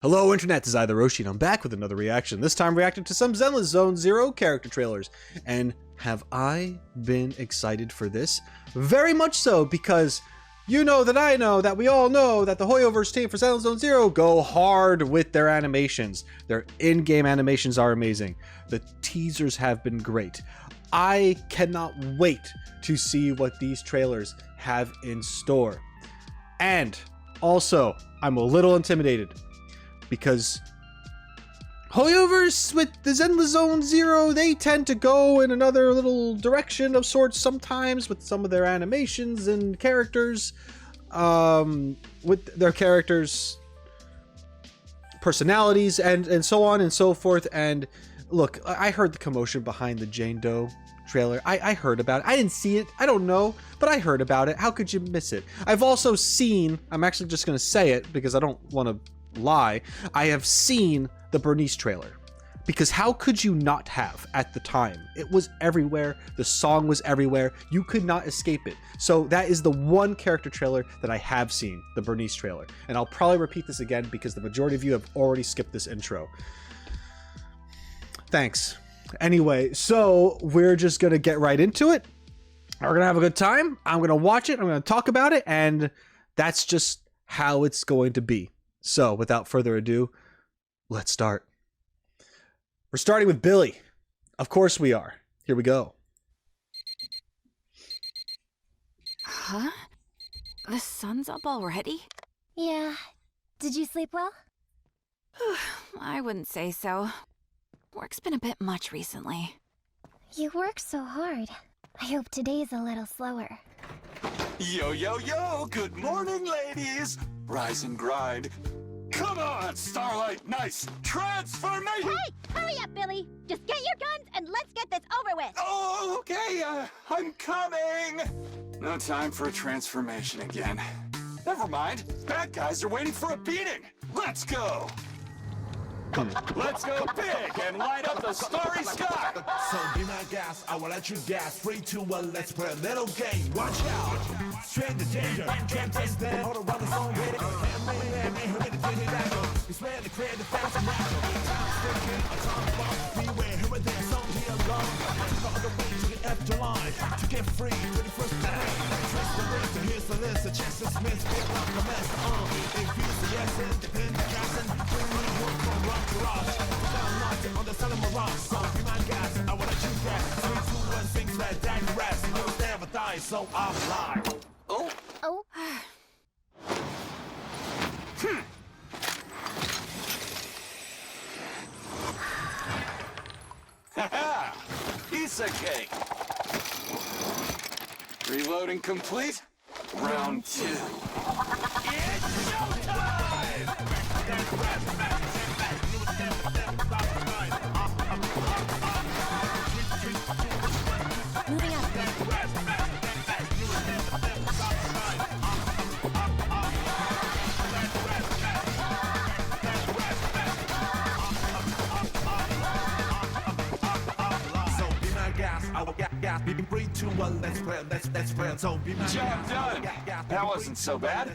Hello Internet, this is Roshi, and I'm back with another reaction. This time reacting to some Zenless Zone Zero character trailers. And have I been excited for this? Very much so, because you know that I know that we all know that the Hoyoverse team for Zenless Zone Zero go hard with their animations. Their in-game animations are amazing. The teasers have been great. I cannot wait to see what these trailers have in store. And also, I'm a little intimidated, because Hoyoverse with the Zenless Zone Zero, they tend to go in another little direction of sorts sometimes with some of their animations and characters, with their characters' personalities and so on and so forth. And look, I heard the commotion behind the Jane Doe trailer. I heard about it. I didn't see it. I don't know, but I heard about it. How could you miss it? I've also seen, I'm actually just going to say it because I don't want to lie, I have seen the Burnice trailer, because how could you not have at the time? It was everywhere. The song was everywhere. You could not escape it. So that is the one character trailer that I have seen, the Burnice trailer. And I'll probably repeat this again because the majority of you have already skipped this intro. Thanks. Anyway, so we're just going to get right into it. We're going to have a good time. I'm going to watch it. I'm going to talk about it. And that's just how it's going to be. So, without further ado, let's start. We're starting with Billy. Of course we are. Here we go. Huh? The sun's up already? Yeah. Did you sleep well? I wouldn't say so. Work's been a bit much recently. You work so hard. I hope today's a little slower. Yo, yo, yo! Good morning, ladies! Rise and grind. Come on, Starlight Nice! Transformation! Hey! Hurry up, Billy! Just get your guns and let's get this over with! Oh, okay, I'm coming! No time for a transformation again. Never mind, bad guys are waiting for a beating! Let's go! Let's go big and light up the starry sky! So be my gas, I will let you gas. 3, 2, 1, let's play a little game. Watch out, straight to danger. Can't taste that, all around the phone with it. Hurry to dig it out. It's ready to create the fast and natural. Time's ticking, a time bomb. Beware, here and there, so be alone. Got the way to the afterline. To get free, for the first time. Trust the list, and here's the list. A chance to Smith, feel like a mess. If you say yes, independent gassing. Bring money work from rock to rock. Down locked on the side of my rock. So be my gas, I will let you gas. 3, 2, 1, sing flat, down the rest. You never die, so I'll fly. Oh. Oh. Haha! Piece of cake! Reloading complete. Round 2. It's showtime! Moving up. I will gas. Be 3, 2, 1, let's play. So be my Job done! That wasn't so bad.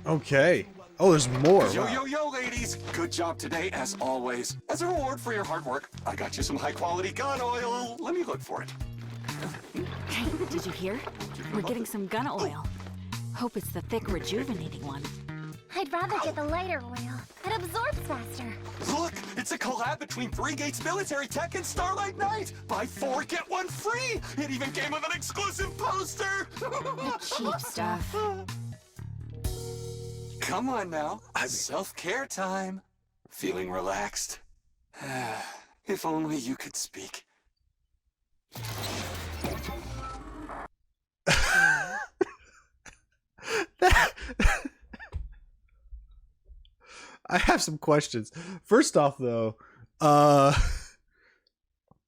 Okay. Oh, there's more. Yo, Wow. yo, yo, ladies! Good job today, as always. As a reward for your hard work, I got you some high-quality gun oil. Let me look for it. Hey, did you hear? We're getting some gun oil. Hope it's the thick, rejuvenating one. I'd rather get the lighter oil. It absorbs faster. Look, it's a collab between 3 Gates Military Tech and Starlight Night. Buy 4, get 1 free. It even came with an exclusive poster. The cheap stuff. Come on now, self-care time. Feeling relaxed? If only you could speak. I have some questions. First off, though,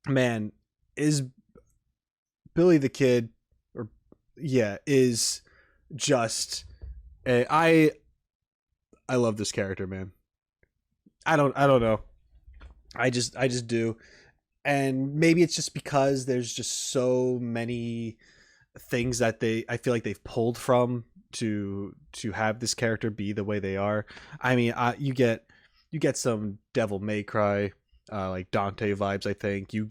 man, is Billy the Kid, or yeah, is just I love this character, man. I don't know. I just do. And maybe it's just because there's just so many things that I feel like they've pulled from to have this character be the way they are. I mean, you get some Devil May Cry, like Dante vibes. I think you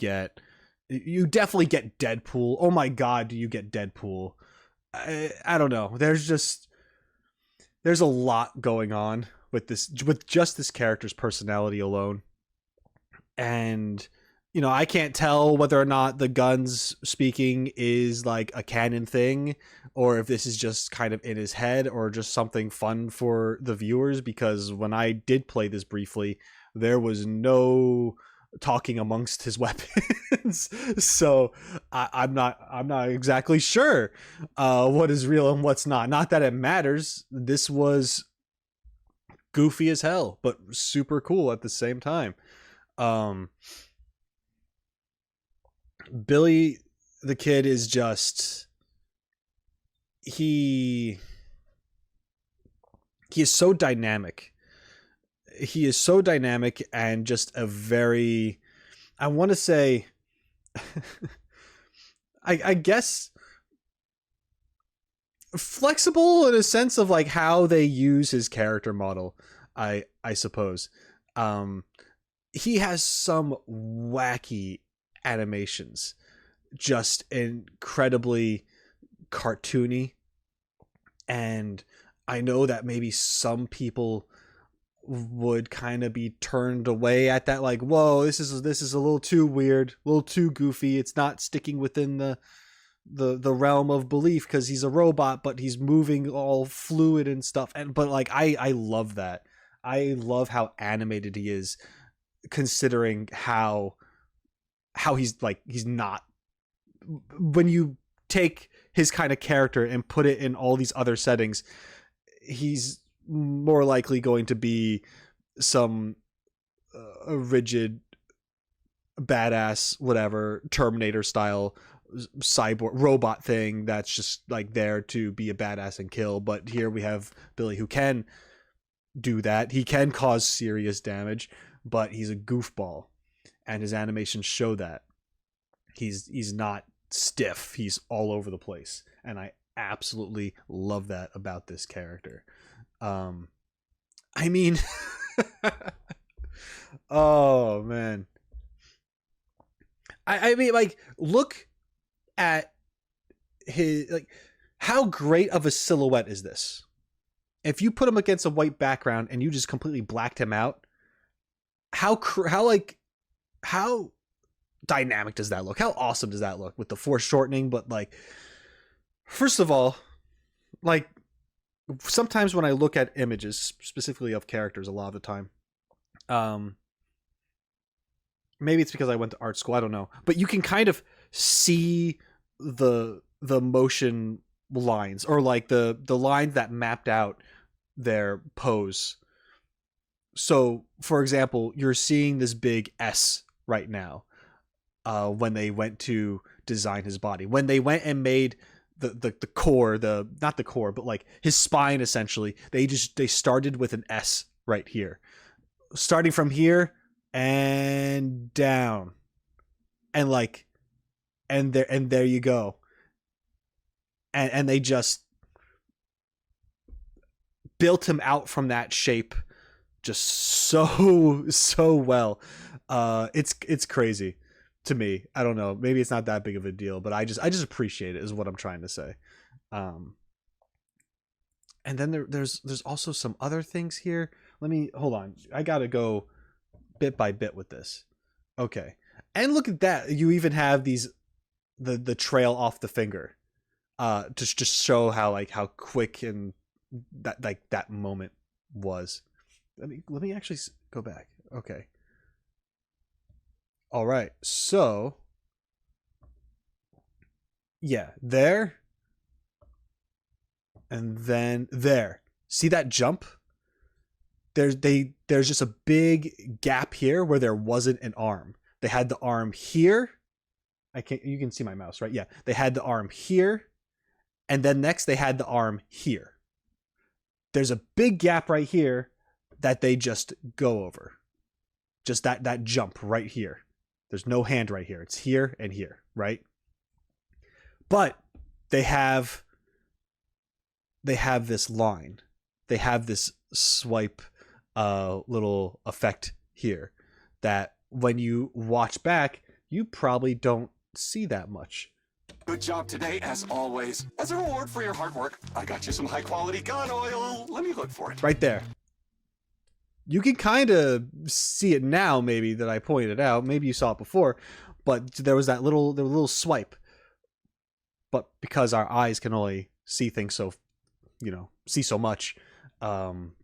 definitely get Deadpool. Oh my God, do you get Deadpool? I don't know. There's a lot going on with just this character's personality alone. And, you know, I can't tell whether or not the guns speaking is like a canon thing, or if this is just kind of in his head or just something fun for the viewers, because when I did play this briefly, there was no talking amongst his weapons. So I'm not exactly sure what is real and what's not. Not that it matters. This was goofy as hell, but super cool at the same time. Billy the Kid is just, he is so dynamic. He is so dynamic and just a very, I want to say, I guess flexible in a sense of like how they use his character model. I suppose. He has some wacky animations, just incredibly cartoony. And I know that maybe some people would kind of be turned away at that, like, whoa, this is a little too weird, a little too goofy. It's not sticking within the realm of belief because he's a robot, but he's moving all fluid and stuff. But like, I love that. I love how animated he is, considering how he's not, when you take his kind of character and put it in all these other settings, he's more likely going to be some rigid badass, whatever, Terminator style cyborg robot thing that's just like there to be a badass and kill. But here we have Billy who can do that. He can cause serious damage, but he's a goofball, and his animations show that. He's not stiff. He's all over the place, and I absolutely love that about this character. I mean, oh man. I mean, like, look at his, like, how great of a silhouette is this? If you put him against a white background and you just completely blacked him out, how dynamic does that look? How awesome does that look with the foreshortening? But like, first of all, like, sometimes when I look at images, specifically of characters, a lot of the time, maybe it's because I went to art school, I don't know, but you can kind of see the motion lines, or like the lines that mapped out their pose. So, for example, you're seeing this big S right now when they went to design his body. When they went and made the core, not the core, but like his spine, essentially, they started with an S right here. Starting from here and down. And like, and there you go. And they just built him out from that shape just so well. It's crazy to me. I don't know. Maybe it's not that big of a deal, but I just appreciate it, is what I'm trying to say. And then there's also some other things here. Hold on. I gotta go bit by bit with this. Okay. And look at that. You even have the trail off the finger. To just show how quick and that moment was. Let me actually go back. Okay. All right. So, yeah, there, and then there. See that jump? There's just a big gap here where there wasn't an arm. They had the arm here. You can see my mouse, right? Yeah. They had the arm here. And then next they had the arm here. There's a big gap right here that they just go over. Just that jump right here. There's no hand right here. It's here and here, right? But they have they have this line. They have this swipe little effect here that when you watch back, you probably don't see that much. Good job today, as always. As a reward for your hard work, I got you some high-quality gun oil. Let me look for it. Right there. You can kind of see it now, maybe, that I pointed out. Maybe you saw it before, but there was that little swipe. But because our eyes can only see things so, see so much,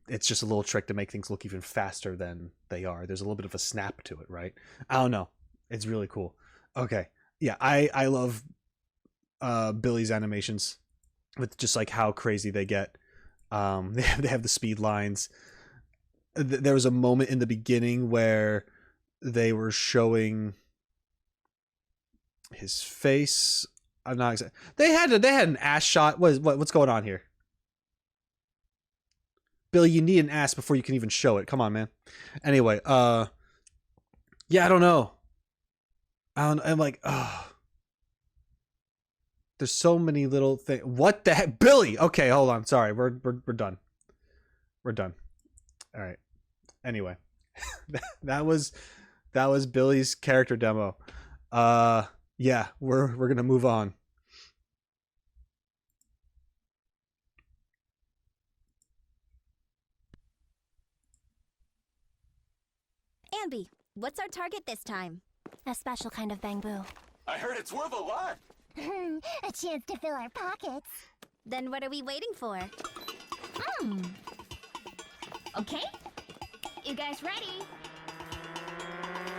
it's just a little trick to make things look even faster than they are. There's a little bit of a snap to it, right? I don't know. It's really cool. Okay. Yeah, I love Billy's animations with just like how crazy they get. They have the speed lines. There was a moment in the beginning where they were showing his face. I'm not exactly. They had an ass shot. What's going on here? Billy, you need an ass before you can even show it. Come on, man. Anyway, yeah, I don't know. I'm like, there's so many little things. What the heck, Billy? Okay, hold on. Sorry, we're done. We're done. All right. Anyway, that was Billy's character demo. Yeah, we're gonna move on. Anby, what's our target this time? A special kind of bamboo. I heard it's worth a lot. A chance to fill our pockets. Then what are we waiting for? Okay? You guys ready?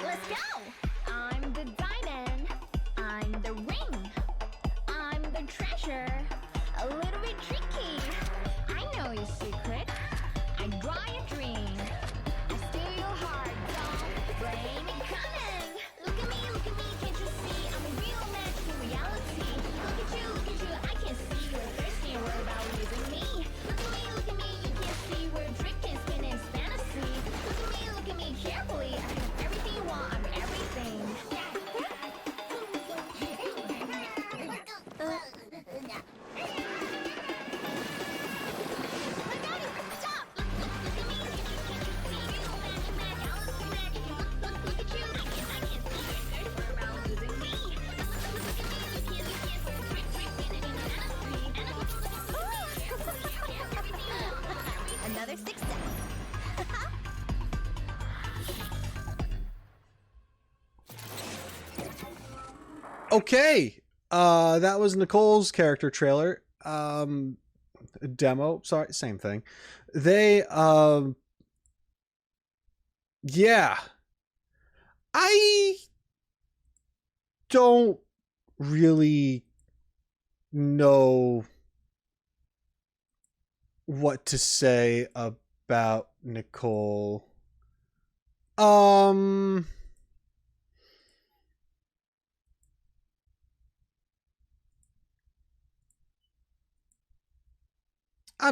Let's go! I'm the diamond. I'm the ring. I'm the treasure. A little bit tricky. I know your secret. I draw your dream. I steal your heart. Don't blame it coming. Look at me, can't you see? I'm a real match for reality. Look at you, I can see you're thirsty and worried about losing me. Look at me, you can't see we're drifting, spinning fantasy. Look at me carefully. I have everything you want, I'm everything. Another success. Okay. That was Nicole's character trailer. Demo. Sorry, same thing. They yeah. I don't really know what to say about Nicole. I'm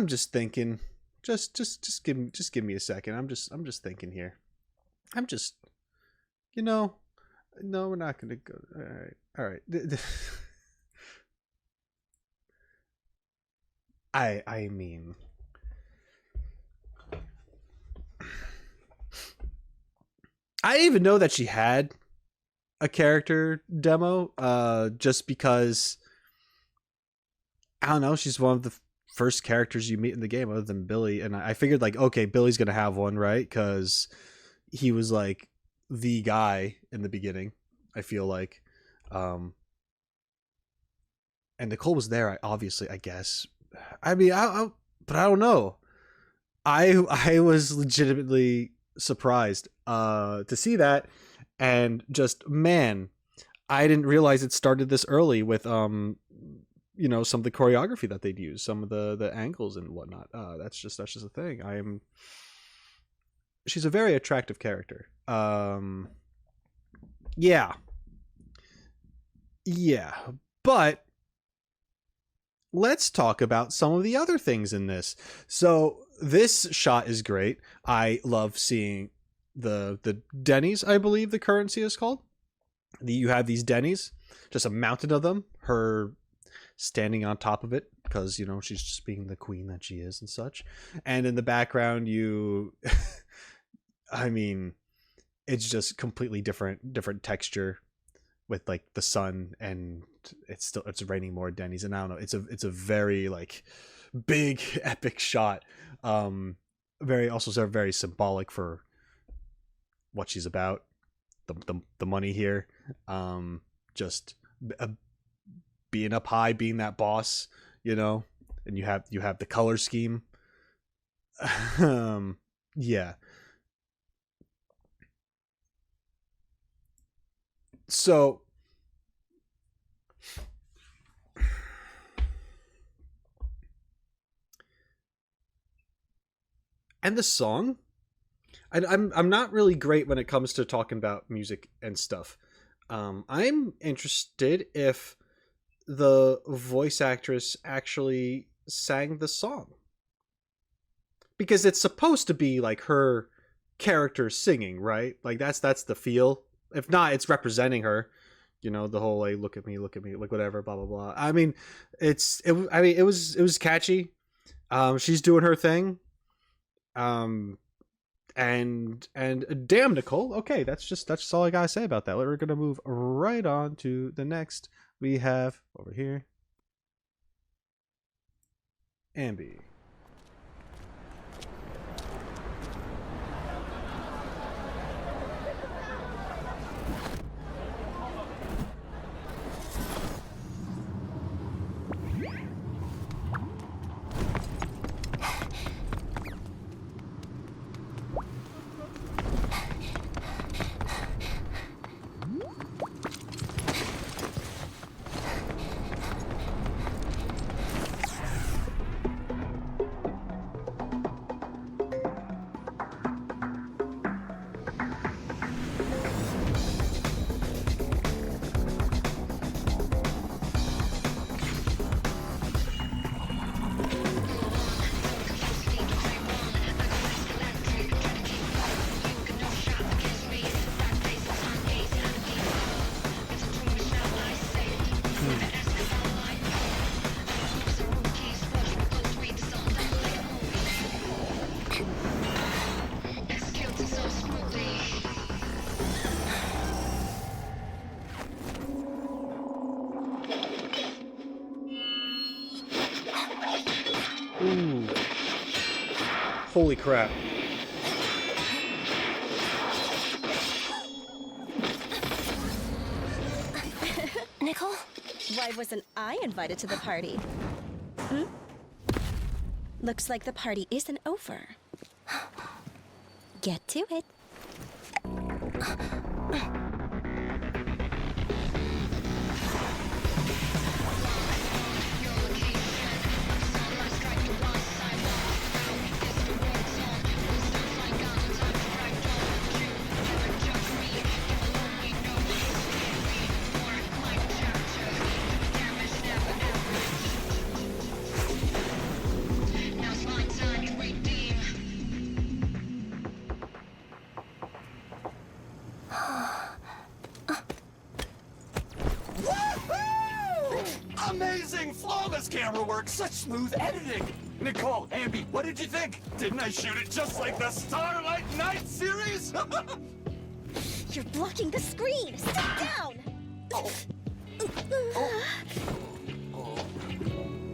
just thinking. Just give me a second. I'm just thinking here. I'm just, no, we're not gonna go. All right. I mean, I didn't even know that she had a character demo. Just because I don't know. She's one of the first characters you meet in the game other than Billy, and I figured like, okay, Billy's gonna have one, right? Because he was like the guy in the beginning, I feel like. And Nicole was there, obviously, I guess. I mean, but I don't know. I was legitimately surprised to see that, and just, man, I didn't realize it started this early with some of the choreography that they'd use, some of the angles and whatnot. That's just a thing. She's a very attractive character. Yeah, but let's talk about some of the other things in this. So this shot is great. I love seeing the Denny's, I believe the currency is called. You have these Denny's, just a mountain of them, her standing on top of it, because, you know, she's just being the queen that she is and such. And in the background, you, I mean, it's just completely different texture with like the sun, and it's raining more Denny's, and I don't know, it's a very like big epic shot. Very symbolic for what she's about, the money here, just being up high, being that boss, you know, and you have the color scheme. Yeah. So and the song, I'm not really great when it comes to talking about music and stuff. I'm interested if the voice actress actually sang the song, because it's supposed to be like her character singing, right? Like that's the feel. If not, it's representing her. You know, the whole like, look at me, like whatever, blah blah blah. I mean, it was catchy. She's doing her thing. And damn, Nicole. Okay, that's all I gotta say about that. We're gonna move right on to the next. We have over here Anby. Ooh. Holy crap. Nicole? Why wasn't I invited to the party? Looks like the party isn't over. Get to it. Amazing, flawless camera work, such smooth editing. Nicole, Anby, what did you think? Didn't I shoot it just like the Starlight Night series? You're blocking the screen! Step down!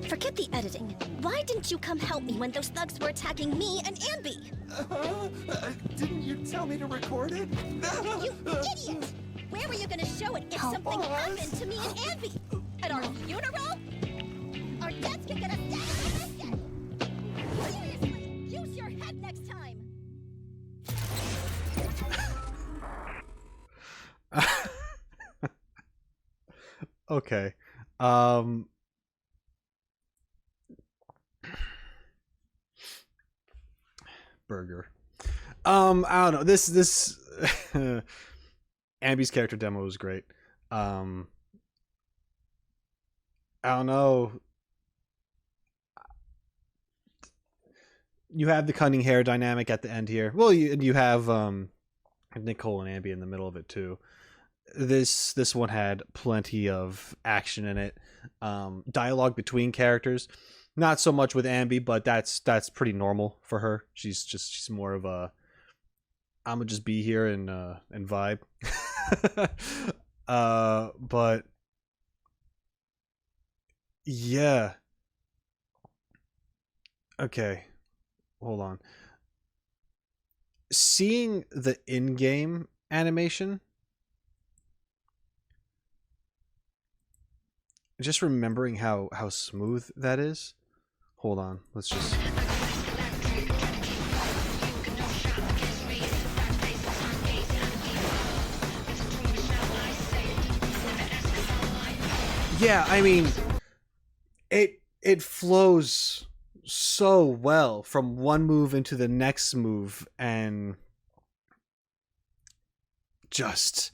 Forget the editing. Why didn't you come help me when those thugs were attacking me and Anby? Didn't you tell me to record it? You idiot! Where were you gonna show it if something happened to me and Anby? At our funeral? Our dads can get us dead. Seriously, use your head next time. Okay. Burger. I don't know. This Anby's character demo was great. I don't know. You have the cunning hair dynamic at the end here. Well, you have Nicole and Anby in the middle of it too. this one had plenty of action in it. Dialogue between characters, not so much with Anby, but that's pretty normal for her. She's more of a I'm gonna just be here and vibe. But yeah. Okay, hold on. Seeing the in-game animation, just remembering how smooth that is. Hold on, let's just. Yeah, I mean, it flows so well from one move into the next move, and just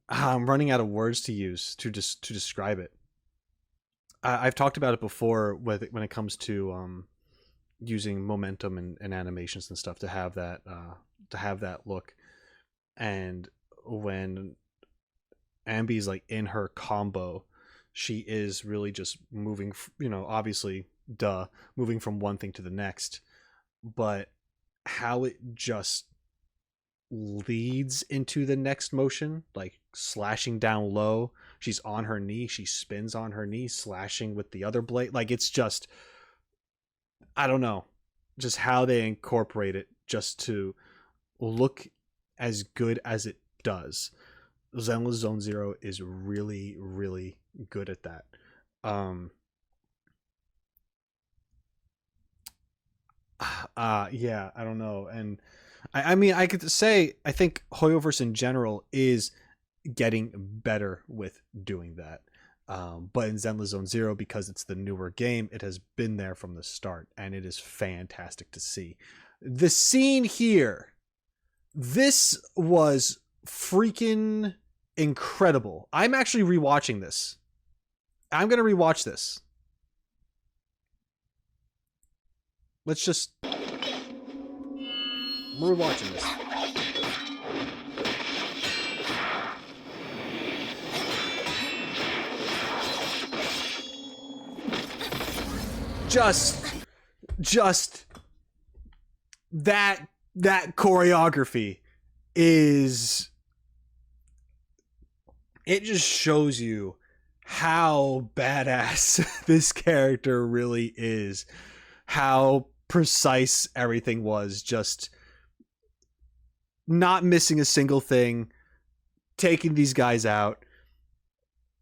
I'm running out of words to use to describe it. I've talked about it before when it comes to using momentum and animations and stuff to have that look, and when Anby's like in her combo, she is really just moving, obviously, moving from one thing to the next, but how it just leads into the next motion, like slashing down low. She's on her knee, she spins on her knee, slashing with the other blade. Like, it's just, I don't know, just how they incorporate it just to look as good as it does. Zenless Zone Zero is really, really good at that. Yeah, I don't know. And I mean, I could say, I think Hoyoverse in general is getting better with doing that. But in Zenless Zone Zero, because it's the newer game, it has been there from the start, and it is fantastic to see. The scene here, this was freaking incredible. I'm actually rewatching this. I'm gonna rewatch this. Let's just... We're watching this. Just that choreography is... It just shows you how badass this character really is. How precise everything was. Just not missing a single thing. Taking these guys out.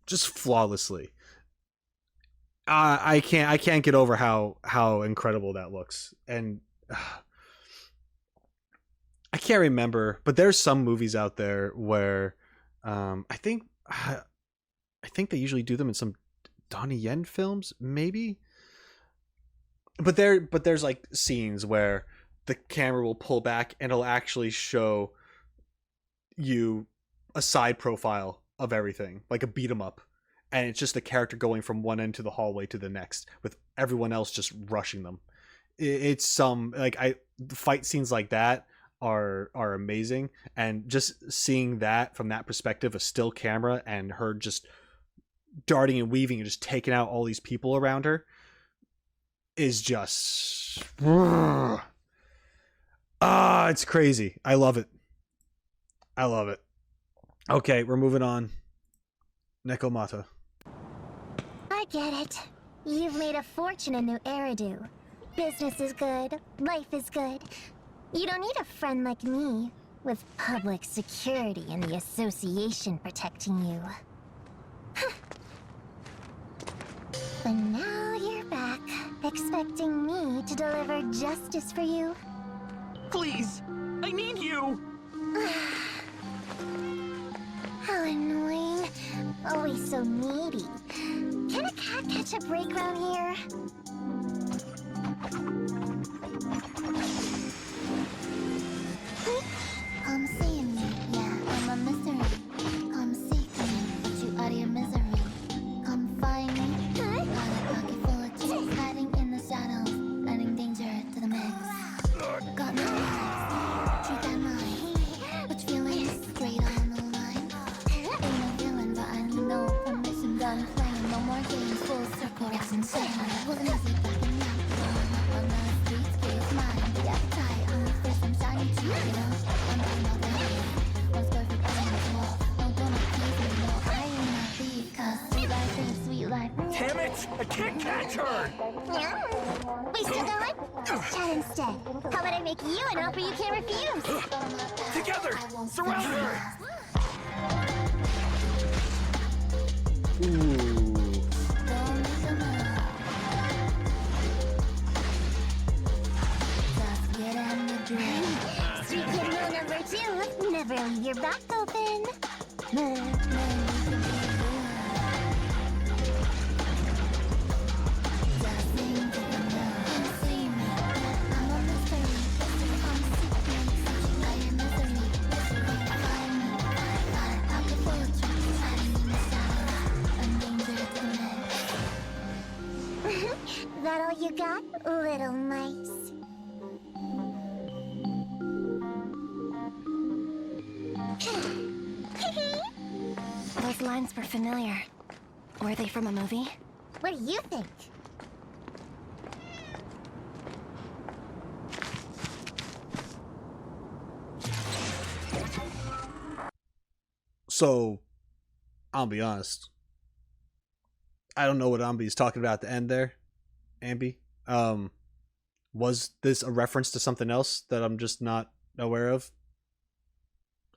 Just flawlessly. I can't get over how incredible that looks. And I can't remember, but there's some movies out there where I think they usually do them in some Donnie Yen films, maybe. But there's like scenes where the camera will pull back and it'll actually show you a side profile of everything, like a beat 'em up, and it's just the character going from one end to the hallway to the next, with everyone else just rushing them. It's some the fight scenes like that are amazing, and just seeing that from that perspective, a still camera and her just darting and weaving and just taking out all these people around her is just it's crazy. I love it. Okay, we're moving on. Nekomata. I get it. You've made a fortune in New Eridu. Business is good, life is good. You don't need a friend like me, with public security and the association protecting you. But now you're back, expecting me to deliver justice for you. Please, I need you! How annoying. Always so needy. Can a cat catch a break around here? Come see me, yeah, I'm a mystery. Come seek me, get you out of your misery. Come find me, got a pocket full of keys, hiding in the shadows, adding danger to the mix. Got no lies, treat that mine. Which feelings, straight on the line. I can't catch her! Yeah. We still going? Let's chat instead. How about I make you an offer you can't refuse? Together! Surround her! Ooh. Just get on the drill. Street kid rule number 2. Never leave your back open. That all you got, little mice? Those lines were familiar. Were they from a movie? What do you think? So, I'll be honest. I don't know what Anby's talking about at the end there. Anby. Was this a reference to something else that I'm just not aware of?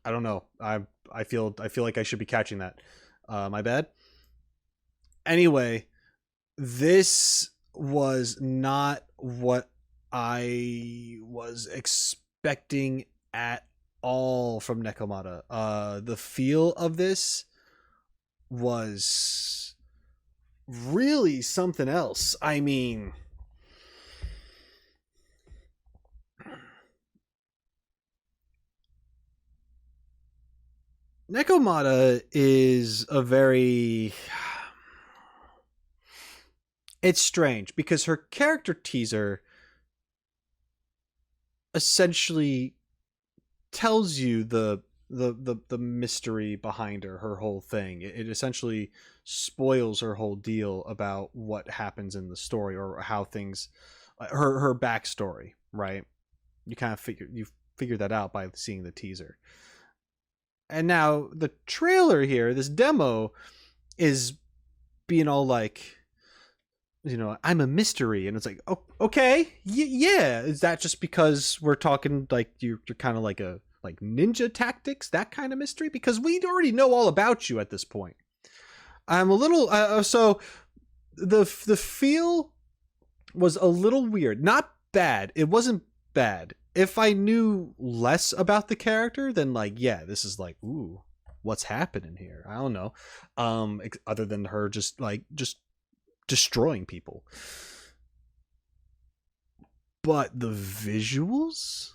I don't know. I feel like I should be catching that. My bad. Anyway, this was not what I was expecting at all from Nekomata. The feel of this was really something else. I mean, Nekomata is a very... It's strange because her character teaser essentially tells you the mystery behind her whole thing. It essentially spoils her whole deal about what happens in the story or how things, her backstory, right? You kind of figure that out by seeing the teaser. And now the trailer here, this demo, is being all like, you know, I'm a mystery, and it's like, oh, okay, yeah. Is that just because we're talking like you're kind of like a ninja tactics, that kind of mystery? Because we already know all about you at this point. I'm a little so the feel was a little weird, not bad. It wasn't bad. If I knew less about the character, then like, yeah, this is like, ooh, what's happening here? I don't know. Other than her just destroying people. But the visuals?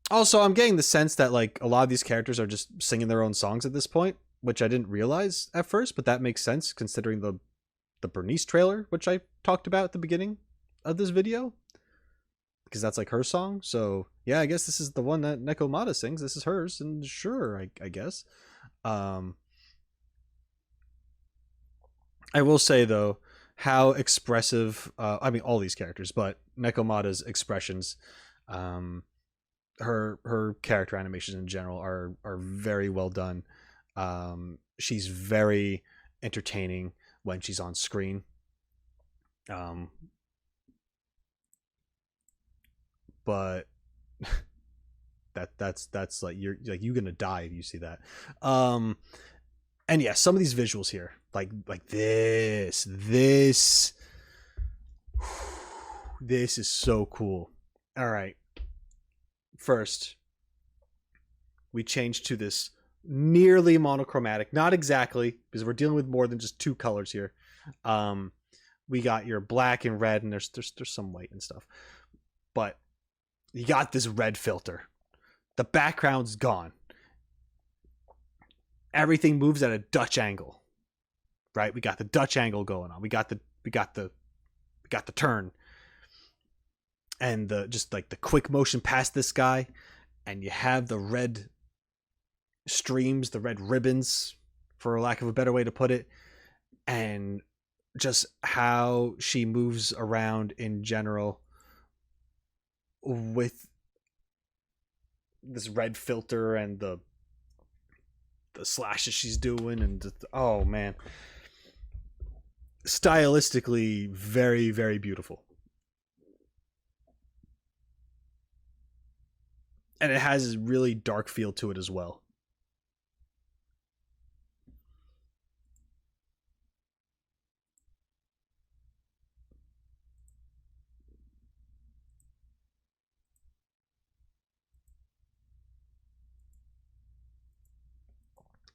Also, I'm getting the sense that like a lot of these characters are just singing their own songs at this point, which I didn't realize at first, but that makes sense considering the Burnice trailer, which I talked about at the beginning of this video, because that's like her song. So yeah, I guess this is the one that Nekomata sings. This is hers, and sure, I guess. I will say though, how expressive, I mean all these characters, but Nekomata's expressions, her character animations in general are very well done. She's very entertaining when she's on screen. But that's like you're gonna die if you see that. And yeah, some of these visuals here, like this is so cool. All right. First, we change to this nearly monochromatic, not exactly, because we're dealing with more than just two colors here. We got your black and red, and there's some white and stuff, but you got this red filter. The background's gone. Everything moves at a Dutch angle, right? We got the Dutch angle going on. We got the turn, and just like the quick motion past this guy, and you have the red streams, the red ribbons, for lack of a better way to put it, and just how she moves around in general with this red filter and the slashes she's doing, and oh man, stylistically very, very beautiful. And it has a really dark feel to it as well.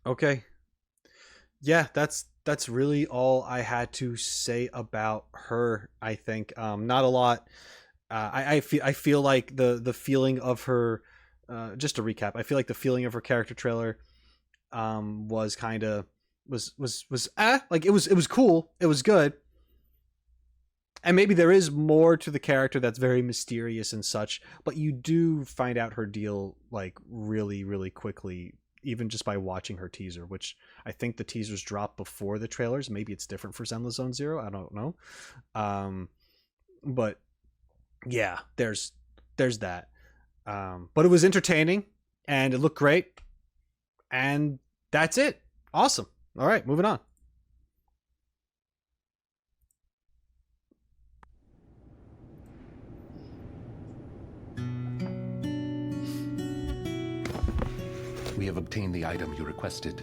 Okay. Yeah, that's really all I had to say about her. I think not a lot. I feel like the feeling of her. Just to recap, I feel like the feeling of her character trailer was kind of was like it was cool. It was good. And maybe there is more to the character that's very mysterious and such, but you do find out her deal like really, really quickly, even just by watching her teaser, which I think the teasers drop before the trailers. Maybe it's different for Zenless Zone Zero. I don't know. But yeah, there's that. But it was entertaining and it looked great. And that's it. Awesome. All right, moving on. We have obtained the item you requested.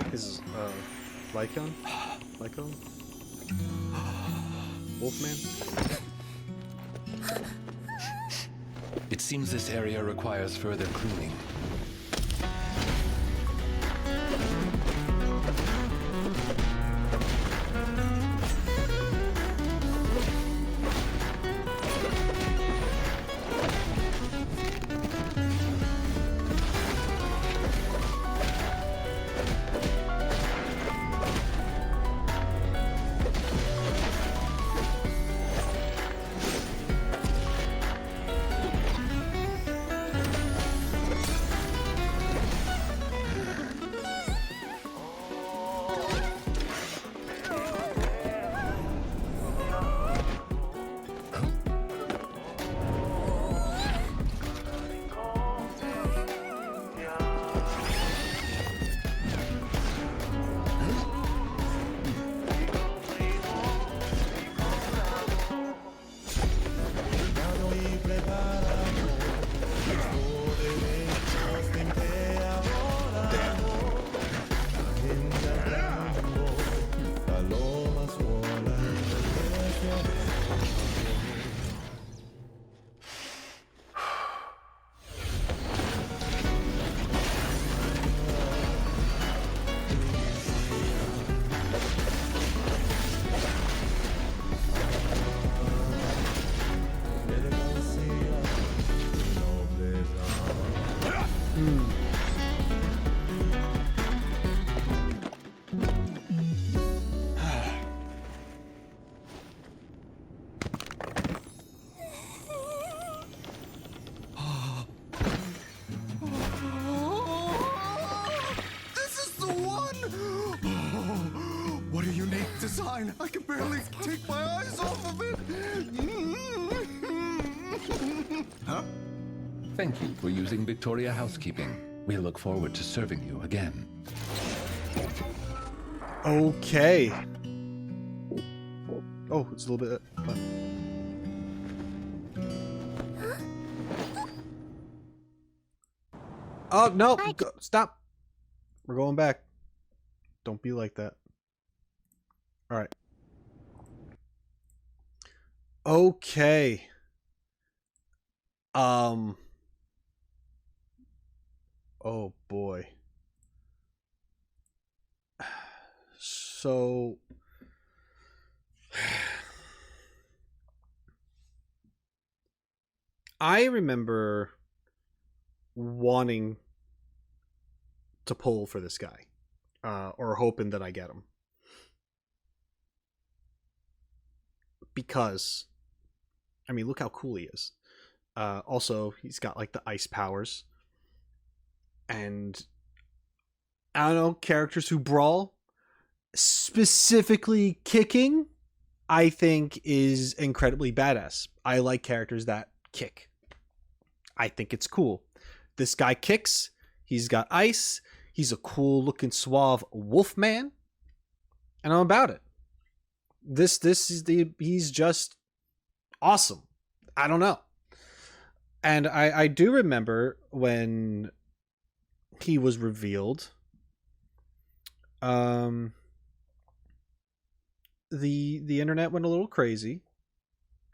This is Lycaon? Lycaon? Wolfman? It seems this area requires further cleaning. Design. I can barely take my eyes off of it. Huh? Thank you for using Victoria Housekeeping. We look forward to serving you again. Okay. Oh, it's a little bit. Oh no! Go, stop. We're going back. Don't be like that. All right. Okay. Oh boy. So I remember wanting to pull for this guy, or hoping that I get him. Because, I mean, look how cool he is. Also, he's got like the ice powers. And, I don't know, characters who brawl, specifically kicking, I think is incredibly badass. I like characters that kick. I think it's cool. This guy kicks. He's got ice. He's a cool looking suave wolf man. And I'm about it. He's just awesome. I don't know. And I do remember when he was revealed, the internet went a little crazy,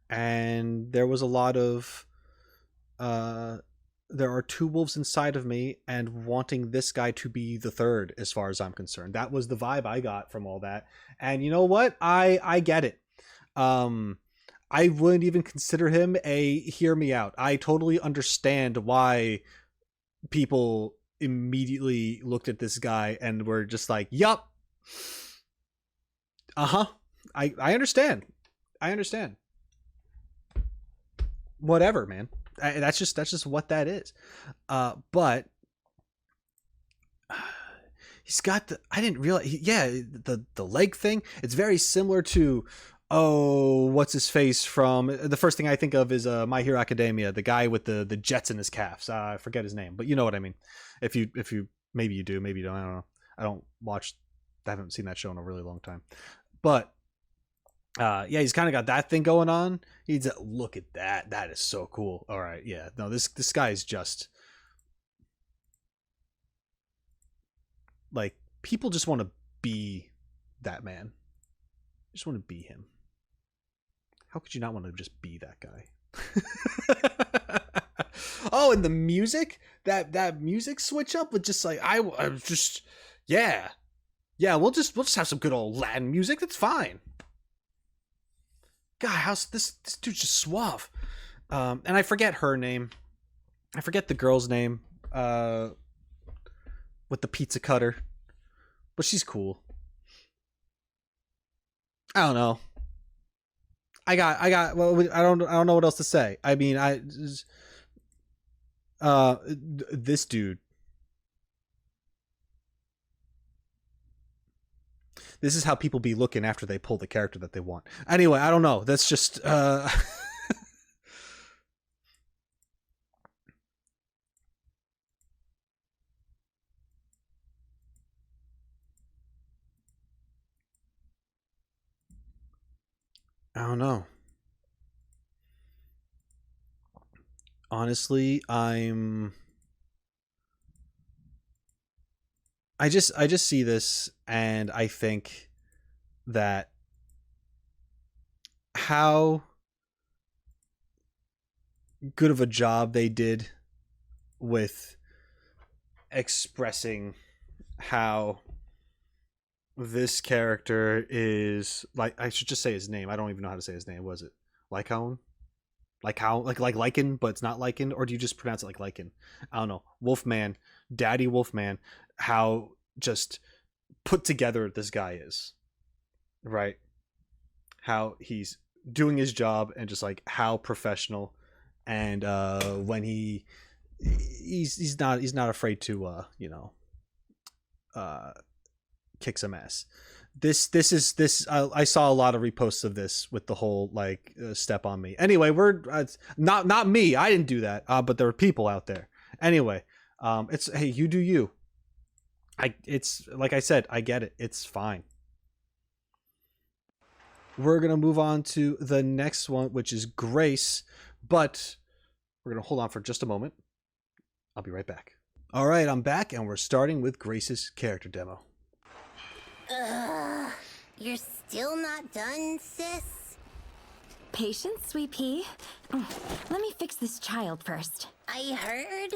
and there was a lot of there are two wolves inside of me and wanting this guy to be the third, as far as I'm concerned. That was the vibe I got from all that. And you know what? I get it. I wouldn't even consider him a hear me out. I totally understand why people immediately looked at this guy and were just like, yup. Uh-huh. I understand. I understand. Whatever, man. That's just what that is. But he's got the, I didn't realize, the leg thing. It's very similar to, what's his face from, the first thing I think of is My Hero Academia, the guy with the jets in his calves. I forget his name, but you know what I mean. If you maybe you do, maybe you don't. I don't know. I haven't seen that show in a really long time. But he's kind of got that thing going on. He's look at that. That is so cool. All right, yeah. No, this guy is just like, people just want to be that man. Just want to be him. How could you not want to just be that guy? Oh, and the music, that music switch up with just like I just we'll just have some good old Latin music. That's fine. God, how's this dude's just suave. And I forget her name. I forget the girl's name. With the pizza cutter, but she's cool. I don't know. Well, I don't know what else to say. I mean, this dude. This is how people be looking after they pull the character that they want. Anyway, I don't know. That's just I don't know. Honestly, I just see this and I think that how good of a job they did with expressing how this character is, like, I should just say his name. I don't even know how to say his name. Was it Lycaon? Like Lycan, but it's not Lycan, or do you just pronounce it like Lycan? I don't know. Wolfman, Daddy Wolfman, how just put together this guy is, right? How he's doing his job and just like how professional, and when he's not afraid to kick some ass. This I saw a lot of reposts of this with the whole like step on me. Anyway, we're not me. I didn't do that. But there are people out there. Anyway, it's, hey, you do you. It's like I said, I get it. It's fine. We're gonna move on to the next one, which is Grace, but we're gonna hold on for just a moment. I'll be right back. All right, I'm back, and we're starting with Grace's character demo. You're still not done, sis? Patience, sweet pea. Let me fix this child first. I heard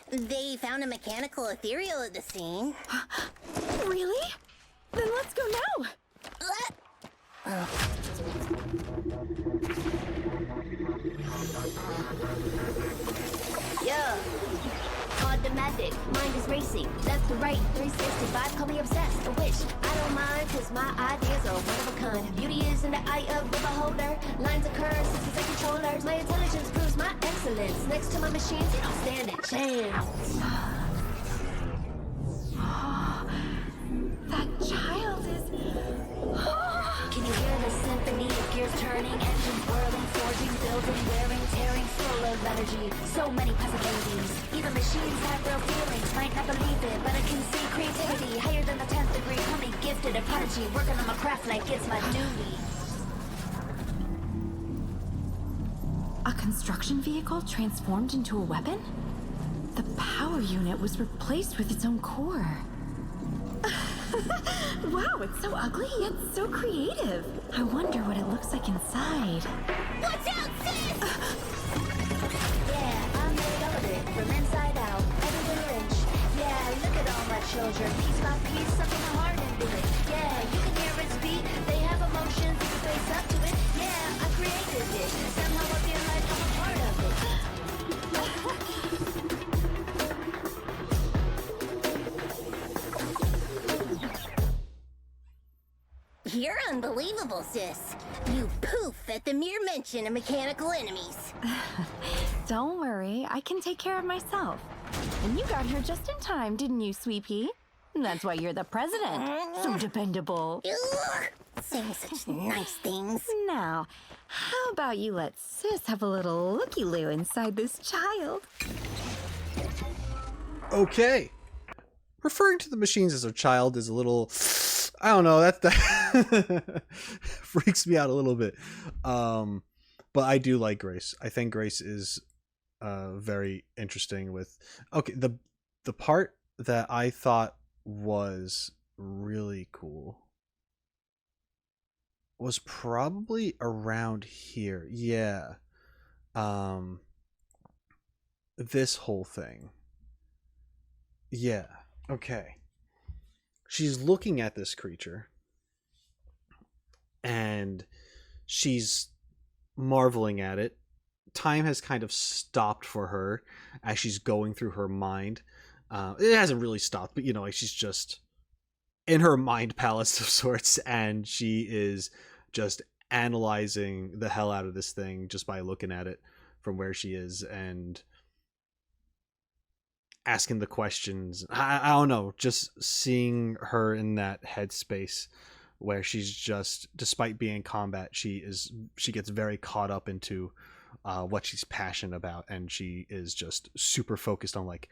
they found a mechanical ethereal at the scene. Really? Then let's go now. Yeah. Automatic, mind is racing, left to right, 365, call me obsessed, a wish. I don't mind, cause my ideas are one of a kind. Beauty is in the eye of the beholder. Lines occur, senses and controllers. My intelligence proves my excellence. Next to my machines, you don't stand a chance. That child is... Can you hear the symphony of Gears turning, engines whirling, forging, building, wearing, tearing, full of energy. So many possibilities. Even machines have real feelings. Might not believe it, but I can see creativity higher than the 10th degree. Call me gifted a prodigy, working on my craft like it's my duty. A construction vehicle transformed into a weapon? The power unit was replaced with its own core. Wow, it's so ugly yet so creative. I wonder what it looks like inside. Watch out, sis! Yeah, I made all of it from inside out, every little inch. Yeah, look at all my children, piece by piece, something hard into it. Yeah, you can hear its beat, they have emotions, you can face up to it. Yeah, I created it, somehow I feel like I'm a part of it. You're unbelievable, sis. You poof at the mere mention of mechanical enemies. Don't worry, I can take care of myself. And you got here just in time, didn't you, Sweet Pea? That's why you're the president. So dependable. Ugh, saying such nice things. Now, how about you let Sis have a little looky-loo inside this child? Okay. Referring to the machines as a child is a little, I don't know, that freaks me out a little bit. But I do like Grace. I think Grace is very interesting with, okay, the part that I thought was really cool was probably around here. Yeah. This whole thing. Yeah. Okay. She's looking at this creature and she's marveling at it. Time has kind of stopped for her as she's going through her mind. It hasn't really stopped, but you know, like she's just in her mind palace of sorts, and she is just analyzing the hell out of this thing just by looking at it from where she is and asking the questions. I don't know, just seeing her in that headspace where she's just, despite being in combat, she gets very caught up into what she's passionate about, and she is just super focused on like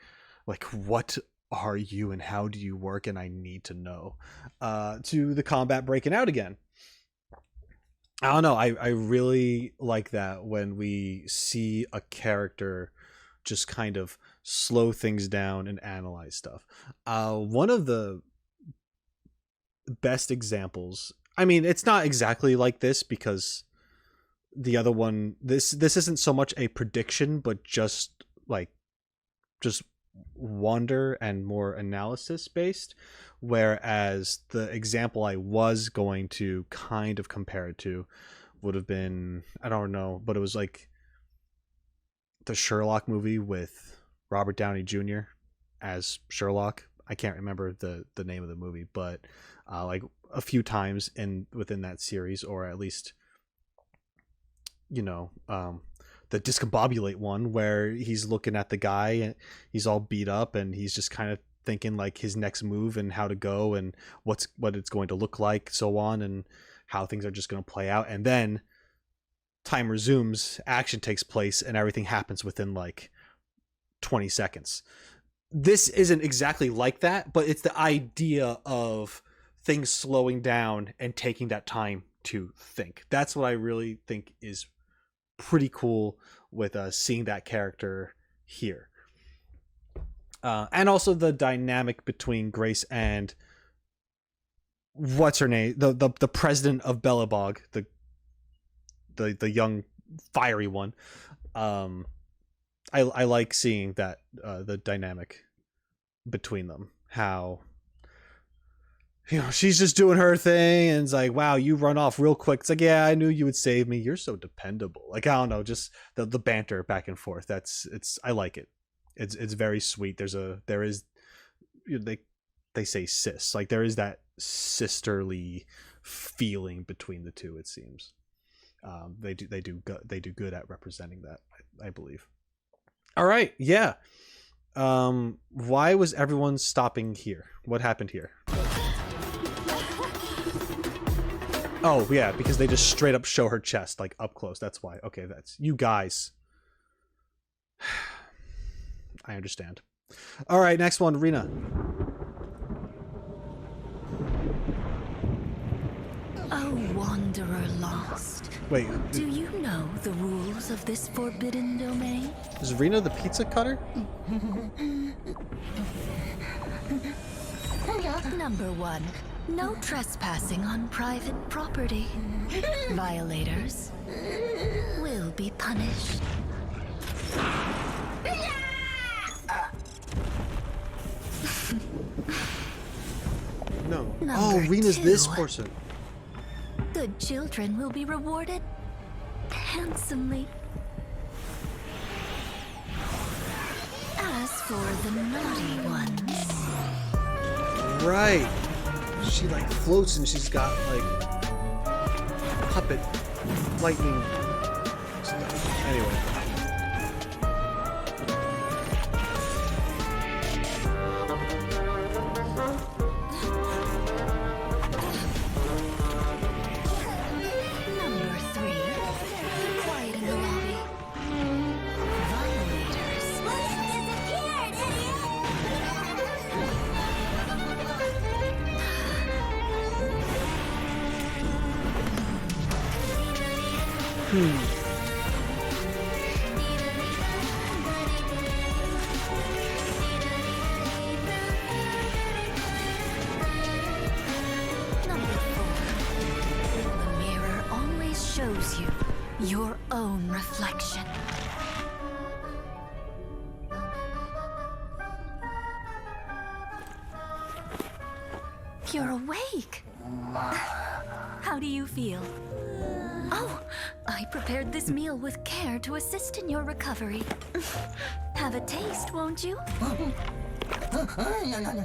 what are you and how do you work, and I need to know, to the combat breaking out again. I don't know, I really like that when we see a character just kind of slow things down and analyze stuff. One of the best examples, I mean, it's not exactly like this because the other one, this isn't so much a prediction, but just wonder and more analysis based, whereas the example I was going to kind of compare it to would have been, I don't know, but it was like the Sherlock movie with Robert Downey Jr. as Sherlock. I can't remember the name of the movie, but like a few times within that series, or at least, you know, the Discombobulate one where he's looking at the guy and he's all beat up and he's just kind of thinking like his next move and how to go and what it's going to look like, so on, and how things are just going to play out. And then time resumes, action takes place, and everything happens within like 20 seconds. This isn't exactly like that, but it's the idea of things slowing down and taking that time to think. That's what I really think is pretty cool with seeing that character here. And also the dynamic between Grace and what's her name, the president of Belobog, the young fiery one. I like seeing that the dynamic between them, how, you know, she's just doing her thing and it's like, wow, you run off real quick. It's like, yeah, I knew you would save me, you're so dependable. Like, I don't know, just the banter back and forth. I like it. It's very sweet. There is, you know, they say sis, like there is that sisterly feeling between the two, it seems. They do good at representing that, I believe. All right, yeah. Why was everyone stopping here? What happened here? Oh, yeah, because they just straight up show her chest, like, up close. That's why. Okay, that's... You guys. I understand. All right, next one, Rina. Oh, wanderer lost. Wait. Do you know the rules of this forbidden domain? Is Rina the pizza cutter? Number 1. No trespassing on private property. Violators will be punished. No. Oh, Number Rina's 2. this person. Good children will be rewarded handsomely. As for the naughty ones... Right. She like floats and she's got like puppet lightning stuff. Anyway. Number 3. Quiet in the lobby. Violators. Number 4. The mirror always shows you your own reflection. You're awake. How do you feel? Oh, I prepared this meal with care to assist in your recovery. Have a taste, won't you?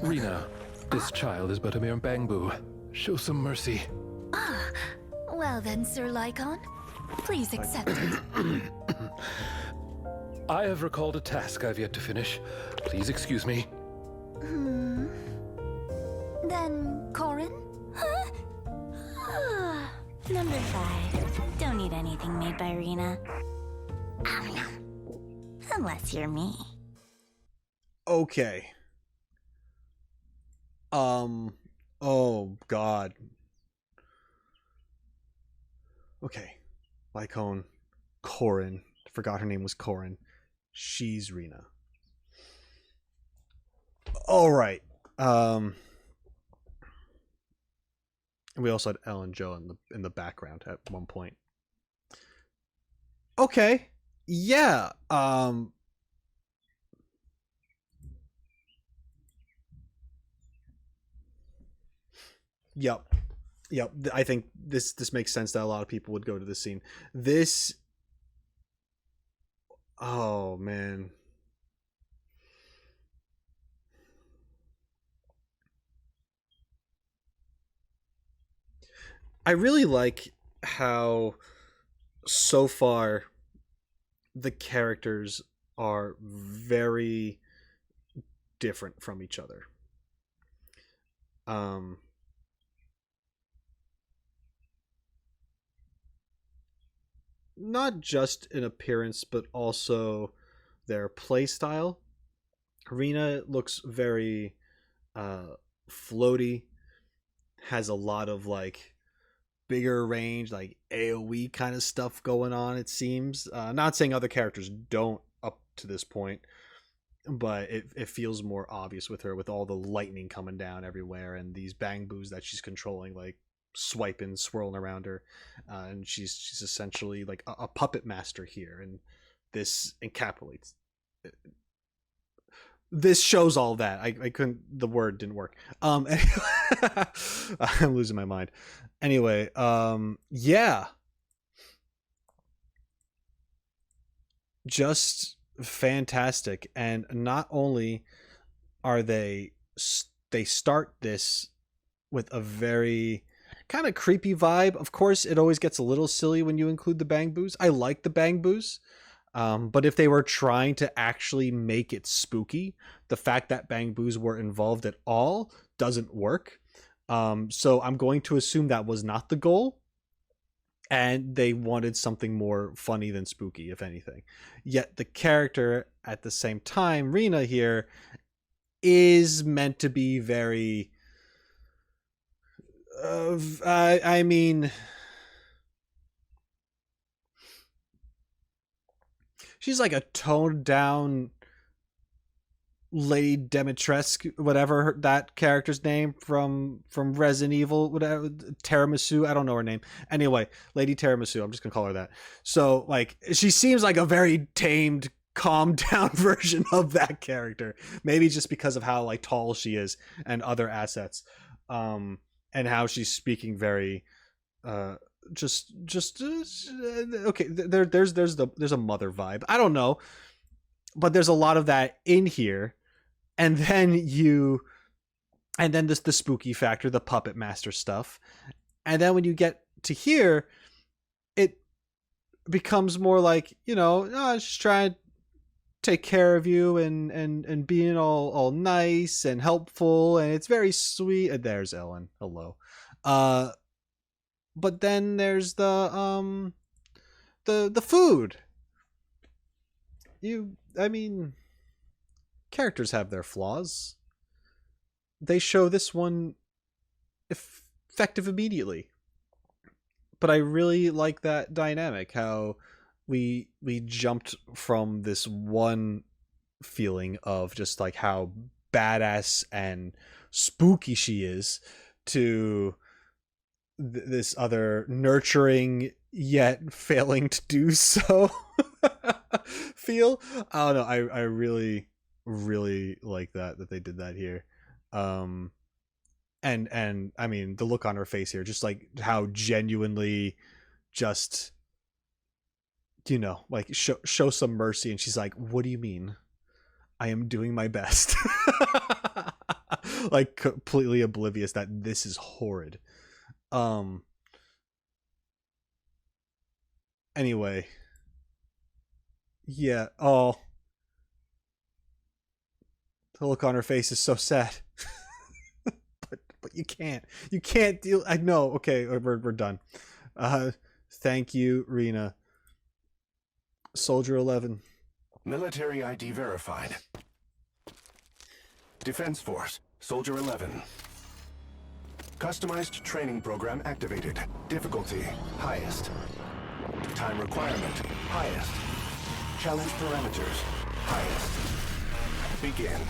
Rina, this child is but a mere bangbu. Show some mercy. Well then, Sir Lycaon, please accept it. I have recalled a task I've yet to finish. Please excuse me. Then, Corin? Number 5. Don't eat anything made by Rina. Unless you're me. Okay. Oh God. Okay. Lycaon. Corin. Forgot her name was Corin. She's Rina. Alright. And we also had Elle and Joe in the background at one point. Okay. Yeah. Yep. I think this makes sense that a lot of people would go to this scene. This... Oh, man. I really like how so far the characters are very different from each other. Not just in appearance, but also their play style. Rina looks very floaty, has a lot of like bigger range, like AoE kind of stuff going on, it seems. Not saying other characters don't up to this point, but it feels more obvious with her, with all the lightning coming down everywhere and these bang boos that she's controlling, like swiping, swirling around her. And she's essentially like a puppet master here, and this encapsulates. This shows all that. I couldn't, the word didn't work. I'm losing my mind. Anyway, yeah. Just fantastic. And not only are they start this with a very kind of creepy vibe. Of course, it always gets a little silly when you include the bang boos. I like the bang boos. But if they were trying to actually make it spooky, the fact that bang boos were involved at all doesn't work. So I'm going to assume that was not the goal. and they wanted something more funny than spooky, if anything. Yet the character at the same time, Rina here, is meant to be very I mean, she's like a toned down Lady Demetresque, whatever that character's name from Resident Evil, whatever, Tiramisu, I don't know her name. Anyway, Lady Tiramisu, I'm just gonna call her that. So like, she seems like a very tamed, calmed down version of that character. Maybe just because of how like tall she is and other assets, and how she's speaking very, okay. There's a mother vibe. I don't know, but there's a lot of that in here. And then the spooky factor, the puppet master stuff. And then when you get to here, it becomes more like, just trying to take care of you and being all nice and helpful. And it's very sweet. And there's Ellen. Hello. But then there's the food. Characters have their flaws. They show this one effective immediately. But I really like that dynamic, how we jumped from this one feeling of just like how badass and spooky she is to this other nurturing yet failing to do so feel. I don't know. I really like that they did that here. And I mean, the look on her face here, just like how genuinely just, like show some mercy. And she's like, what do you mean? I am doing my best. Like completely oblivious that this is horrid. Anyway. Yeah. Oh, the look on her face is so sad. but you can't deal. I know. Okay, we're done. Thank you, Rina. Soldier 11. Military ID verified. Defense Force, Soldier 11. Customized training program activated. Difficulty, highest. Time requirement, highest. Challenge parameters, highest. Begin.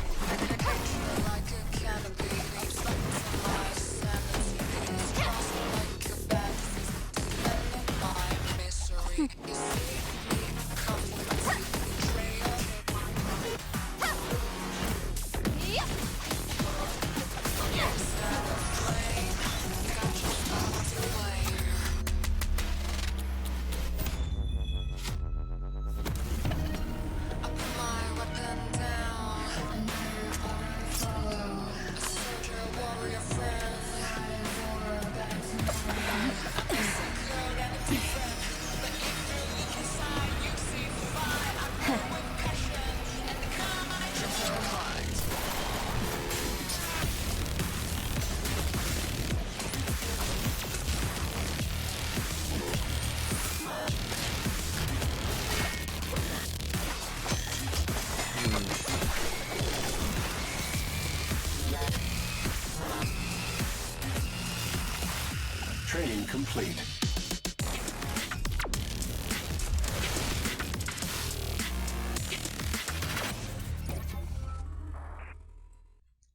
Training complete.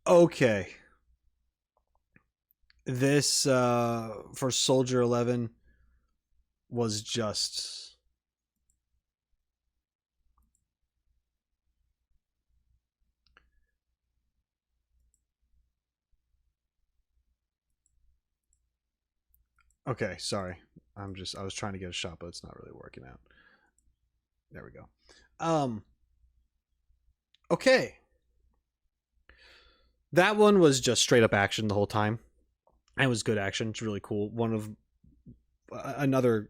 Okay. This for Soldier 11 was just okay, sorry. I was trying to get a shot, but it's not really working out. There we go. Okay. That one was just straight up action the whole time. It was good action. It's really cool. One of another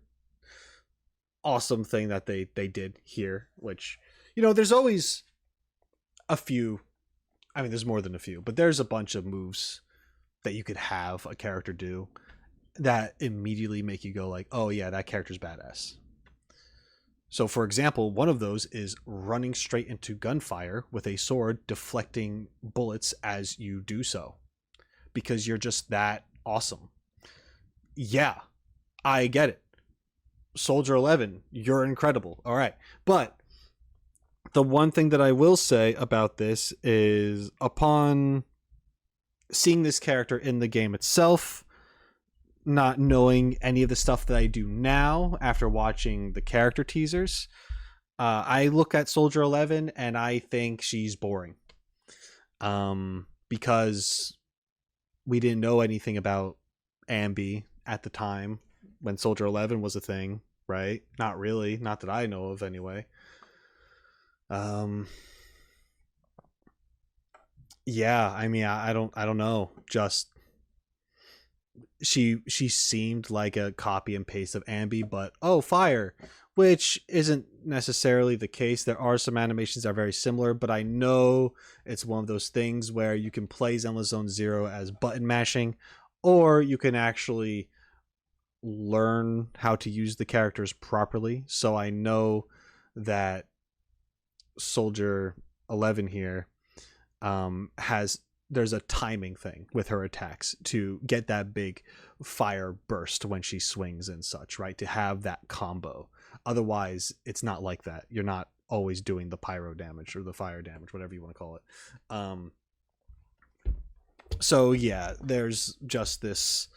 awesome thing that they did here, which, there's always a few. There's more than a few, but there's a bunch of moves that you could have a character do. that immediately make you go like, oh yeah, that character's badass. So for example, one of those is running straight into gunfire with a sword, deflecting bullets as you do so, because you're just that awesome. Yeah, I get it. Soldier 11, you're incredible. All right. But the one thing that I will say about this is, upon seeing this character in the game itself, not knowing any of the stuff that I do now after watching the character teasers, I look at Soldier 11 and I think she's boring. Because we didn't know anything about Anby at the time when Soldier 11 was a thing, right? Not really, not that I know of anyway. Yeah, I mean, I don't know. Just she seemed like a copy and paste of Anby, but oh, fire, which isn't necessarily the case. There are some animations that are very similar, but I know it's one of those things where you can play Zenless Zone Zero as button mashing, or you can actually learn how to use the characters properly. So I know that Soldier 11 here there's a timing thing with her attacks to get that big fire burst when she swings and such, right? To have that combo. Otherwise, it's not like that. You're not always doing the pyro damage or the fire damage, whatever you want to call it. So yeah, there's just this.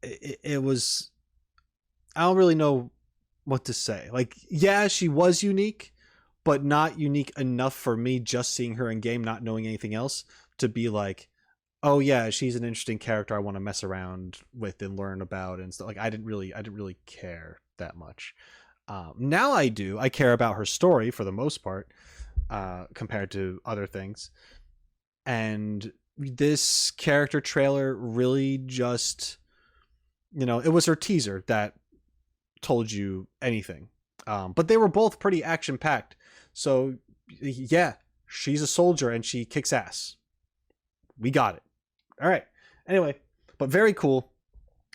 It was. I don't really know what to say. Like, yeah, she was unique, but not unique enough for me just seeing her in game, not knowing anything else, to be like, oh yeah, she's an interesting character I want to mess around with and learn about and stuff. Like, I didn't really care that much. Now I do. I care about her story for the most part, compared to other things. And this character trailer really just, it was her teaser that told you anything. But they were both pretty action-packed. So, yeah, she's a soldier and she kicks ass. We got it. All right. Anyway, but very cool.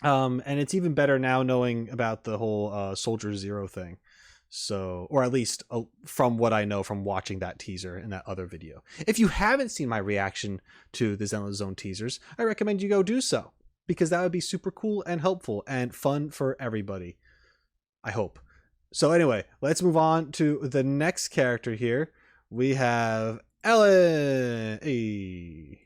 And it's even better now knowing about the whole Soldier Zero thing. So, or at least from what I know from watching that teaser in that other video. If you haven't seen my reaction to the Zenless Zone teasers, I recommend you go do so, because that would be super cool and helpful and fun for everybody. I hope. So anyway, let's move on to the next character here. We have Ellen. Hey.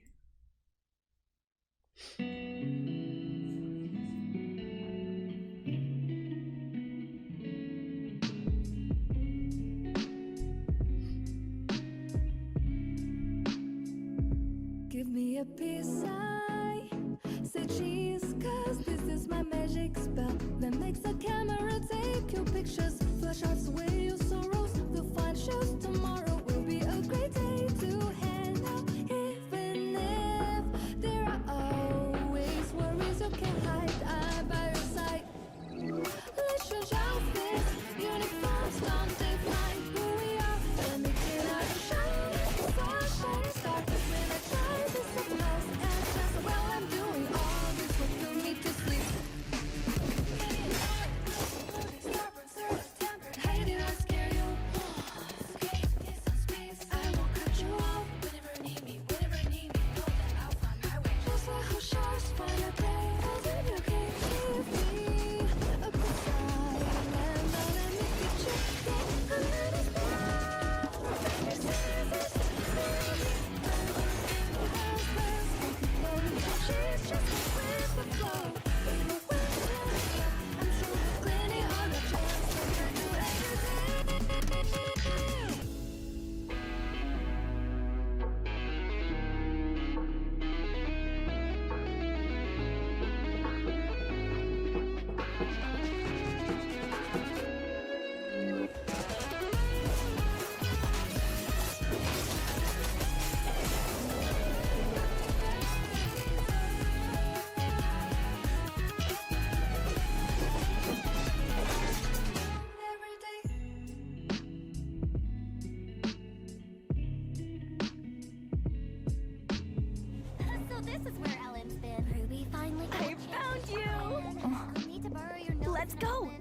Give me a piece, I say cheese, cause this is my magic spell that makes the camera take your pictures, flash out away your sorrows. The fine shows tomorrow will be a great day to hand out, even if there are always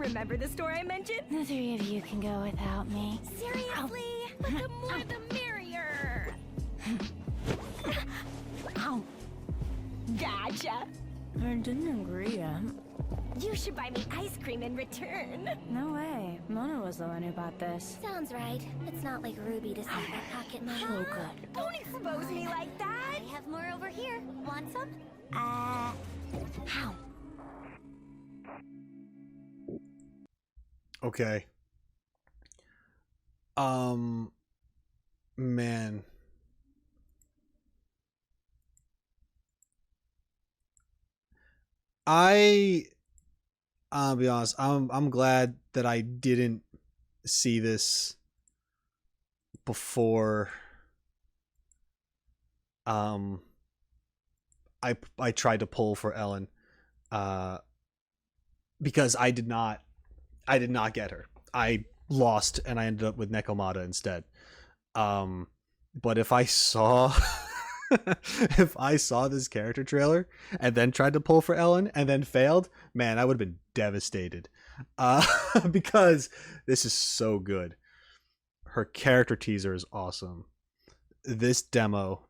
Remember the store I mentioned? The three of you can go without me. Seriously? But the more the merrier. Ow. Gotcha. I didn't agree. You should buy me ice cream in return. No way. Mona was the one who bought this. Sounds right. It's not like Ruby to save my pocket money. So good. Don't expose me like that. I have more over here. Want some? How? Okay. Man. I'll be honest, I'm glad that I didn't see this before I tried to pull for Ellen, because I did not get her. I lost and I ended up with Nekomata instead. But if I saw if I saw this character trailer and then tried to pull for Ellen and then failed, man, I would have been devastated. Because this is so good. Her character teaser is awesome. This demo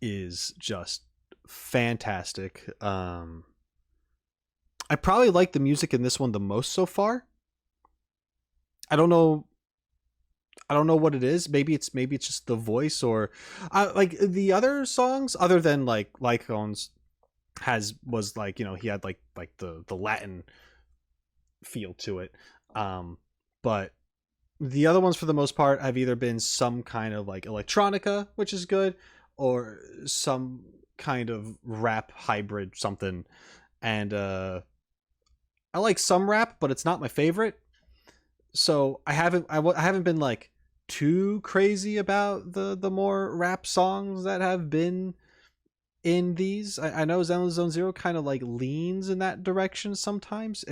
is just fantastic. I probably like the music in this one the most so far. I don't know what it is. Maybe it's just the voice, or like the other songs other than like Lycaon's was like, you know, he had like the Latin feel to it. But the other ones for the most part have either been some kind of like electronica, which is good, or some kind of rap hybrid something. And I like some rap, but it's not my favorite. So I haven't been like too crazy about the more rap songs that have been in these. I know Zenless Zone Zero kind of like leans in that direction sometimes.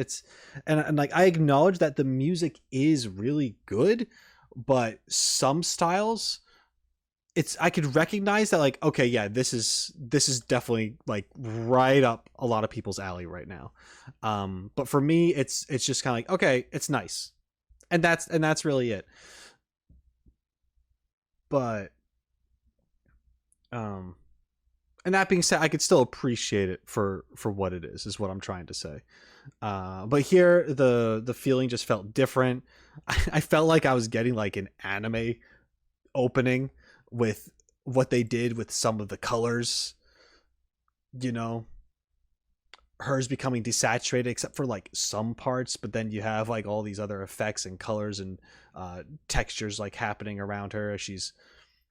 And like I acknowledge that the music is really good, but some styles, I could recognize that, like, okay, yeah, this is definitely like right up a lot of people's alley right now. But for me, it's just kind of like, okay, it's nice. And that's really it. But and that being said, I could still appreciate it for what it is what I'm trying to say. But here the feeling just felt different. I felt like I was getting like an anime opening with what they did with some of the colors, you know, hers becoming desaturated except for like some parts, but then you have like all these other effects and colors and textures like happening around her as she's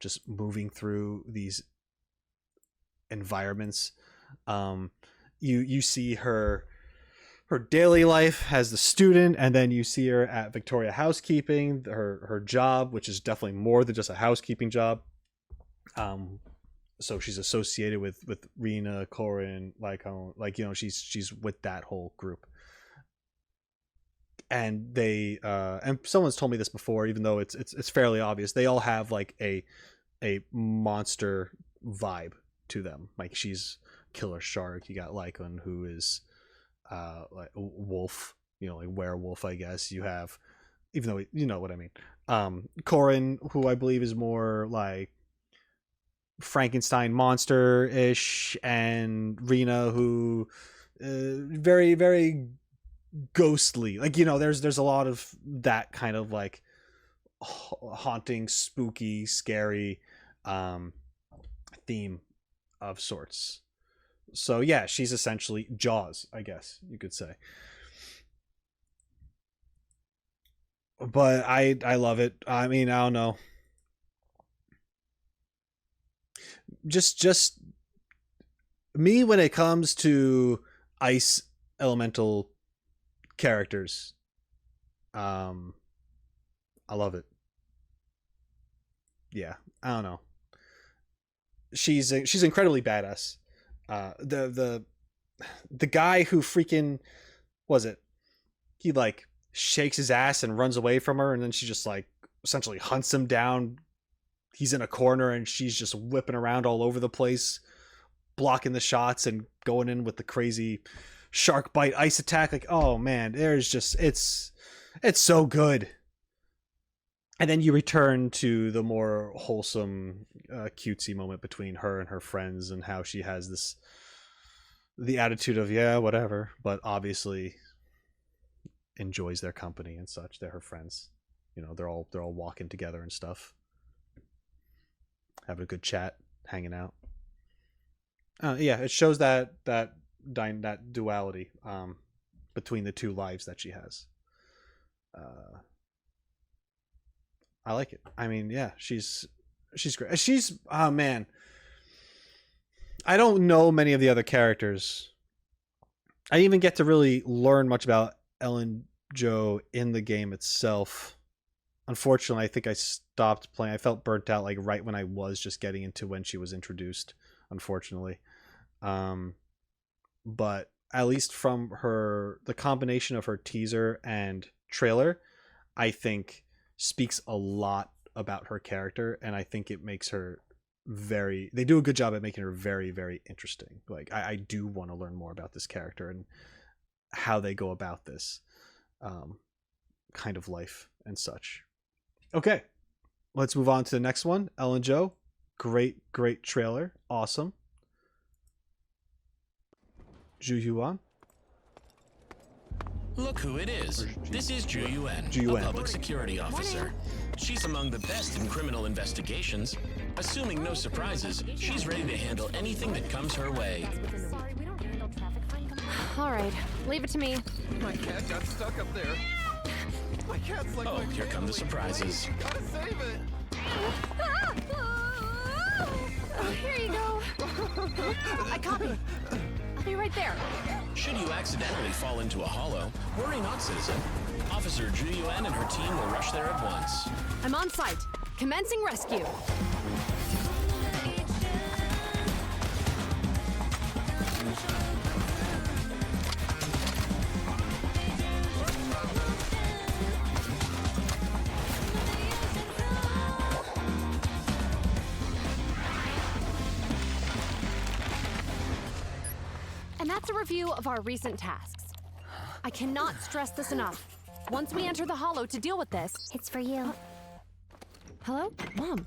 just moving through these environments. You see her daily life as the student, and then you see her at Victoria Housekeeping, her job, which is definitely more than just a housekeeping job. So she's associated with Rina, Corin, Lycaon, like, you know, she's with that whole group. And they and someone's told me this before, even though it's fairly obvious, they all have like a monster vibe to them. Like, she's killer shark. You got Lycaon, who is like wolf, you know, like werewolf, I guess. You have, even though you know what I mean. Corin, who I believe is more like Frankenstein monster-ish, and Rina, who very, very ghostly. Like, you know, there's a lot of that kind of like haunting, spooky, scary theme of sorts. So yeah, she's essentially Jaws, I guess you could say. But I love it. I mean, I don't know. Just me, when it comes to ice elemental characters, I love it. Yeah, I don't know. She's incredibly badass. The guy who freaking was it? He like shakes his ass and runs away from her, and then she just like essentially hunts him down. He's in a corner and she's just whipping around all over the place, blocking the shots and going in with the crazy shark bite, ice attack. Like, oh man, there's just it's so good. And then you return to the more wholesome, cutesy moment between her and her friends, and how she has the attitude of, yeah, whatever, but obviously enjoys their company and such. They're her friends. You know, they're all walking together and stuff, having a good chat, hanging out. Yeah, it shows that duality between the two lives that she has. I like it. I mean, yeah, she's great. She's, oh man, I don't know many of the other characters. I didn't even get to really learn much about Ellen Jo in the game itself. Unfortunately, I think I stopped playing. I felt burnt out like right when I was just getting into when she was introduced, unfortunately. But at least from the combination of her teaser and trailer, I think speaks a lot about her character, and I think it makes her they do a good job at making her very, very interesting. Like, I do want to learn more about this character and how they go about this kind of life and such. Okay, let's move on to the next one. Ellen Jo, great trailer, awesome. Zhu Yuan. Look who it is. This is Zhu Yuan, a public security officer. She's among the best in criminal investigations. Assuming no surprises, she's ready to handle anything that comes her way. Sorry, we don't handle traffic fines. All right, leave it to me. My cat got stuck up there. My cat's like. Oh, here come the surprises. Gotta save it. Here you go. I copy. I'll be right there. Should you accidentally fall into a hollow, worry not, citizen. Officer Zhu Yuan and her team will rush there at once. I'm on site. Commencing rescue. And that's a review of our recent tasks. I cannot stress this enough. Once we enter the hollow to deal with this... It's for you. Hello? Mom.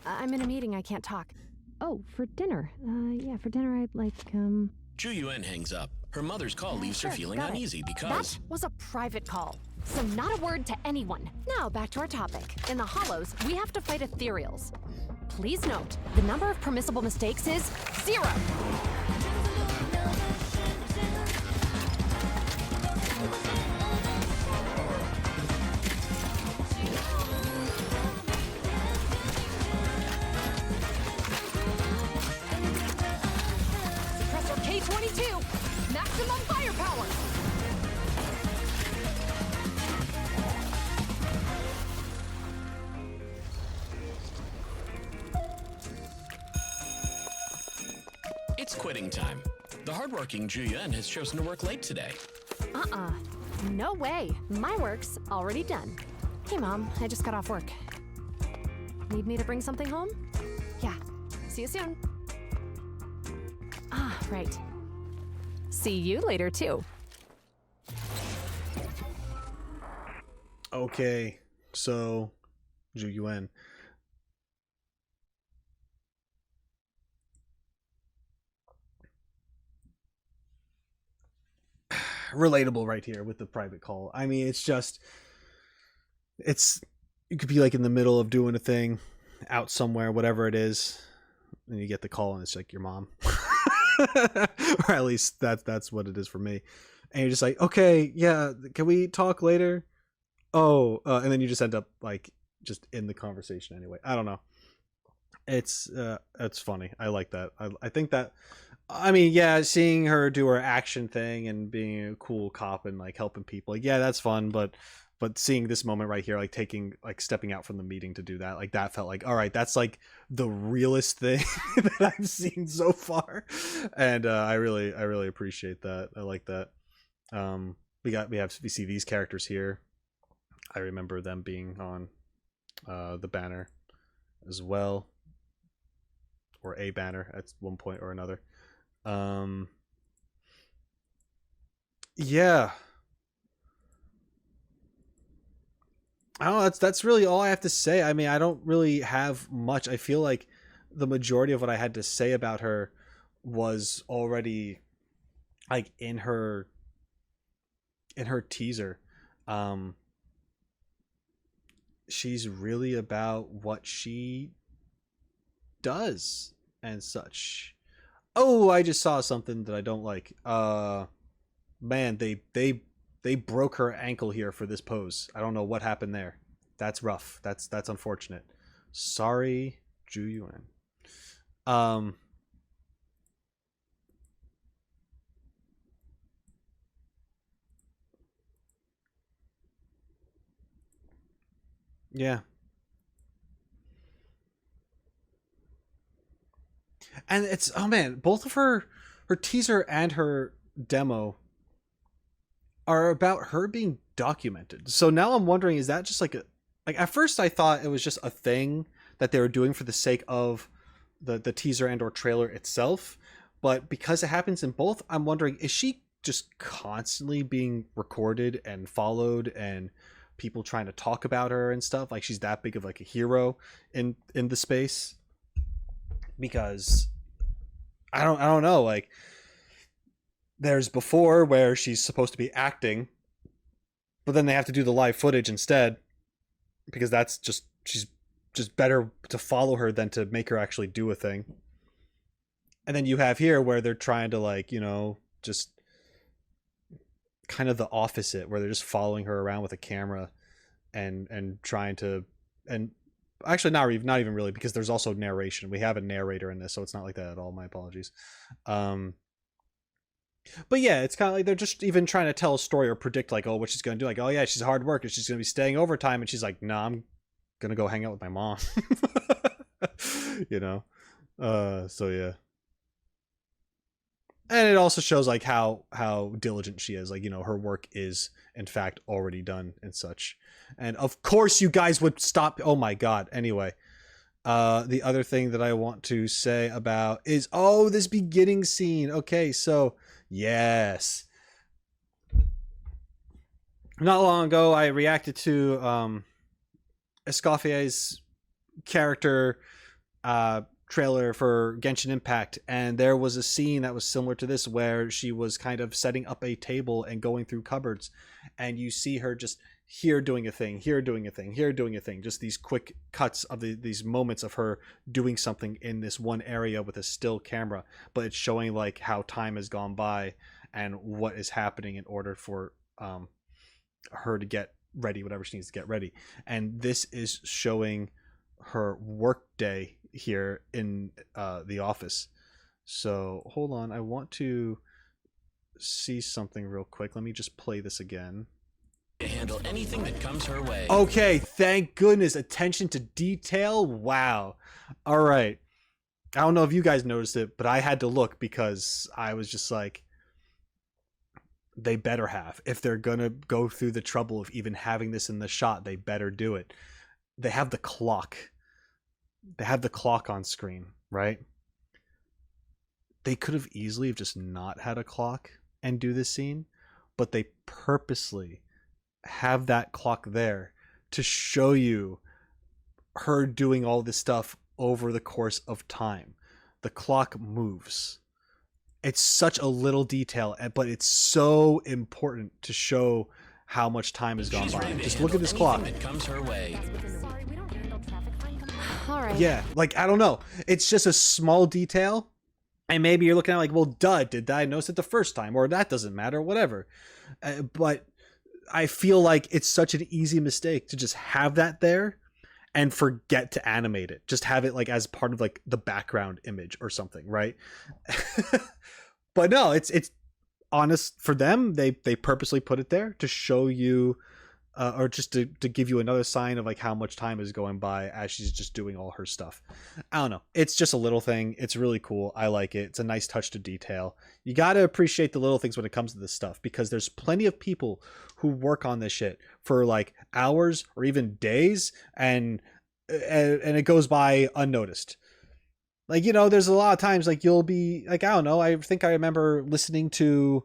I'm in a meeting, I can't talk. Oh, for dinner. Yeah, for dinner I'd like, Zhu Yuan hangs up. Her mother's call leaves her feeling uneasy because... That was a private call, so not a word to anyone. Now, back to our topic. In the hollows, we have to fight ethereals. Please note, the number of permissible mistakes is 0! Suppressor K-22! Maximum firepower! It's quitting time. The hardworking Zhu Yuan has chosen to work late today. No way. My work's already done. Hey, Mom. I just got off work. Need me to bring something home? Yeah. See you soon. Right. See you later, too. Okay, so Zhu Yuan. Relatable right here with the private call. I mean, it's you could be like in the middle of doing a thing out somewhere, whatever it is, and you get the call and it's like your mom. Or at least that's what it is for me. And you're just like, okay, yeah, can we talk later? And then you just end up like just in the conversation anyway. I don't know. It's funny. I like that. I think that, I mean, yeah, seeing her do her action thing and being a cool cop and like helping people, like, yeah, that's fun. But seeing this moment right here, like stepping out from the meeting to do that, like that felt like, all right, that's like the realest thing that I've seen so far. And I really appreciate that. I like that. We see these characters here. I remember them being on the banner as well, or a banner at one point or another. Yeah. I don't know, that's really all I have to say. I mean, I don't really have much. I feel like the majority of what I had to say about her was already like in her teaser. She's really about what she does and such. Oh, I just saw something that I don't like. Man, they broke her ankle here for this pose. I don't know what happened there. That's rough. That's unfortunate. Sorry, Zhu Yuan. Yeah. And it's, oh man, both of her teaser and her demo are about her being documented. So now I'm wondering, is that just like at first I thought it was just a thing that they were doing for the sake of the teaser and or trailer itself, but because it happens in both, I'm wondering, is she just constantly being recorded and followed and people trying to talk about her and stuff? Like she's that big of like a hero in the space? Because I don't know, like there's before where she's supposed to be acting, but then they have to do the live footage instead because that's just, she's just better to follow her than to make her actually do a thing. And then you have here where they're trying to like, you know, just kind of the opposite, where they're just following her around with a camera and trying to, and actually not even really, because there's also narration. We have a narrator in this, so it's not like that at all. My apologies. But yeah, it's kind of like they're just even trying to tell a story or predict like, oh, what she's going to do. Like, oh yeah, she's a hard worker. She's going to be staying overtime. And she's like, nah, I'm going to go hang out with my mom. You know? So yeah. And it also shows like how diligent she is. Like, you know, her work is in fact already done and such. And of course you guys would stop. Oh my God. Anyway, the other thing that I want to say about is, oh, this beginning scene. Okay. So yes. Not long ago, I reacted to, Escoffier's character, trailer for Genshin Impact, and there was a scene that was similar to this where she was kind of setting up a table and going through cupboards, and you see her just here doing a thing, here doing a thing, here doing a thing, just these quick cuts of these moments of her doing something in this one area with a still camera, but it's showing like how time has gone by and what is happening in order for her to get ready, whatever she needs to get ready. And this is showing her work day here in the office. So hold on, I want to see something real quick. Let me just play this again. Handle anything that comes her way. Okay, thank goodness. Attention to detail. Wow. All right. I don't know if you guys noticed it, but I had to look because I was just like, they better have. If they're gonna go through the trouble of even having this in the shot, they better do it. They have the clock. They have the clock on screen, right? They could have easily have just not had a clock and do this scene, but they purposely have that clock there to show you her doing all this stuff over the course of time. The clock moves. It's such a little detail, but it's so important to show how much time has gone by. Just look at this clock. That comes her way. All right. Yeah, like, I don't know. It's just a small detail, and maybe you're looking at it like, well, duh, did I notice it the first time? Or that doesn't matter, whatever. But I feel like it's such an easy mistake to just have that there and forget to animate it. Just have it like as part of like the background image or something, right? But no, it's honest for them. They purposely put it there to show you, or just to give you another sign of like how much time is going by as she's just doing all her stuff. I don't know. It's just a little thing. It's really cool. I like it. It's a nice touch to detail. You got to appreciate the little things when it comes to this stuff, because there's plenty of people who work on this shit for like hours or even days, and it goes by unnoticed. Like, you know, there's a lot of times like you'll be like, I don't know, I think I remember listening to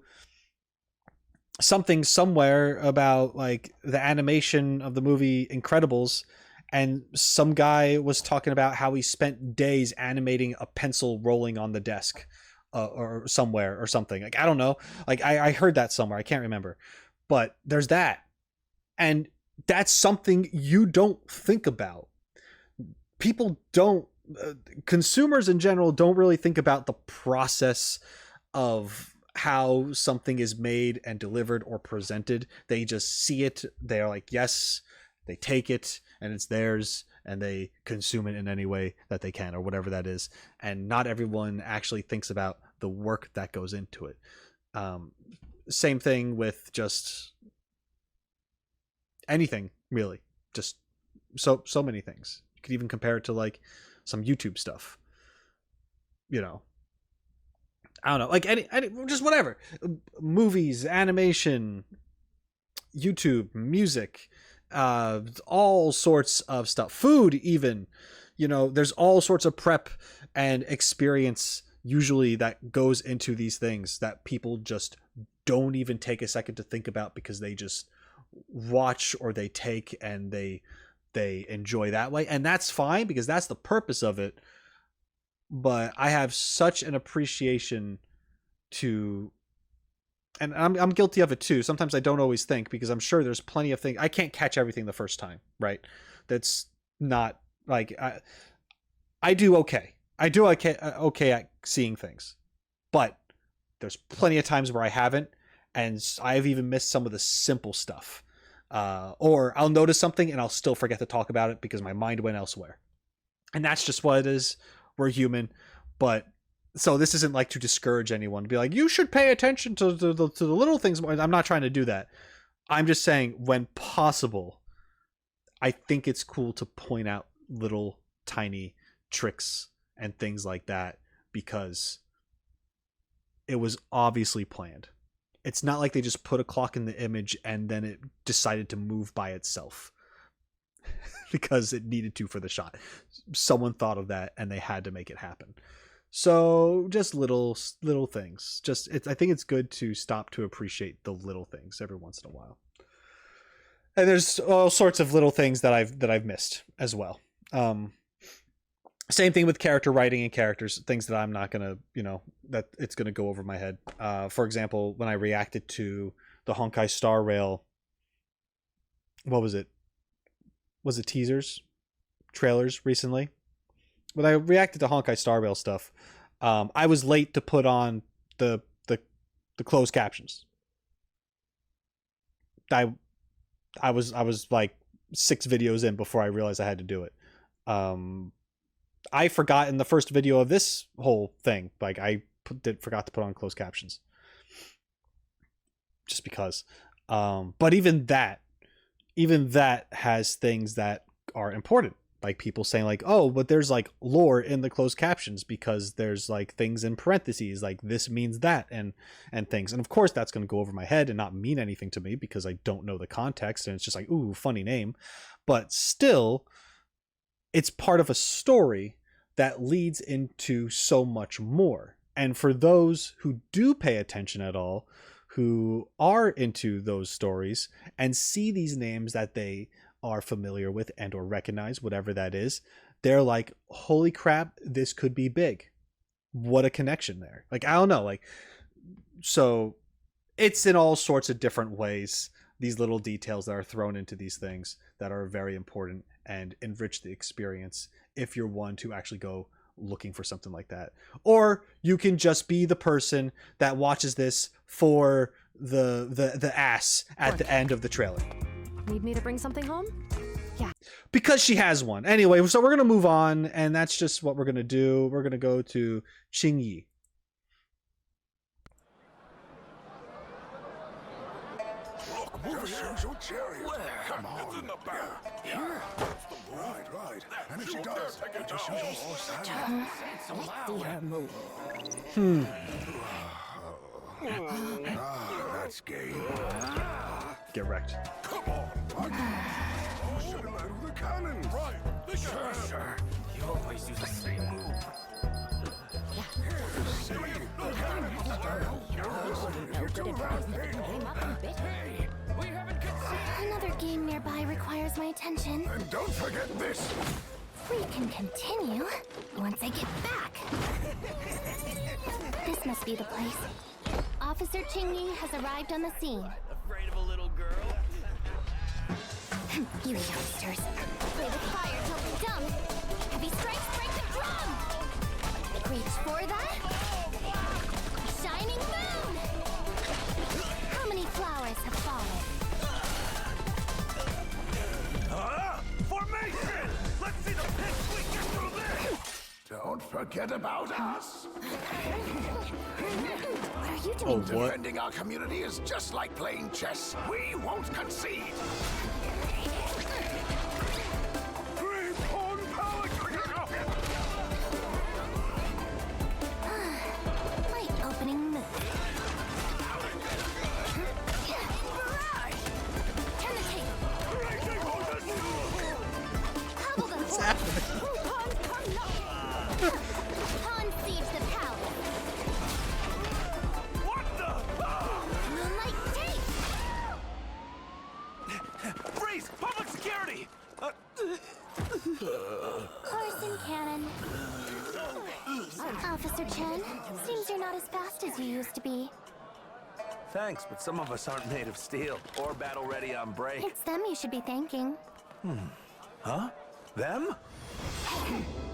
something somewhere about like the animation of the movie Incredibles, and some guy was talking about how he spent days animating a pencil rolling on the desk or somewhere or something. Like, I don't know. Like I heard that somewhere. I can't remember. But there's that. And that's something you don't think about. People don't, consumers in general don't really think about the process of how something is made and delivered or presented. They just see it. They're like, yes, they take it and it's theirs, and they consume it in any way that they can, or whatever that is. And not everyone actually thinks about the work that goes into it. Same thing with just anything, really. Just so many things. You could even compare it to like some YouTube stuff, you know. I don't know, like any just whatever. Movies, animation, YouTube, music, all sorts of stuff. Food, even, you know, there's all sorts of prep and experience usually that goes into these things that people just don't even take a second to think about, because they just watch or they take and they enjoy that way. And that's fine, because that's the purpose of it. But I have such an appreciation to, and I'm guilty of it too. Sometimes I don't always think, because I'm sure there's plenty of things I can't catch everything the first time, right? That's not like I do okay. I do okay at seeing things, but there's plenty of times where I haven't, and I've even missed some of the simple stuff. Or I'll notice something and I'll still forget to talk about it because my mind went elsewhere. And that's just what it is. We're human. But so this isn't like to discourage anyone to be like, you should pay attention to the little things. I'm not trying to do that. I'm just saying, when possible, I think it's cool to point out little tiny tricks and things like that, because it was obviously planned. It's not like they just put a clock in the image and then it decided to move by itself because it needed to for the shot. Someone thought of that and they had to make it happen. So just little things. I think it's good to stop to appreciate the little things every once in a while. And there's all sorts of little things that I've missed as well. Same thing with character writing and characters, things that I'm not going to, that it's going to go over my head. For example, when I reacted to the Honkai Star Rail, what was it? Was it teasers? Trailers recently? When I reacted to Honkai Star Rail stuff, I was late to put on the closed captions. I was like 6 videos in before I realized I had to do it. I forgot in the first video of this whole thing, like I forgot to put on closed captions, just because. But even that has things that are important, like people saying like, oh, but there's like lore in the closed captions because there's like things in parentheses, like this means that, and things. And of course that's going to go over my head and not mean anything to me because I don't know the context, and it's just like, ooh, funny name. But still, it's part of a story that leads into so much more. And for those who do pay attention at all, who are into those stories and see these names that they are familiar with and or recognize, whatever that is, they're like, holy crap, this could be big. What a connection there. Like, I don't know, like, so it's in all sorts of different ways, these little details that are thrown into these things that are very important and enrich the experience if you're one to actually go looking for something like that. Or you can just be the person that watches this for the ass at the end of the trailer. Need me to bring something home? Yeah. Because she has one. Anyway, so we're going to move on, and that's just what we're going to do. We're going to go to Qingyi. Come on. It's in the back. Here. Right. And if she does, just show more silence. That's game. Get wrecked. Come on, buddy. Should have led with a cannon. Right. Sure. You always use the same move. See? Cannon style. If you're too loud, bit. Hey, we haven't conceived. Another game nearby requires my attention. And don't forget this. We can continue once I get back. This must be the place. Officer Qingyi has arrived on the scene. Afraid of a little girl? You youngsters. Play with fire till we're dumb. Heavy strikes break the drum. Reach for that. Shining moon. How many flowers have fallen? Formation! Let's see the pitch we get through this! Don't forget about us! What are you doing? Defending our community is just like playing chess. We won't concede! Three-pawn power trigger! My opening move. Turn the table. What's happening? Pawn siege the palace. What the? Moonlight tape. Freeze! Public security! Horse and cannon. Officer Chen, seems you're not as fast as you used to be. Thanks, but some of us aren't made of steel or battle ready on break. It's them you should be thanking. Huh? Them?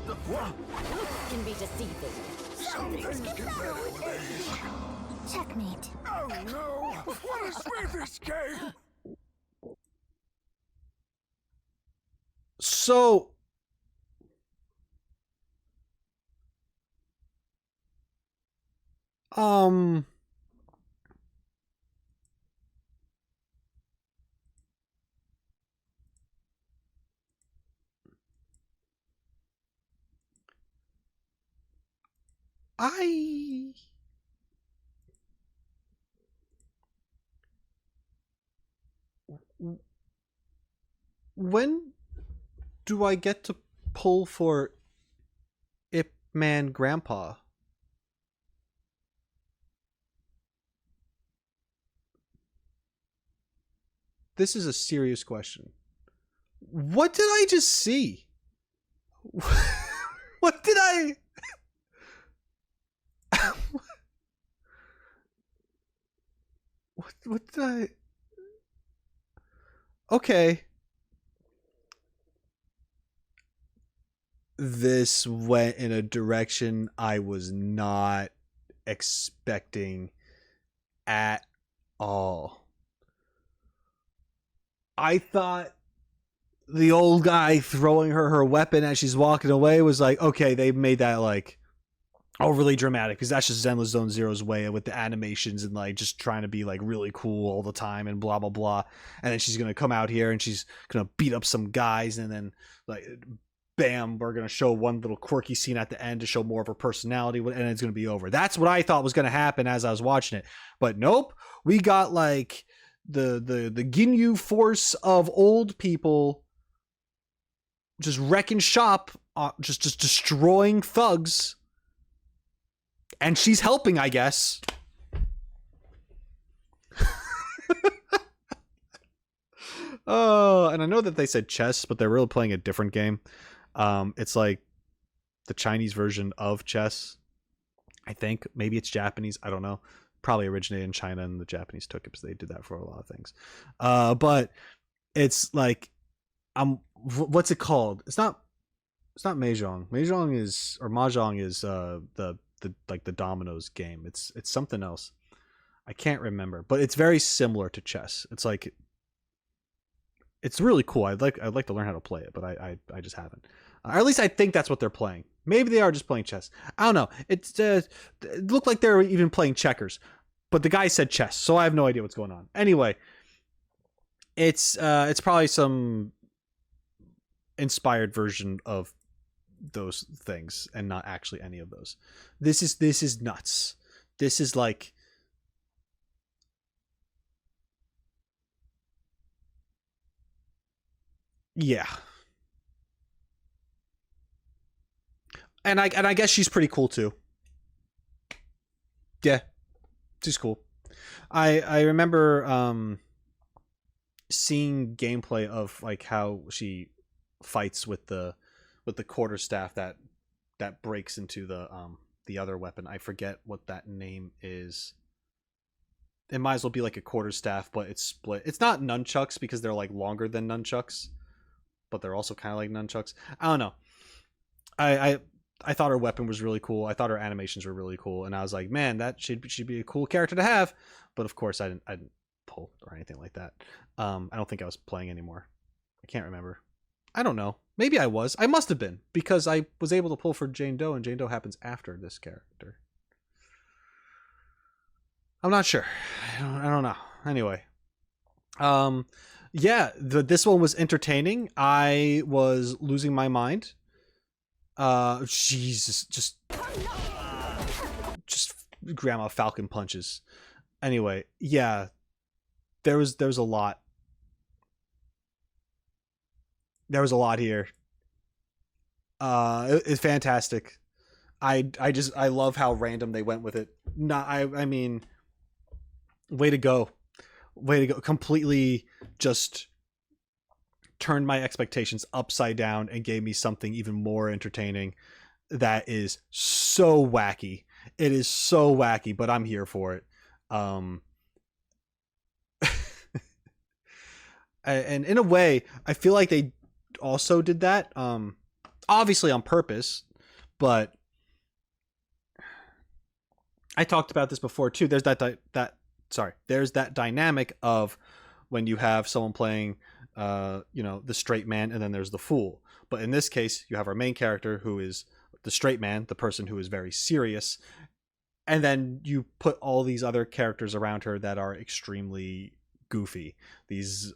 Can be deceiving. Something's get better with age. Checkmate. Oh no! What is with this game? So I when do I get to pull for Ip Man Grandpa? This is a serious question. What did I just see? What did I... What did I... Okay. This went in a direction I was not expecting at all. I thought the old guy throwing her weapon as she's walking away was like, okay, they made that like overly dramatic because that's just Zenless Zone Zero's way with the animations and like just trying to be like really cool all the time and blah blah blah. And then she's gonna come out here and she's gonna beat up some guys and then like bam, we're gonna show one little quirky scene at the end to show more of her personality and it's gonna be over. That's what I thought was gonna happen as I was watching it, but nope, we got like the Ginyu force of old people just wrecking shop, just destroying thugs. And she's helping, I guess. Oh, and I know that they said chess, but they're really playing a different game. It's like the Chinese version of chess. I think maybe it's Japanese. I don't know. Probably originated in China, and the Japanese took it because they did that for a lot of things. But it's like, what's it called? It's not Mahjong. Mahjong is, or Mahjong is the like the dominoes game. It's something else. I can't remember, but it's very similar to chess. It's like, it's really cool. I'd like to learn how to play it, but I just haven't. Or at least I think that's what they're playing. Maybe they are just playing chess. I don't know. It looked like they were even playing checkers, but the guy said chess, so I have no idea what's going on. Anyway, it's probably some inspired version of those things and not actually any of those. This is nuts. This is like, yeah. And I guess she's pretty cool too. Yeah, she's cool. I remember seeing gameplay of like how she fights with the quarterstaff that breaks into the other weapon. I forget what that name is. It might as well be like a quarterstaff, but it's split. It's not nunchucks because they're like longer than nunchucks, but they're also kind of like nunchucks. I don't know. I thought her weapon was really cool. I thought her animations were really cool, and I was like, man, that should be a cool character to have. But of course, I didn't pull or anything like that. I don't think I was playing anymore. I can't remember. I don't know. Maybe I was. I must have been, because I was able to pull for Jane Doe, and Jane Doe happens after this character. I'm not sure. I don't know. Anyway. Yeah, this one was entertaining. I was losing my mind. Jesus, just Grandma Falcon punches. Anyway, yeah, there was a lot. There was a lot here. It's fantastic. I love how random they went with it. I mean, way to go. Completely just turned my expectations upside down and gave me something even more entertaining that is so wacky. It is so wacky, but I'm here for it. And in a way, I feel like they also did that, obviously on purpose, but I talked about this before too. There's there's that dynamic of when you have someone playing the straight man, and then there's the fool. But in this case, you have our main character who is the straight man, the person who is very serious, and then you put all these other characters around her that are extremely goofy. These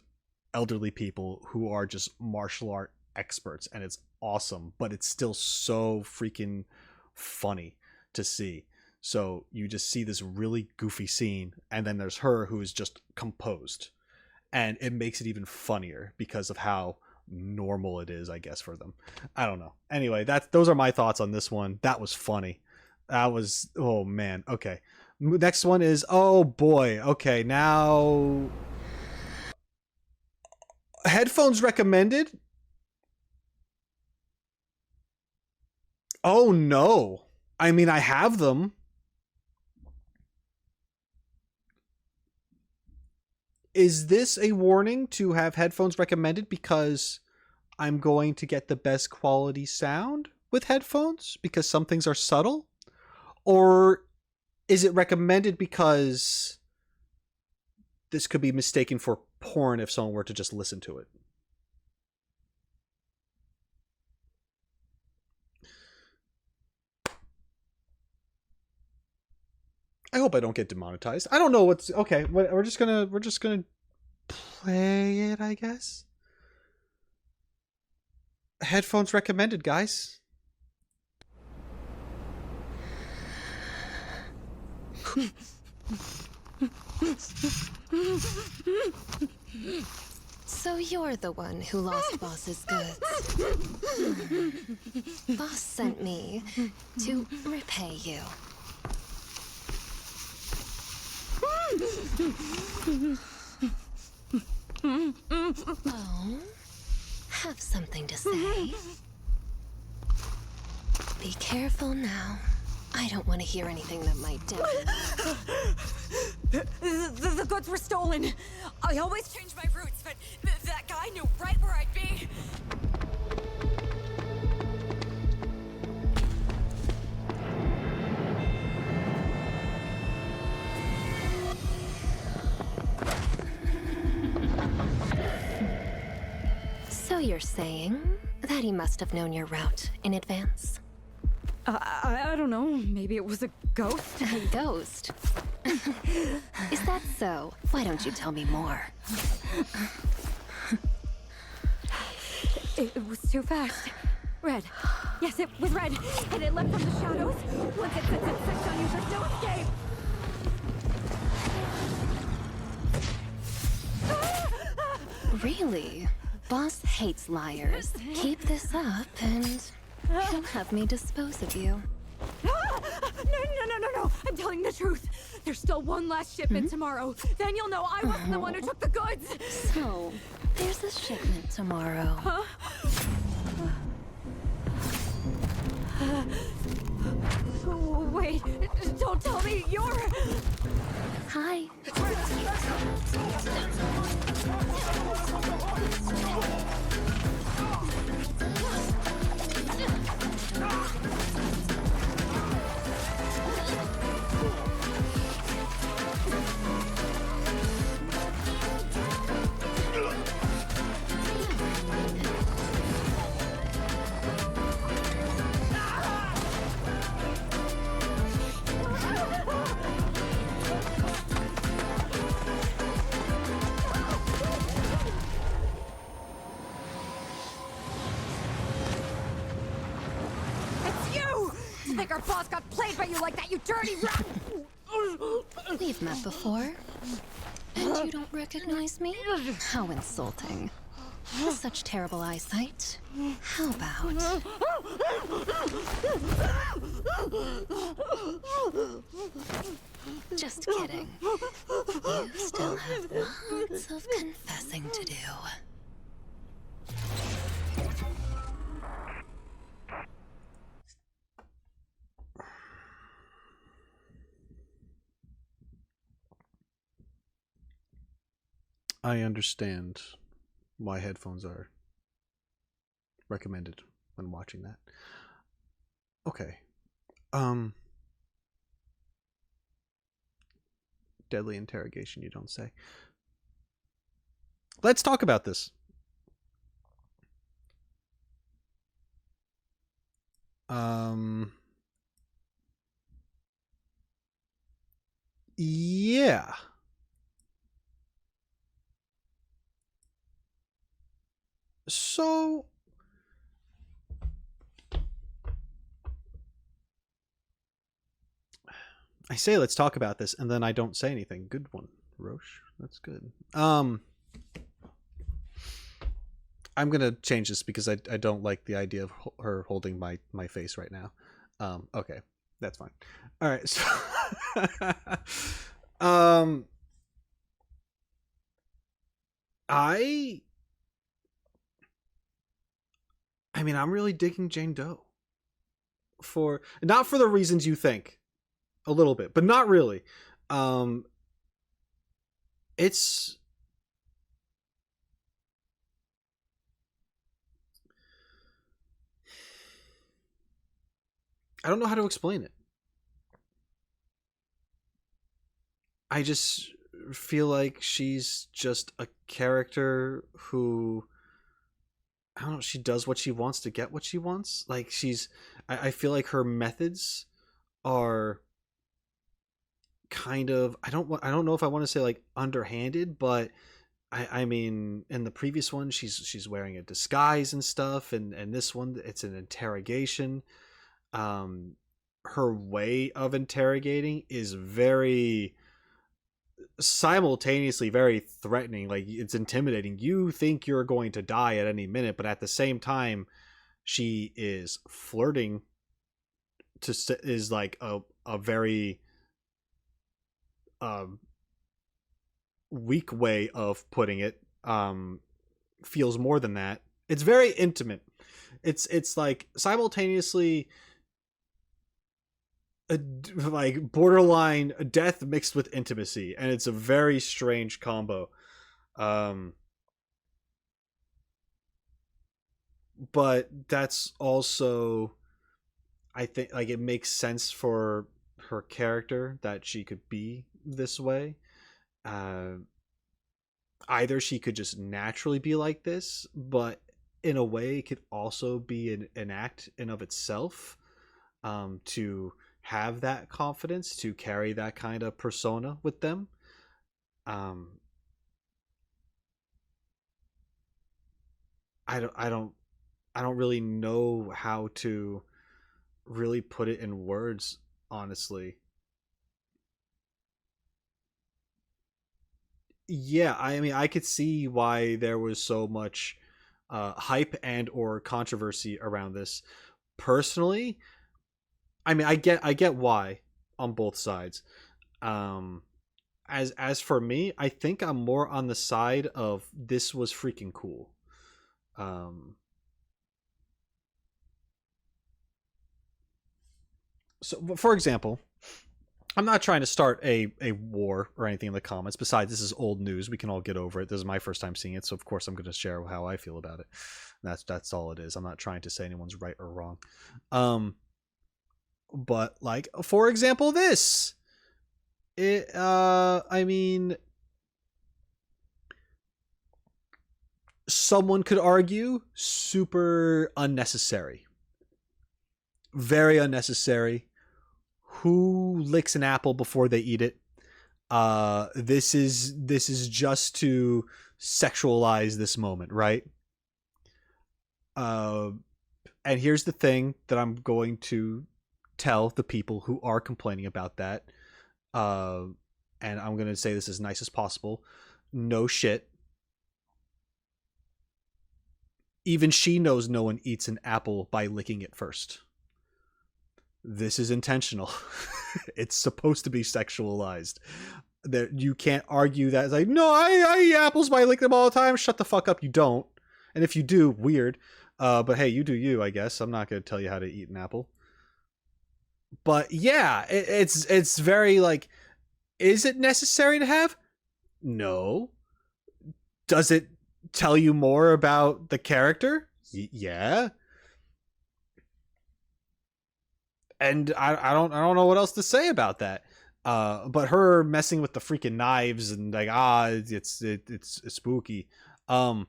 elderly people who are just martial art experts, and it's awesome, but it's still so freaking funny to see. So you just see this really goofy scene, and then there's her who is just composed. And it makes it even funnier because of how normal it is, I guess, for them. I don't know. Anyway, those are my thoughts on this one. That was funny. Oh man. Okay. Next one is, oh boy. Okay, now headphones recommended. Oh no. I mean, I have them. Is this a warning to have headphones recommended because I'm going to get the best quality sound with headphones because some things are subtle? Or is it recommended because this could be mistaken for porn if someone were to just listen to it? I hope I don't get demonetized. I don't know what's okay. We're just gonna play it, I guess. Headphones recommended, guys. So you're the one who lost Boss's goods. Boss sent me to repay you. Oh, have something to say. Be careful now. I don't want to hear anything that might damage. The goods were stolen. I always change my routes, but that guy knew right where I'd be. So you're saying that he must have known your route in advance? I don't know. Maybe it was a ghost? A ghost? Is that so? Why don't you tell me more? It was too fast. Red. Yes, it was red. And it leapt from the shadows. Once it sets its sights on you, there's no escape. Really? Boss hates liars. Keep this up and he'll have me dispose of you. No. I'm telling the truth. There's still one last shipment tomorrow. Then you'll know I wasn't the one who took the goods. So, there's a shipment tomorrow. Huh? Wait, don't tell me you're... Hi. Think our boss got played by you like that, you dirty rat! We've met before. And you don't recognize me? How insulting. With such terrible eyesight. How about... Just kidding. You still have lots of confessing to do. I understand why headphones are recommended when watching that. Okay. Deadly interrogation, you don't say. Let's talk about this. Yeah. So I say let's talk about this, and then I don't say anything. Good one, Roche. That's good. I'm gonna change this because I don't like the idea of her holding my face right now. Okay, that's fine. All right. So I mean, I'm really digging Jane Doe. Not for the reasons you think. A little bit, but not really. It's... I don't know how to explain it. I just feel like she's just a character who... I don't know, she does what she wants to get what she wants. Like, I feel like her methods are kind of, I don't know if I want to say like underhanded, but I mean, in the previous one, she's wearing a disguise and stuff, and this one, it's an interrogation. Her way of interrogating is very simultaneously very threatening. Like, it's intimidating. You think you're going to die at any minute, but at the same time, she is flirting is like a very weak way of putting it. Feels more than that. It's very intimate. It's like simultaneously like borderline death mixed with intimacy, and it's a very strange combo. But that's also, I think, like, it makes sense for her character that she could be this way. Either she could just naturally be like this, but in a way it could also be an act in of itself, to have that confidence, to carry that kind of persona with them. I don't really know how to really put it in words, honestly. Yeah, I mean, I could see why there was so much hype and or controversy around this. Personally, I mean, I get why on both sides. As for me, I think I'm more on the side of this was freaking cool. So, for example, I'm not trying to start a war or anything in the comments. Besides, this is old news. We can all get over it. This is my first time seeing it, so of course I'm going to share how I feel about it. That's all it is. I'm not trying to say anyone's right or wrong. But like, for example, this. I mean, someone could argue super unnecessary. Very unnecessary. Who licks an apple before they eat it? This is just to sexualize this moment, right? And here's the thing that I'm going to tell the people who are complaining about that. And I'm going to say this as nice as possible. No shit. Even she knows no one eats an apple by licking it first. This is intentional. It's supposed to be sexualized. That you can't argue that. It's like, no, I eat apples by licking them all the time. Shut the fuck up, you don't. And if you do, weird. But hey, you do you, I guess. I'm not going to tell you how to eat an apple. But yeah, it's very like, is it necessary to have? No. Does it tell you more about the character? Yeah. And I don't know what else to say about that. But her messing with the freaking knives and like, it's spooky. But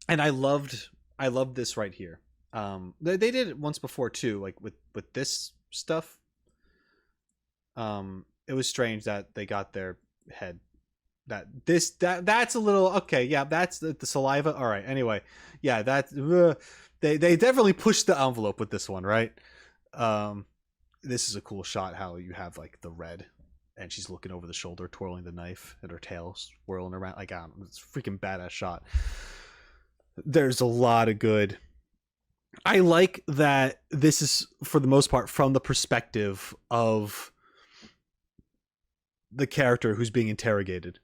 and I loved this right here. They did it once before too, like with this stuff. It was strange that they got their head. That's a little okay. Yeah, that's the saliva. All right. Anyway, yeah, they definitely pushed the envelope with this one, right? This is a cool shot. How you have like the red, and she's looking over the shoulder, twirling the knife, and her tail swirling around. Like, it's a freaking badass shot. There's a lot of good. I like that this is for the most part from the perspective of the character who's being interrogated.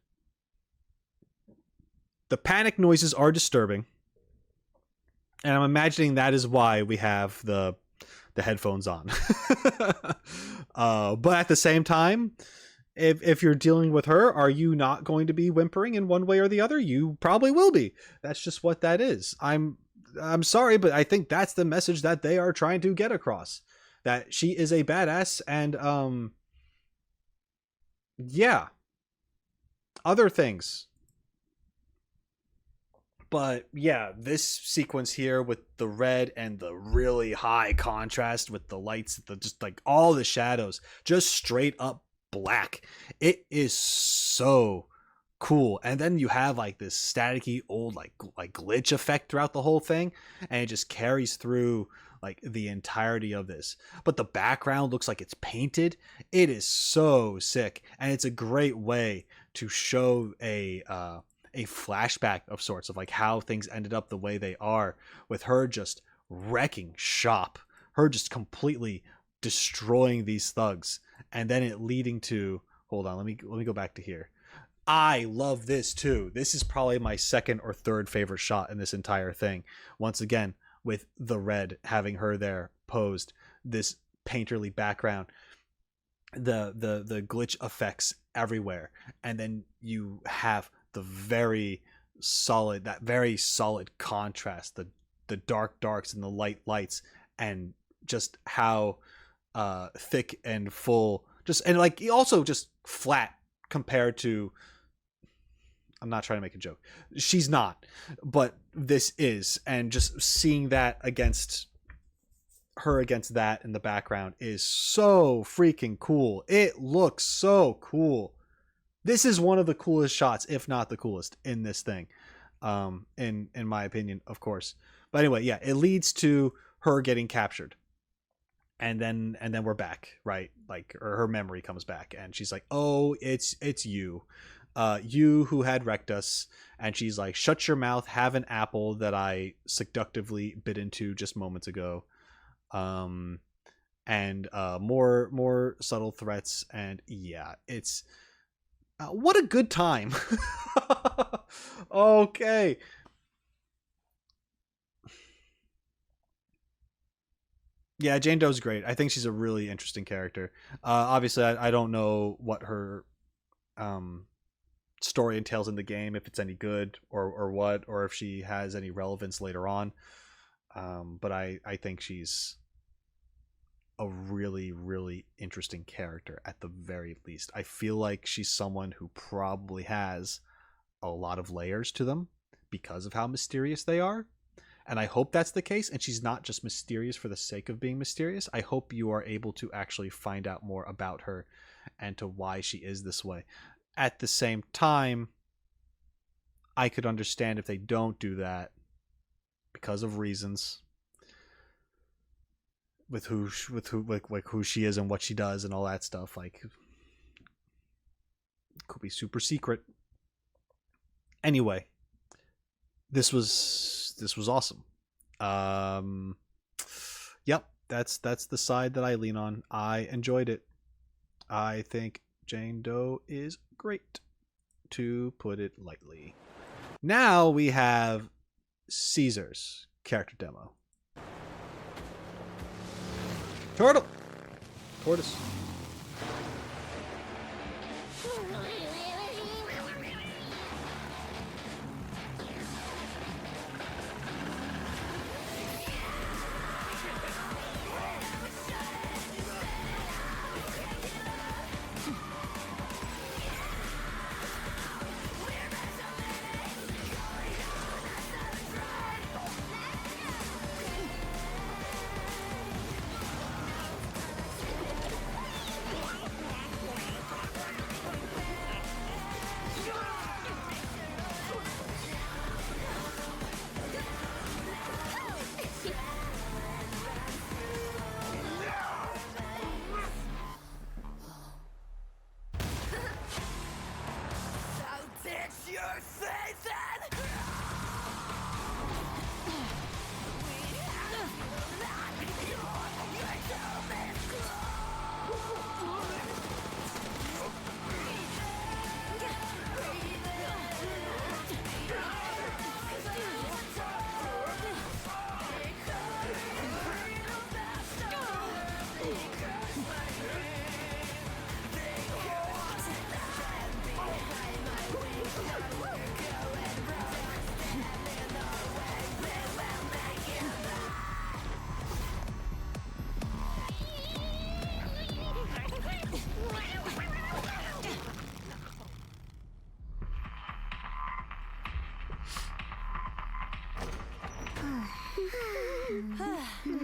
The panic noises are disturbing, and I'm imagining that is why we have the headphones on. But at the same time, if you're dealing with her, are you not going to be whimpering in one way or the other? You probably will be. That's just what that is. I'm sorry, but I think that's the message that they are trying to get across. That she is a badass, and yeah. Other things. But yeah, this sequence here with the red and the really high contrast with the lights, just like all the shadows, just straight up black. It is so cool. And then you have like this staticky old like glitch effect throughout the whole thing, and it just carries through like the entirety of this. But the background looks like it's painted. It is so sick, and it's a great way to show a flashback of sorts of like how things ended up the way they are, with her just wrecking shop, her just completely destroying these thugs, and then it leading to, hold on, let me go back to here. I love this too. This is probably my second or third favorite shot in this entire thing. Once again, with the red, having her there posed, this painterly background, the glitch effects everywhere, and then you have the very solid contrast, the dark darks and the lights, and just how thick and full, just, and like also just flat compared to, I'm not trying to make a joke, she's not, but this is, and just seeing that against her against that in the background is so freaking cool. It looks so cool. This is one of the coolest shots, if not the coolest, in this thing, in my opinion, of course. But anyway, yeah, it leads to her getting captured, and then we're back, right? Like, or her memory comes back, and she's like, "Oh, it's you." you who had wrecked us. And she's like, shut your mouth, have an apple that I seductively bit into just moments ago. And more subtle threats. And yeah, it's what a good time. Okay. Yeah, Jane Doe's great. I think she's a really interesting character. Obviously, I don't know what her story entails in the game, if it's any good or what, or if she has any relevance later on. But I think she's a really, really interesting character at the very least. I feel like she's someone who probably has a lot of layers to them because of how mysterious they are. And I hope that's the case. And she's not just mysterious for the sake of being mysterious. I hope you are able to actually find out more about her and to why she is this way. At the same time, I could understand if they don't do that because of reasons with who she is and what she does and all that stuff. Like, it could be super secret. Anyway, this was awesome. Yep, that's the side that I lean on. I enjoyed it. I think Jane Doe is great, to put it lightly. Now we have Caesar's character demo. Tortoise.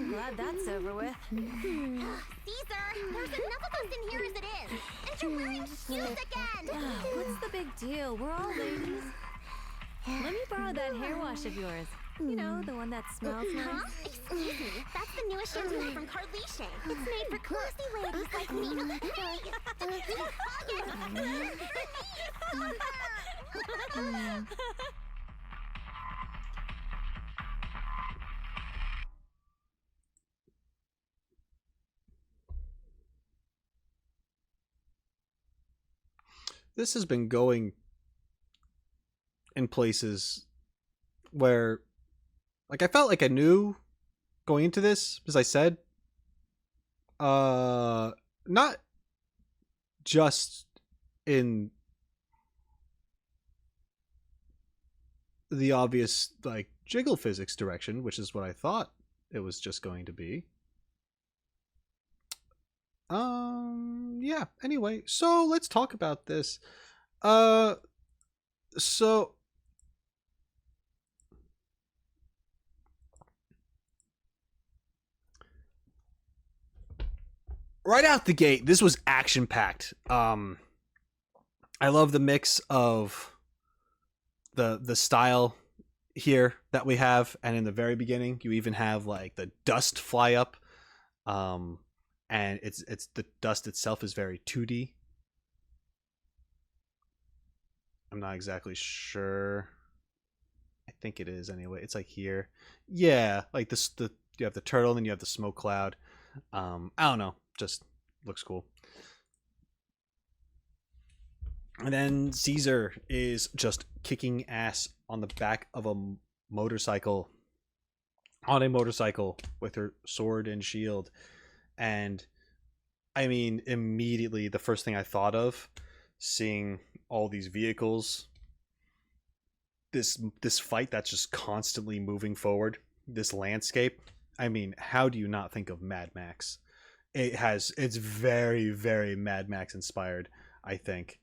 Glad that's over with. Caesar, there's enough of us in here as it is. And you're wearing shoes again! What's the big deal? We're all ladies. Let me borrow that hair wash of yours. You know, the one that smells nice. Excuse me, that's the newest shampoo from Carliche. It's made for classy ladies like me. This has been going in places where, like, I felt like I knew going into this, as I said, not just in the obvious, like, jiggle physics direction, which is what I thought it was just going to be. Yeah, anyway, so let's talk about this. So right out the gate, this was action packed. I love the mix of the style here that we have, and in the very beginning, you even have like the dust fly up. And it's the dust itself is very 2D. I'm not exactly sure. I think it is anyway. It's like here. Yeah, like this. You have the turtle, and then you have the smoke cloud. I don't know. Just looks cool. And then Caesar is just kicking ass on the back of a motorcycle. On a motorcycle with her sword and shield. And I mean, immediately the first thing I thought of, seeing all these vehicles, this fight that's just constantly moving forward, this landscape. I mean, how do you not think of Mad Max? It's very, very Mad Max inspired, I think.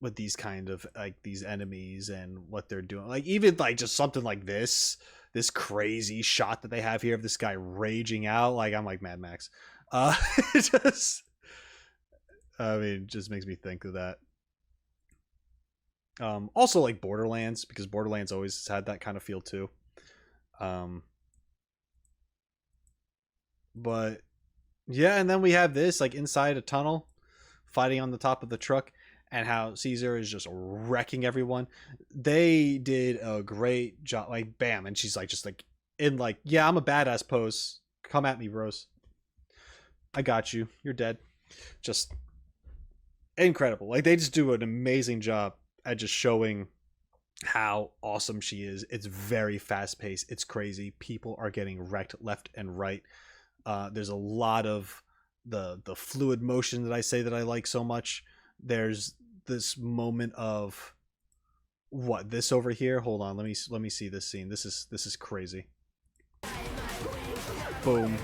With these kind of like these enemies and what they're doing, like even like just something like this crazy shot that they have here of this guy raging out, like I'm like Mad Max. It just, I mean, just makes me think of that. Also like Borderlands, because Borderlands always had that kind of feel too. But yeah, and then we have this like inside a tunnel fighting on the top of the truck, and how Caesar is just wrecking everyone. They did a great job. Like bam, and she's like just like in like, yeah, I'm a badass pose. Come at me, bros. I got you. You're dead. Just incredible. Like they just do an amazing job at just showing how awesome she is. It's very fast paced. It's crazy. People are getting wrecked left and right. There's a lot of the fluid motion that I say that I like so much. There's this moment of what this over here. Hold on, let me see this scene. This is crazy. Boom.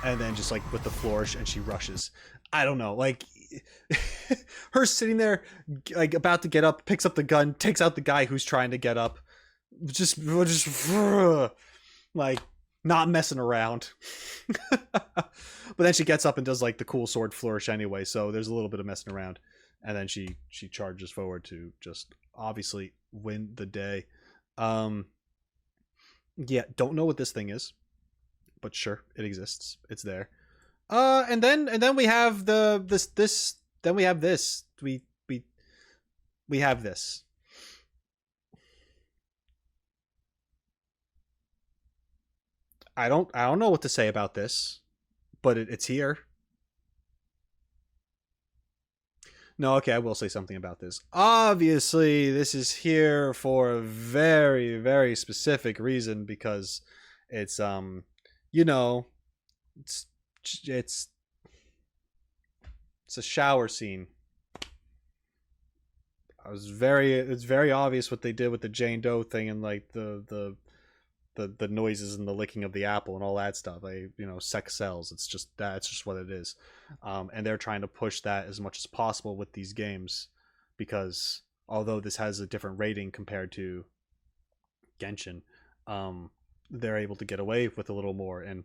And then just like with the flourish, and she rushes. I don't know, like her sitting there like about to get up, picks up the gun, takes out the guy who's trying to get up, just like not messing around. But then she gets up and does like the cool sword flourish anyway, so there's a little bit of messing around, and then she charges forward to just obviously win the day. Yeah, don't know what this thing is, but sure, it exists. It's there. And then we have this. Then we have this. We have this. I don't know what to say about this, but it's here. No, okay, I will say something about this. Obviously, this is here for a very, very specific reason, because it's you know, it's a shower scene. It's very obvious what they did with the Jane Doe thing, and like the noises and the licking of the apple and all that stuff. Sex sells. It's just what it is. And they're trying to push that as much as possible with these games, because although this has a different rating compared to Genshin, they're able to get away with a little more and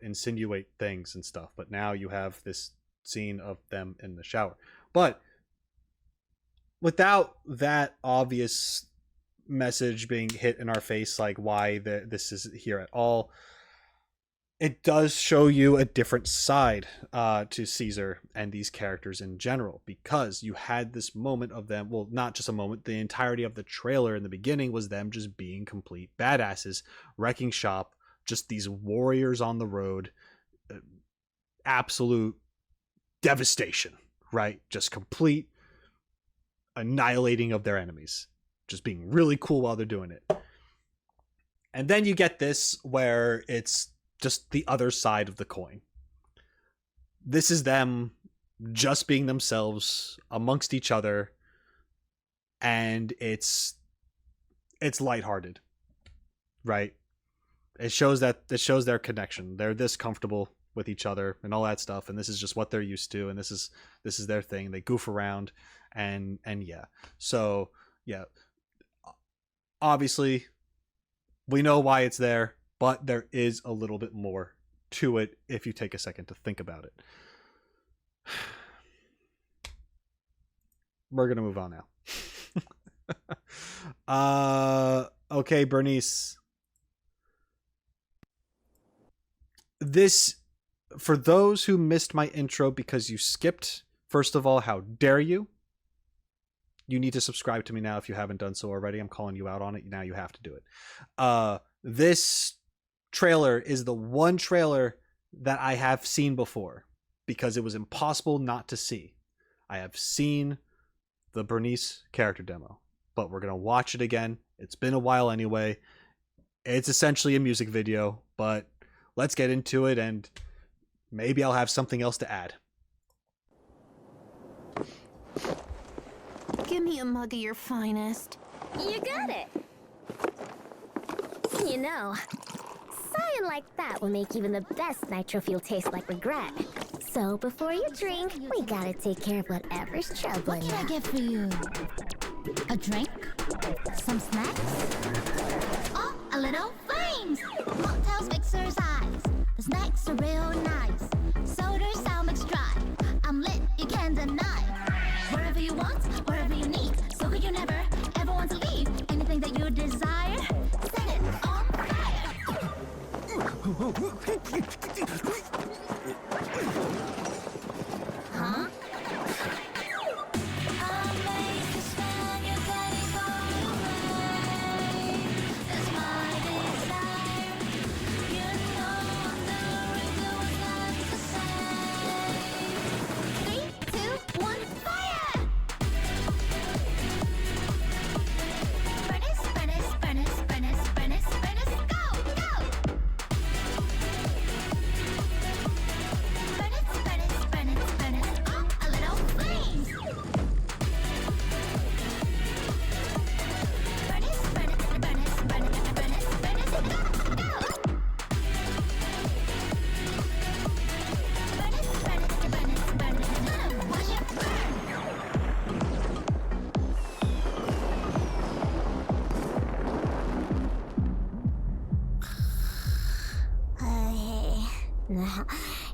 insinuate things and stuff. But now you have this scene of them in the shower, but without that obvious message being hit in our face, like why this is here at all, it does show you a different side to Caesar and these characters in general, because you had this moment of them, well, not just a moment, the entirety of the trailer in the beginning was them just being complete badasses, wrecking shop, just these warriors on the road, absolute devastation, right? Just complete annihilating of their enemies, just being really cool while they're doing it. And then you get this where it's just the other side of the coin. This is them just being themselves amongst each other, and it's lighthearted, right? It shows their connection. They're this comfortable with each other and all that stuff, and this is just what they're used to, and this is their thing. They goof around, and yeah. So yeah, obviously we know why it's there, but there is a little bit more to it if you take a second to think about it. We're gonna move on now. Okay, Burnice. This for those who missed my intro because you skipped, first of all, how dare you? You need to subscribe to me now if you haven't done so already. I'm calling you out on it. Now you have to do it. This trailer is the one trailer that I have seen before because it was impossible not to see. I have seen the Burnice character demo, but we're going to watch it again. It's been a while anyway. It's essentially a music video, but let's get into it and maybe I'll have something else to add. Give me a mug of your finest. You got it. You know, sighing like that will make even the best nitro fuel taste like regret. So before you drink, we gotta take care of whatever's troubling you. What can I get for you? A drink? Some snacks? Oh, a little flames! Mocktails mixer's eyes. The snacks are real nice. Soda's sound mix dry. I'm lit, you can't deny. Wherever you want, wherever you need. So could you never, ever want to leave? Anything that you desire, set it on fire. Huh? Now,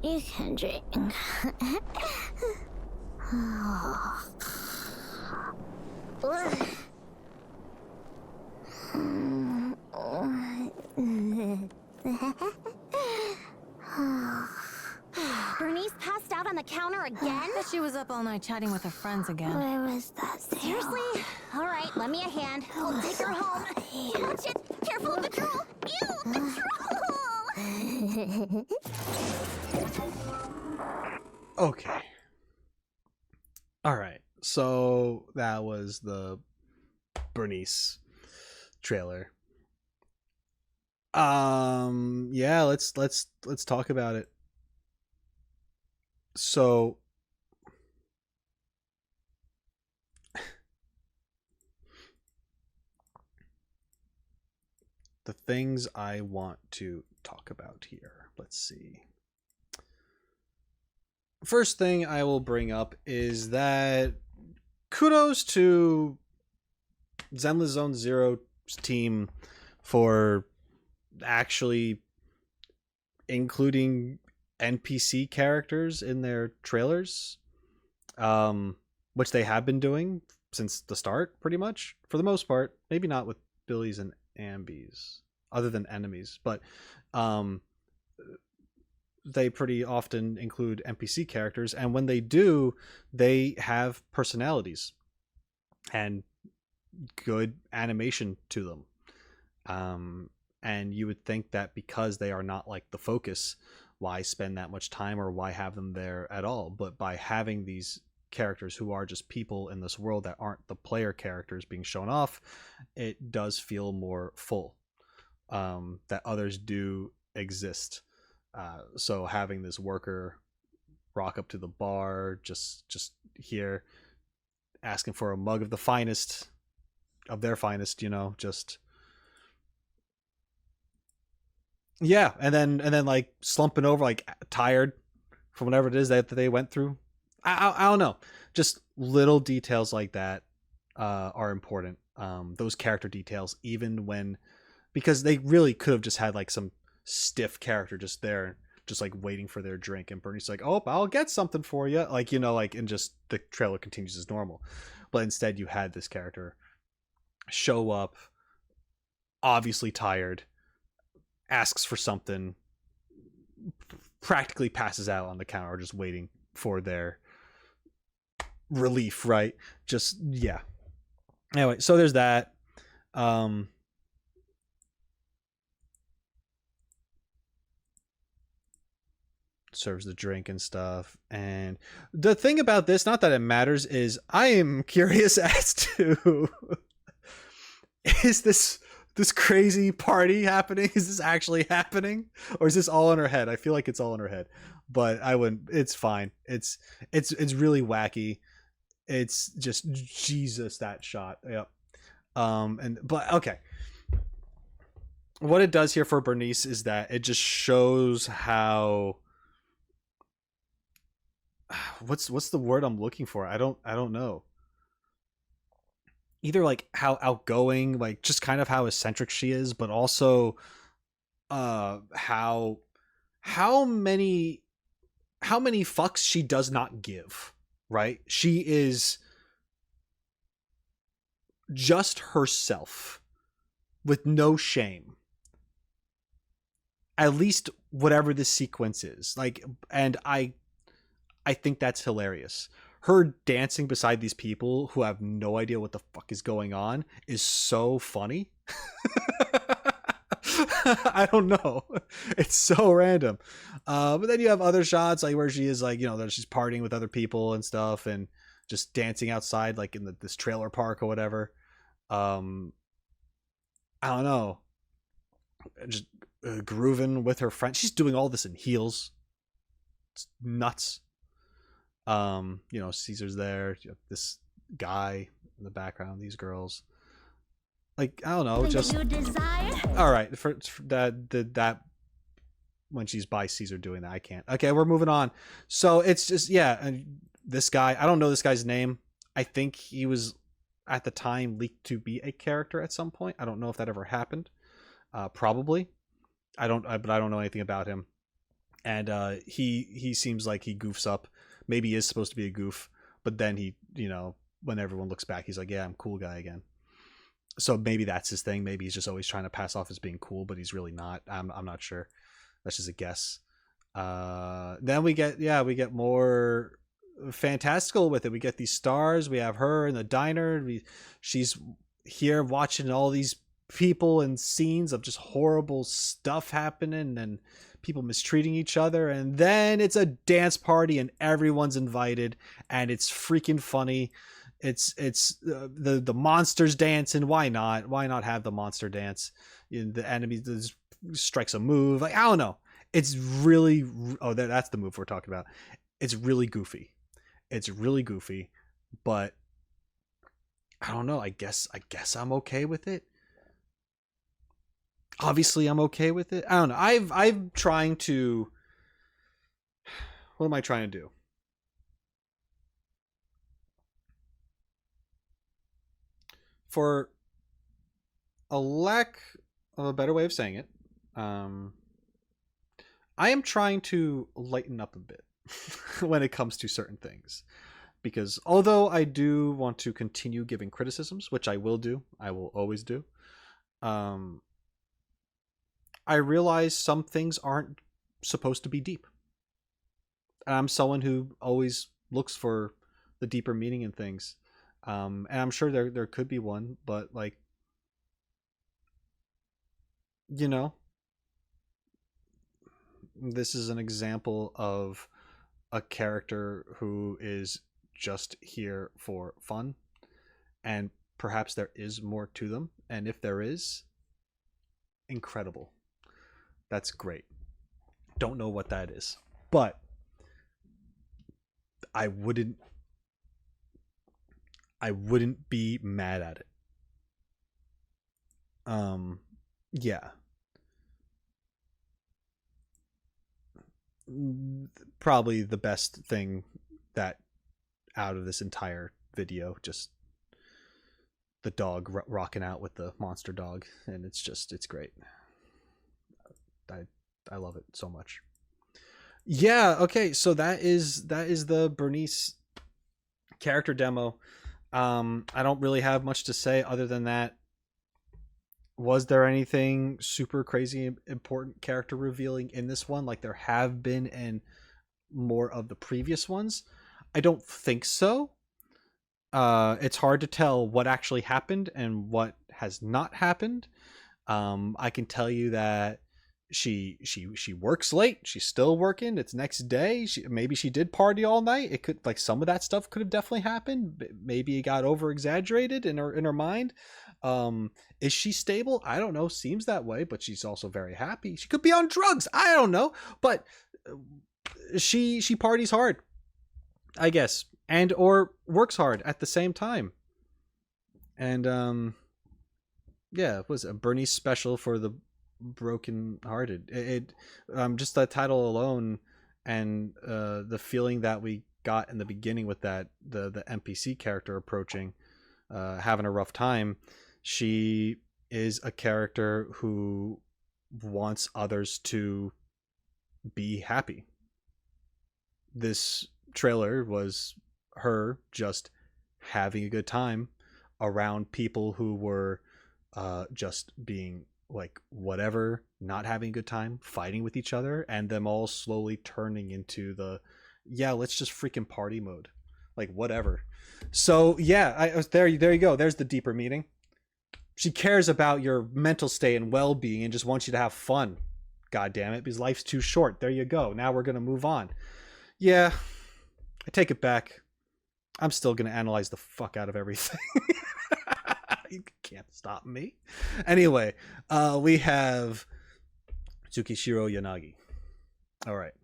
you can drink. Burnice passed out on the counter again? Bet she was up all night chatting with her friends again. Where was that? Seriously? All right, lend me a hand. I'll take her home. Watch it. Careful of the troll. Ew, the troll. Okay. All right. So that was the Burnice trailer. Yeah, let's talk about it. So the things I want to talk about here. Let's see. First thing I will bring up is that kudos to Zenless Zone Zero's team for actually including NPC characters in their trailers, which they have been doing since the start, pretty much, for the most part. Maybe not with Billies and Anbys, other than enemies, but they pretty often include NPC characters, and when they do, they have personalities and good animation to them. And you would think that because they are not like the focus, why spend that much time or why have them there at all? But by having these characters who are just people in this world that aren't the player characters being shown off, it does feel more full, that others do exist. So having this worker rock up to the bar, just here asking for a mug of the finest of their finest, you know, just yeah, and then like slumping over, like tired from whatever it is that they went through. I don't know, just little details like that are important. Those character details, even when, because they really could have just had like some stiff character just there, just like waiting for their drink, and Burnice's like, oh, I'll get something for you, like, you know, like, and just the trailer continues as normal. But instead you had this character show up, obviously tired, asks for something, practically passes out on the counter just waiting for their relief, right? Just, yeah. Anyway, so there's that. Serves the drink and stuff. And the thing about this, not that it matters, is I am curious as to is this crazy party happening? Is this actually happening? Or is this all in her head? I feel like it's all in her head. But I wouldn't, it's fine. It's really wacky. It's just Jesus, that shot. Yep. But okay. What it does here for Burnice is that it just shows how, what's the word I'm looking for? I don't know. Either like how outgoing, like just kind of how eccentric she is, but also how many fucks she does not give, right? She is just herself with no shame. At least whatever this sequence is. Like, and I think that's hilarious. Her dancing beside these people who have no idea what the fuck is going on is so funny. I don't know. It's so random. But then you have other shots like where she is like, you know, that she's partying with other people and stuff and just dancing outside like in this trailer park or whatever. I don't know. Just grooving with her friend. She's doing all this in heels. It's nuts. You know, Caesar's there. You have this guy in the background. These girls, like, I don't know, just all right. For that when she's by Caesar doing that, I can't. Okay, we're moving on. So it's just, yeah, and this guy, I don't know this guy's name. I think he was at the time leaked to be a character at some point. I don't know if that ever happened. Probably. But I don't know anything about him. And he seems like he goofs up. Maybe he is supposed to be a goof, but then he, you know, when everyone looks back, he's like, yeah, I'm a cool guy again. So maybe that's his thing. Maybe he's just always trying to pass off as being cool, but he's really not. I'm not sure. That's just a guess. Then we get more fantastical with it. We get these stars. We have her in the diner. She's here watching all these people and scenes of just horrible stuff happening and people mistreating each other, and then it's a dance party and everyone's invited and it's freaking funny. It's the monsters dancing. Why not have the monster dance? The enemy strikes a move, like, I don't know. It's really, that's the move we're talking about. It's really goofy, but I don't know. I guess I'm okay with it. Obviously I'm okay with it. I don't know. I'm trying to, what am I trying to do? For a lack of a better way of saying it, I am trying to lighten up a bit when it comes to certain things. Because although I do want to continue giving criticisms, which I will do, I will always do, I realize some things aren't supposed to be deep. And I'm someone who always looks for the deeper meaning in things. And I'm sure there could be one, but like, you know, this is an example of a character who is just here for fun. And perhaps there is more to them. And if there is, incredible. That's great. Don't know what that is, but I wouldn't be mad at it. Yeah. Probably the best thing that out of this entire video, just the dog rocking out with the monster dog, and it's great. I love it so much. Yeah, okay, so that is the Burnice character demo. I don't really have much to say other than that. Was there anything super crazy important character revealing in this one like there have been in more of the previous ones? I don't think so. It's hard to tell what actually happened and what has not happened. I can tell you that she works late. She's still working. It's next day. Maybe she did party all night. It could, like, some of that stuff could have definitely happened. Maybe it got over exaggerated in her mind. Is she stable? I don't know. Seems that way, but she's also very happy. She could be on drugs. I don't know, but she parties hard, I guess, and or works hard at the same time. And yeah, it was a Burnice special for the broken hearted. It just that title alone and the feeling that we got in the beginning with that the NPC character approaching having a rough time. She is a character who wants others to be happy. This trailer was her just having a good time around people who were just being like whatever, not having a good time, fighting with each other, and them all slowly turning into the let's just freaking party mode, like whatever. So yeah, there you go. There's the deeper meaning. She cares about your mental state and well-being and just wants you to have fun. God damn it, because life's too short. There you go. Now we're gonna move on. Yeah, I take it back. I'm still gonna analyze the fuck out of everything. You can't stop me. Anyway, we have Tsukishiro Yanagi. All right.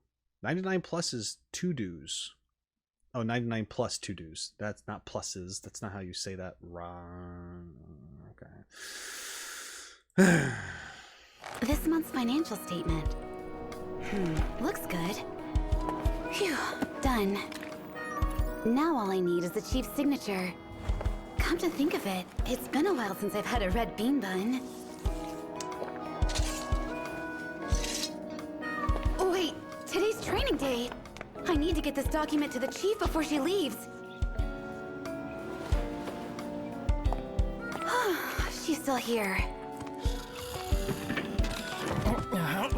99 plus is 2 dues. Oh, 99 plus 2 dues. That's not pluses. That's not how you say that. Wrong. Okay. This month's financial statement. Looks good. Phew, done. Now all I need is the chief's signature. Come to think of it, it's been a while since I've had a red bean bun. Wait, today's training day. I need to get this document to the chief before she leaves. She's still here. I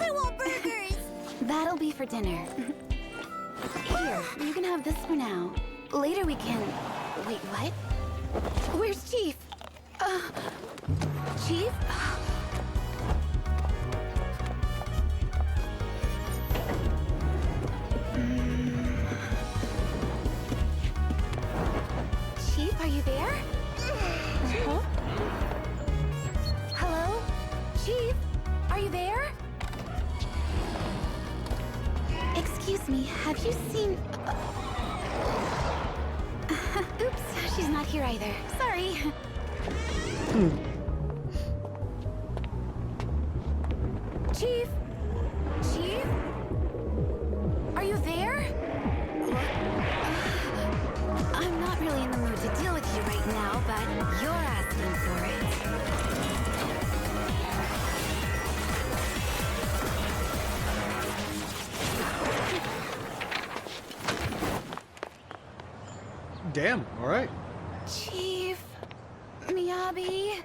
want burgers! That'll be for dinner. Here, you can have this for now. Later we can... Wait, what? Where's Chief? Chief? Chief, are you there? Huh? Hello? Chief, are you there? Excuse me, have you seen... Oops, she's not here either. Sorry. Chief? Chief? Are you there? I'm not really in the mood to deal with you right now, but you're asking for it. Damn, all right. Chief, Miyabi.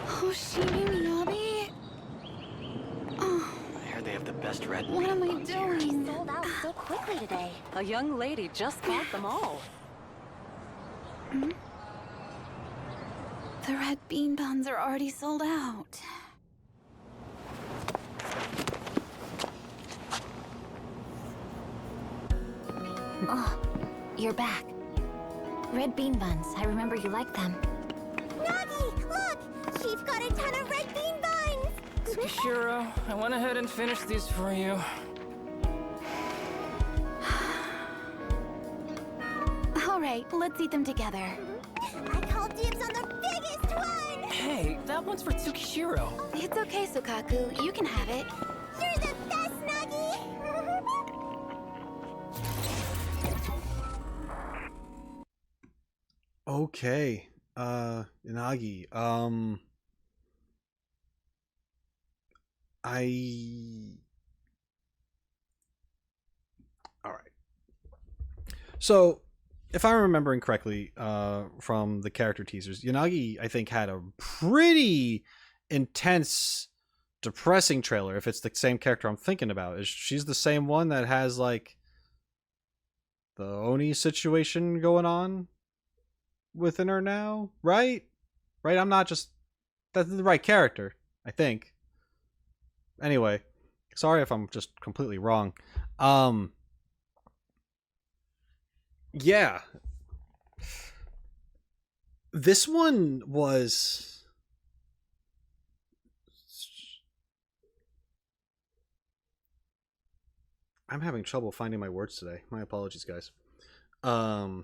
Oh, Miyabi. Oh, I heard they have the best red what am I bean buns here. doing? Sold out so quickly today. A young lady just bought them all. The red bean buns are already sold out. Oh, you're back. Red bean buns. I remember you liked them. Nagi, look! Chief got a ton of red bean buns! Tsukishiro, I went ahead and finished these for you. All right, let's eat them together. I call dibs on the biggest one! Hey, that one's for Tsukishiro. It's okay, Sukaku. You can have it. You're the best, Nagi! Okay. Yanagi. All right. So if I'm remembering correctly, from the character teasers, Yanagi, I think, had a pretty intense, depressing trailer. If it's the same character I'm thinking about, she's the same one that has like the Oni situation going on within her now, right? Right? I'm not just that's the right character, I think. Anyway, sorry if I'm just completely wrong. Yeah. This one was I'm having trouble finding my words today. My apologies, guys. I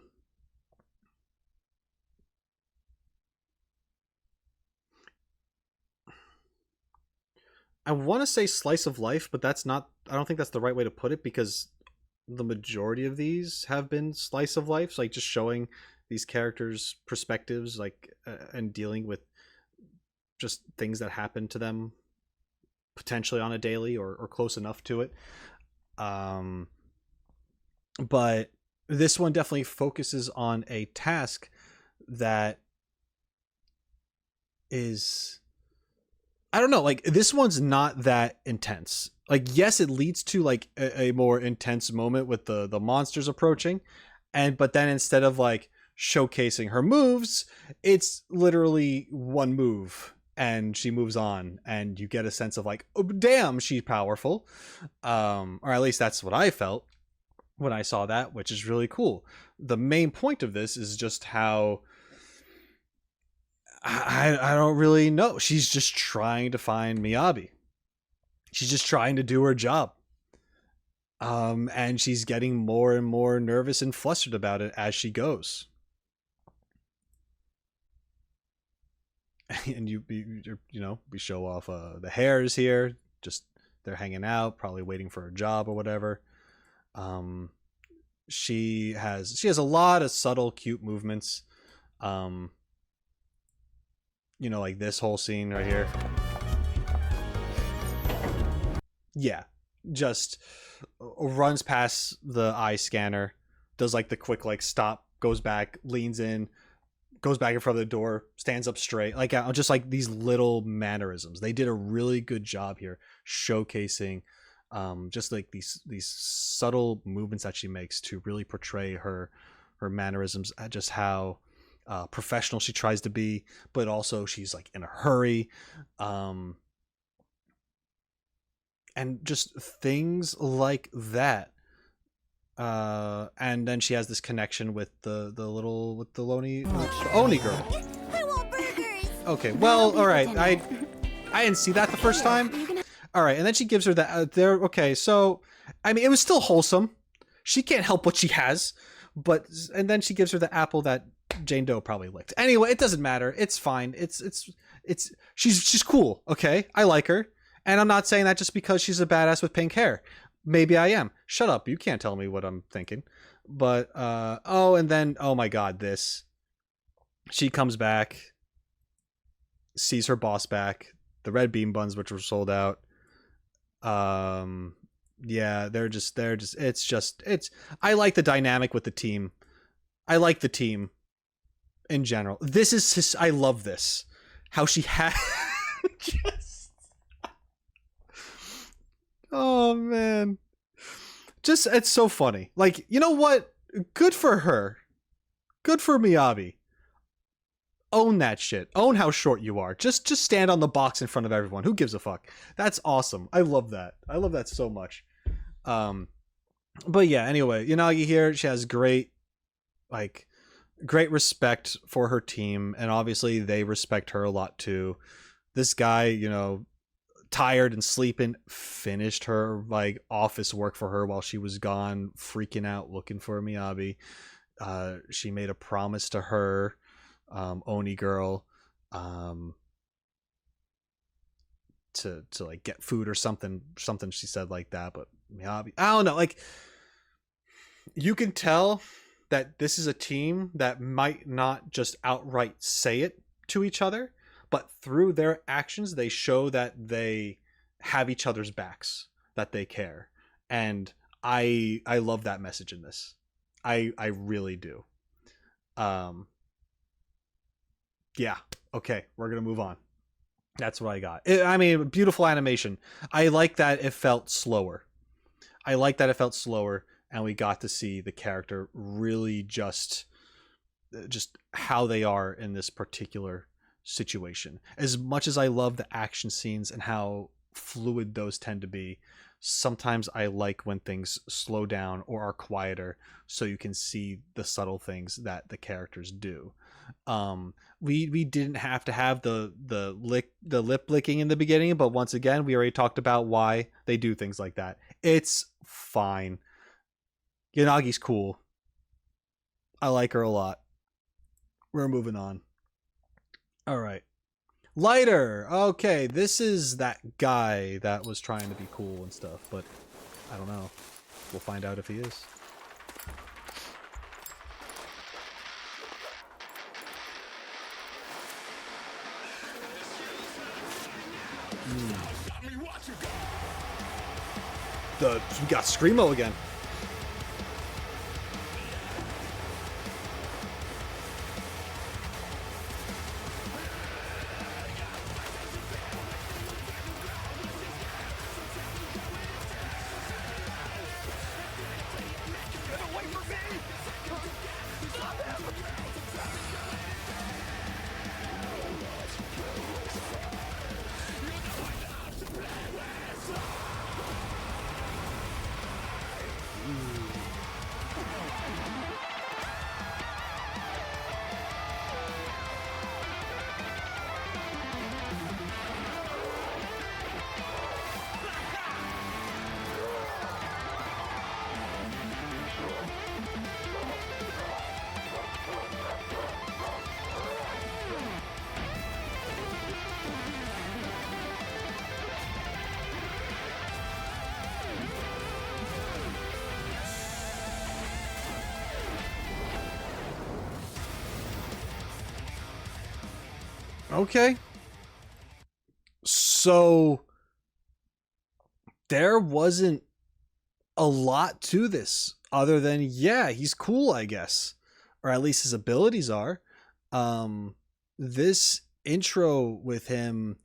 want to say slice of life, but that's not, I don't think that's the right way to put it, because the majority of these have been slice of life, like just showing these characters' perspectives, like and dealing with just things that happen to them potentially on a daily or close enough to it. But this one definitely focuses on a task that is, I don't know, like this one's not that intense. Like, yes, it leads to like a more intense moment with the monsters approaching, but then instead of like showcasing her moves, it's literally one move and she moves on, and you get a sense of like, oh damn, she's powerful. Or at least that's what I felt when I saw that, which is really cool. The main point of this is just how I don't really know. She's just trying to find Miyabi. She's just trying to do her job. And she's getting more and more nervous and flustered about it as she goes. And we show off the hairs here. Just they're hanging out, probably waiting for a job or whatever. She has a lot of subtle, cute movements. Like this whole scene right here. Yeah, just runs past the eye scanner, does like the quick like stop, goes back, leans in, goes back in front of the door, stands up straight. Like just like these little mannerisms. They did a really good job here showcasing just like these subtle movements that she makes to really portray her mannerisms, just how professional she tries to be, but also she's like in a hurry. And just things like that. And then she has this connection with the Oni girl. I want burgers. Okay, well, all right. I didn't see that the first time. All right, and then she gives her that there. Okay, so I mean, it was still wholesome. She can't help what she has, and then she gives her the apple that Jane Doe probably licked. Anyway, it doesn't matter. It's fine. She's cool. Okay, I like her. And I'm not saying that just because she's a badass with pink hair. Maybe I am. Shut up. You can't tell me what I'm thinking. But, and then, oh my God, this. She comes back, sees her boss back, the red bean buns, which were sold out. Yeah, I like the dynamic with the team. I like the team in general. I love this. How she had oh man, it's so funny. Like, you know what? Good for her. Good for Miyabi. Own that shit. Own how short you are. Just stand on the box in front of everyone. Who gives a fuck? That's awesome. I love that. I love that so much. But yeah, anyway, Yanagi here, she has great respect for her team, and obviously they respect her a lot too. This guy, tired and sleeping, finished her office work for her while she was gone, freaking out looking for Miyabi. She made a promise to her, Oni girl, to like get food or something she said like that. But Miyabi, I don't know, like you can tell that this is a team that might not just outright say it to each other, but through their actions, they show that they have each other's backs, that they care. And I love that message in this. I really do. Yeah. Okay, we're gonna move on. That's what I got. I mean, beautiful animation. I like that it felt slower. And we got to see the character really just how they are in this particular situation. As much as I love the action scenes and how fluid those tend to be, sometimes I like when things slow down or are quieter so you can see the subtle things that the characters do. We didn't have to have the lip licking in the beginning, but once again, we already talked about why they do things like that. It's fine. Yanagi's cool. I like her a lot. We're moving on. All right. Lighter. Okay, this is that guy that was trying to be cool and stuff, but I don't know. We'll find out if he is. We got Screamo again. Okay. So there wasn't a lot to this other than, yeah, he's cool, I guess. Or at least his abilities are. This intro with him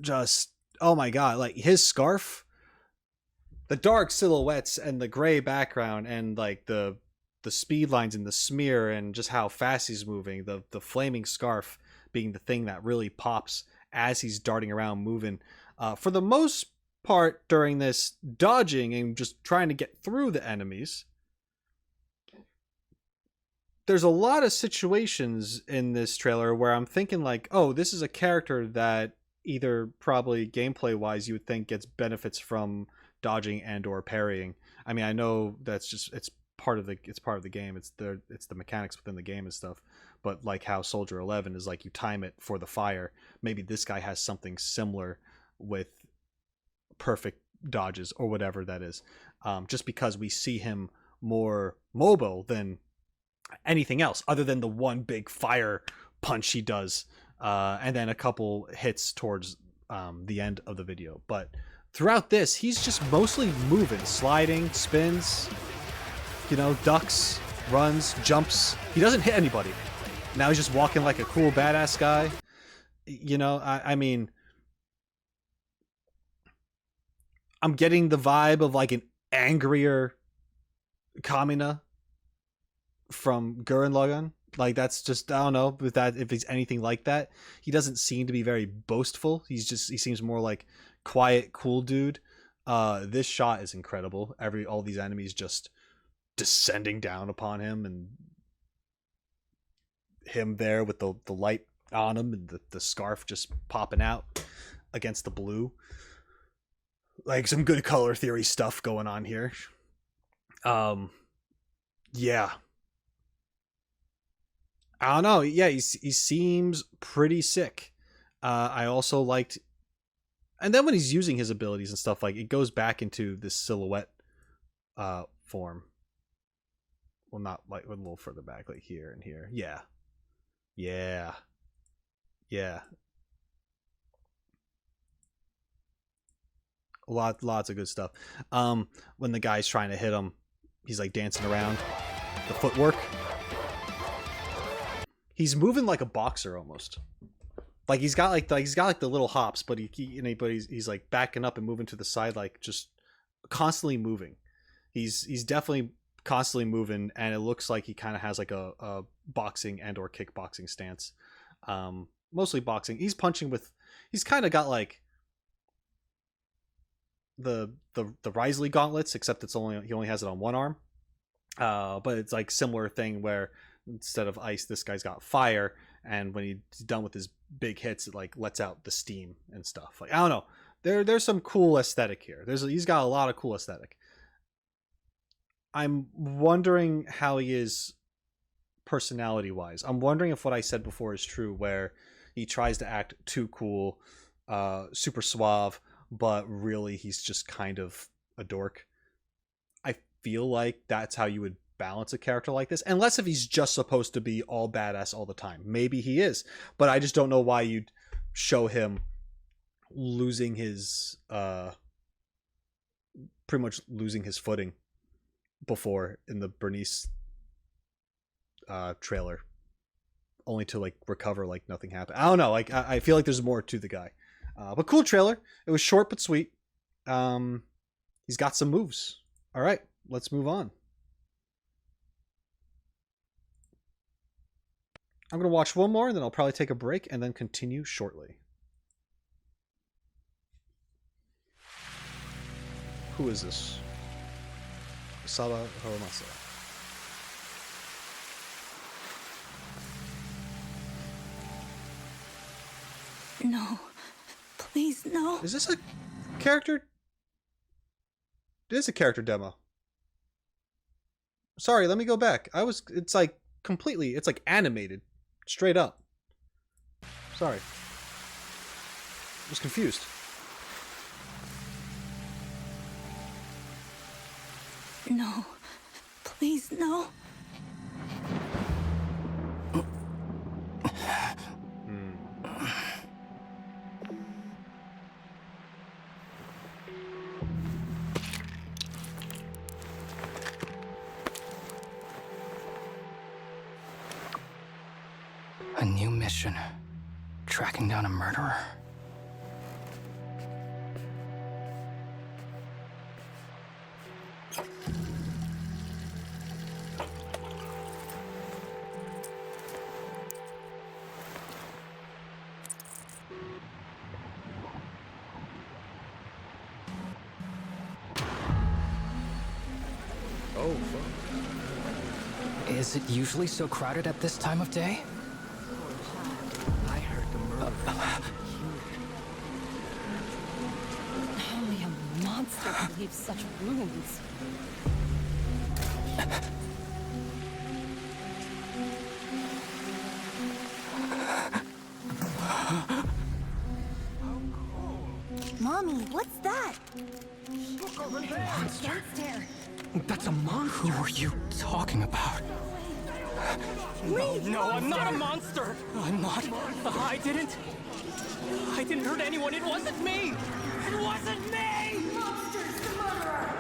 just, oh my god, like his scarf, the dark silhouettes and the gray background and like the speed lines and the smear and just how fast he's moving, the flaming scarf being the thing that really pops as he's darting around moving. For the most part during this, dodging and just trying to get through the enemies. There's a lot of situations in this trailer where I'm thinking like, oh, this is a character that either probably gameplay wise you would think gets benefits from dodging and or parrying. I mean, I know that's just it's part of the game. It's the mechanics within the game and stuff. But like how Soldier 11 is like you time it for the fire, maybe this guy has something similar with perfect dodges or whatever that is. Just because we see him more mobile than anything else other than the one big fire punch he does, and then a couple hits towards the end of the video. But throughout this, he's just mostly moving, sliding, spins, ducks, runs, jumps. He doesn't hit anybody. Now he's just walking like a cool badass guy. I mean, I'm getting the vibe of like an angrier Kamina from Gurren Lagann. Like that's just, I don't know if he's anything like that. He doesn't seem to be very boastful. He seems more like quiet, cool dude. This shot is incredible. All these enemies just descending down upon him and him there with the light on him and the scarf just popping out against the blue. Like some good color theory stuff going on here. Yeah. I don't know. Yeah, he seems pretty sick. I also liked, and then when he's using his abilities and stuff, like it goes back into this silhouette form. Well, not like a little further back, like here and here. Yeah. Lots of good stuff. When the guy's trying to hit him, he's like dancing around. The footwork. he's moving like a boxer almost. Like he's got like the little hops, but he's like backing up and moving to the side, like just constantly moving. He's definitely constantly moving, and it looks like he kind of has like a boxing and or kickboxing stance. Mostly boxing. He's punching with. He's kind of got like the Risley gauntlets, except he only has it on one arm. But it's like similar thing where instead of ice, this guy's got fire, and when he's done with his big hits, it like lets out the steam and stuff. Like I don't know, there's some cool aesthetic here. He's got a lot of cool aesthetic. I'm wondering how he is personality wise. I'm wondering if what I said before is true, where he tries to act too cool, super suave, but really he's just kind of a dork. I feel like that's how you would balance a character like this, unless if he's just supposed to be all badass all the time. Maybe he is, but I just don't know why you'd show him losing his pretty much losing his footing before in the Burnice trailer, only to like recover like nothing happened. I don't know, like I feel like there's more to the guy. But cool trailer. It was short but sweet. He's got some moves. All right, let's move on. I'm going to watch one more, and then I'll probably take a break and then continue shortly. Who is this? Saba Harumasa. No. Please, no. Is this a character? It is a character demo. Sorry, let me go back. It's like completely, it's like animated. Straight up. Sorry. I was confused. No. Please, no. A new mission. Tracking down a murderer. Oh, fuck. Is it usually so crowded at this time of day? Only a monster can leave such wounds. Mommy, what's that? Look over there! Monster. That's a monster. Who are you talking about? No, I'm not a monster. I'm not. I didn't hurt anyone. It wasn't me. It wasn't me. Monster's the murderer.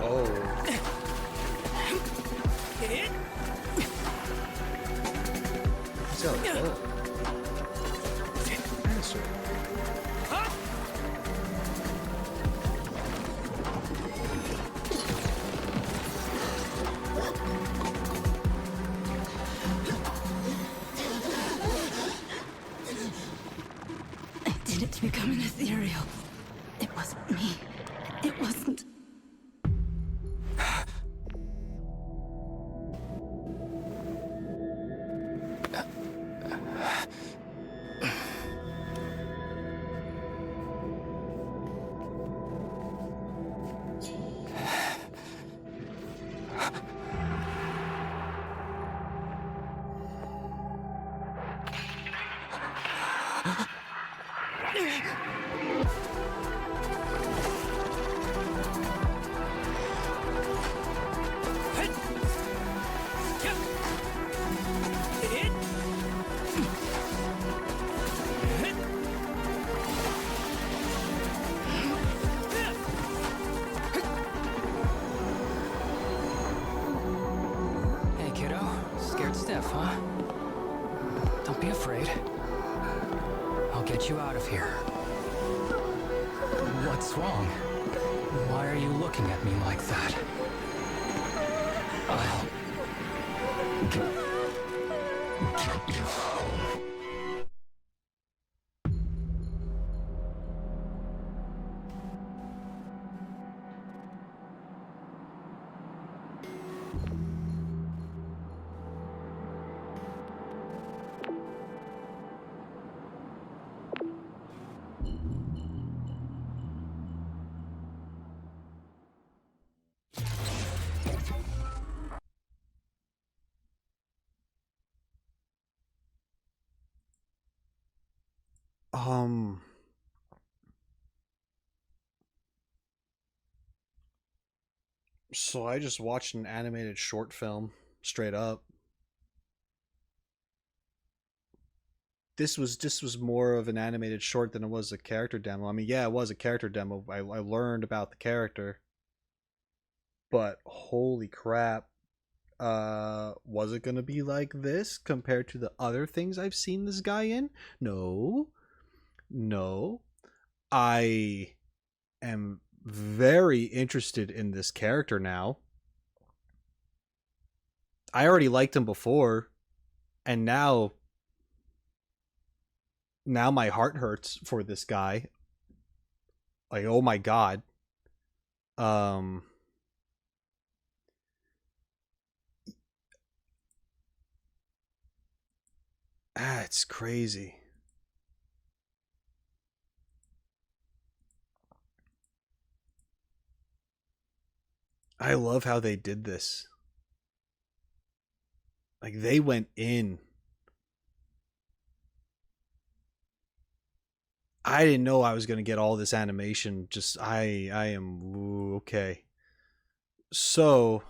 Oh. So, dinosaur. I did it to become an ethereal. It wasn't me. It wasn't. huh? Don't be afraid. I'll get you out of here. What's wrong? Why are you looking at me like that? I'll get you home. So I just watched an animated short film, straight up. This was more of an animated short than it was a character demo. I mean, yeah, it was a character demo. I learned about the character. But holy crap. Was it gonna be like this compared to the other things I've seen this guy in? No. No. I am very interested in this character now. I already liked him before, and now my heart hurts for this guy. Like, oh my god. It's crazy. I love how they did this. Like, they went in. I didn't know I was going to get all this animation. Just, I am, ooh, okay. So,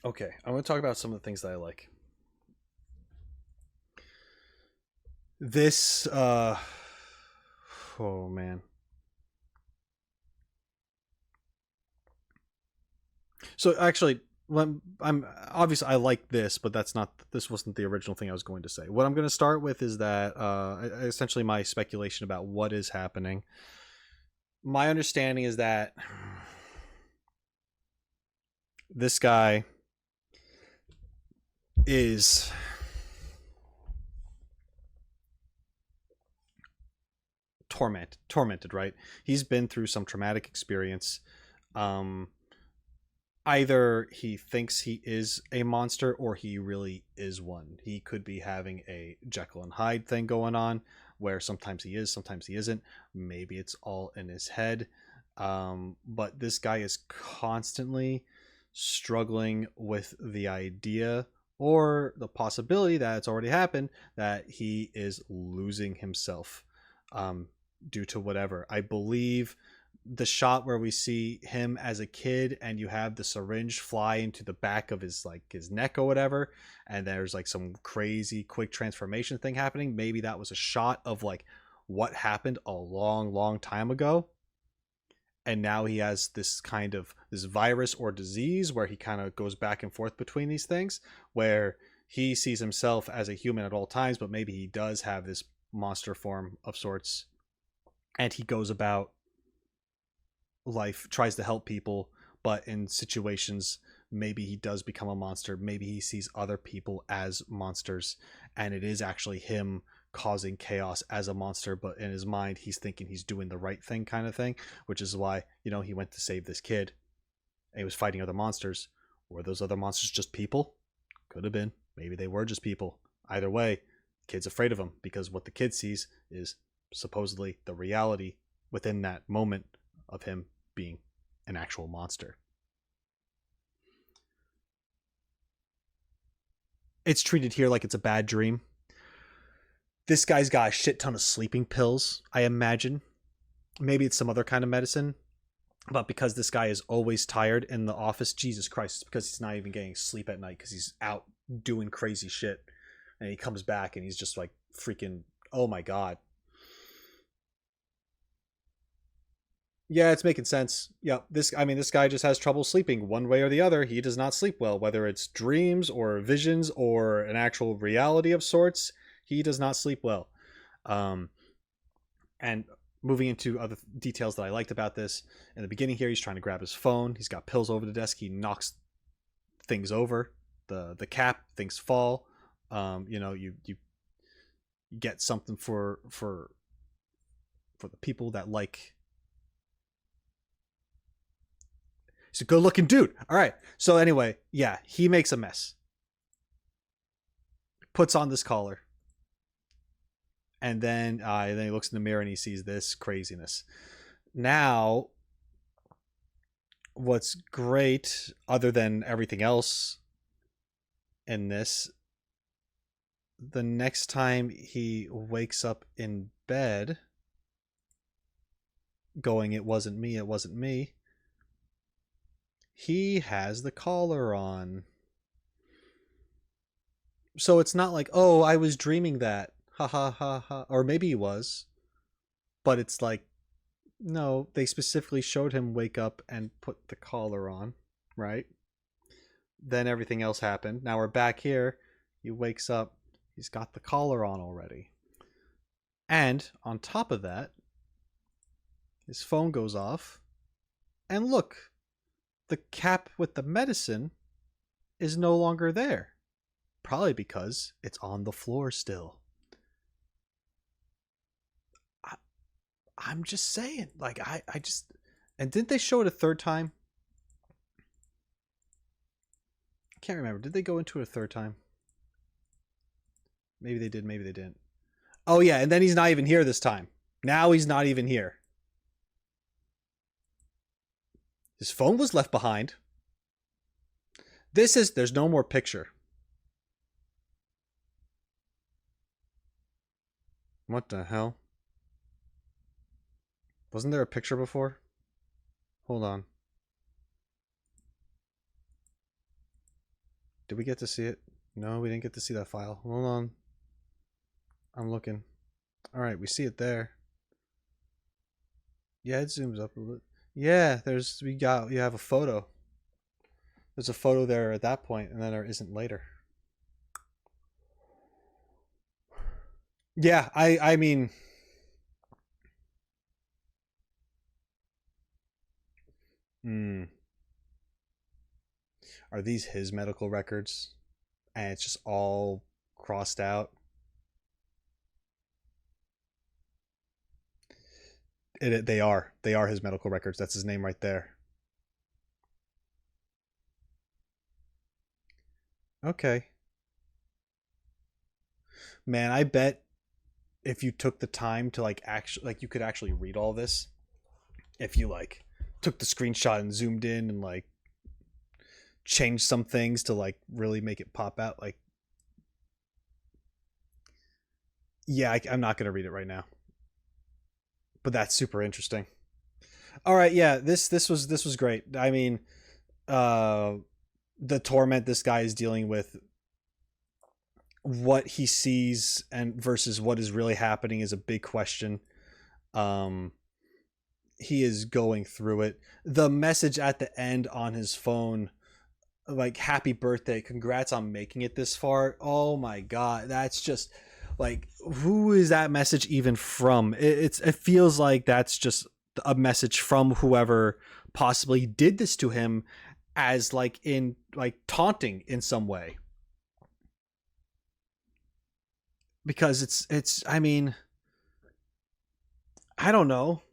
okay, I'm going to talk about some of the things that I like. This, oh man. So actually, I'm obviously I like this, but this wasn't the original thing I was going to say. What I'm going to start with is that essentially my speculation about what is happening. My understanding is that this guy is tormented, right? He's been through some traumatic experience. Either he thinks he is a monster or he really is one. He could be having a Jekyll and Hyde thing going on where sometimes he is, sometimes he isn't. Maybe it's all in his head. But this guy is constantly struggling with the idea or the possibility that it's already happened, that he is losing himself due to whatever. I believe the shot where we see him as a kid and you have the syringe fly into the back of his neck or whatever, and there's like some crazy quick transformation thing happening. Maybe that was a shot of like what happened a long time ago, and now he has this virus or disease where he kind of goes back and forth between these things, where he sees himself as a human at all times, but maybe he does have this monster form of sorts, and he goes about life, tries to help people, but in situations maybe he does become a monster. Maybe he sees other people as monsters and it is actually him causing chaos as a monster, but in his mind he's thinking he's doing the right thing, kind of thing, which is why, he went to save this kid and he was fighting other monsters. Were those other monsters just people? Could have been. Maybe they were just people. Either way, the kid's afraid of him because what the kid sees is supposedly the reality within that moment of him being an actual monster. It's treated here like it's a bad dream. This guy's got a shit ton of sleeping pills, I imagine. Maybe it's some other kind of medicine. But because this guy is always tired in the office, Jesus Christ, it's because he's not even getting sleep at night because he's out doing crazy shit. And he comes back and he's just like freaking, oh my God. Yeah, it's making sense. Yeah, this guy just has trouble sleeping one way or the other. He does not sleep well, whether it's dreams or visions or an actual reality of sorts. He does not sleep well. And moving into other details that I liked about this, in the beginning here, he's trying to grab his phone. He's got pills over the desk. He knocks things over. The cap, things fall. You get something for the people that like. He's a good looking dude. All right. So anyway, yeah, he makes a mess. Puts on this collar. And then he looks in the mirror and he sees this craziness. Now, what's great, other than everything else in this, the next time he wakes up in bed going, "It wasn't me, it wasn't me," he has the collar on. So it's not like, "Oh, I was dreaming that. Ha ha ha ha." Or maybe he was. But it's like, no, they specifically showed him wake up and put the collar on, right? Then everything else happened. Now we're back here. He wakes up. He's got the collar on already. And on top of that, his phone goes off. And look, the cap with the medicine is no longer there. Probably because it's on the floor still. I'm just saying, like, I just, and didn't they show it a third time? I can't remember. Did they go into it a third time? Maybe they did, maybe they didn't. Oh yeah, and then he's not even here this time. Now he's not even here. His phone was left behind. There's no more picture. What the hell? Wasn't there a picture before? Hold on. Did we get to see it? No, we didn't get to see that file. Hold on. I'm looking. Alright, we see it there. Yeah, it zooms up a little. Yeah, you have a photo. There's a photo there at that point, and then there isn't later. Yeah, I mean, are these his medical records? And it's just all crossed out? They are his medical records. That's his name right there. Okay. Man, I bet if you took the time to you could actually read all this. If you took the screenshot and zoomed in and changed some things to really make it pop out. Yeah, I'm not going to read it right now. But that's super interesting. All right, yeah, this was great. I mean, the torment this guy is dealing with, what he sees and versus what is really happening is a big question. He is going through it. The message at the end on his phone, "Happy birthday, congrats on making it this far." Oh my god, that's just who is that message even from? It feels like that's just a message from whoever possibly did this to him, as in taunting in some way. Because it's I mean, I don't know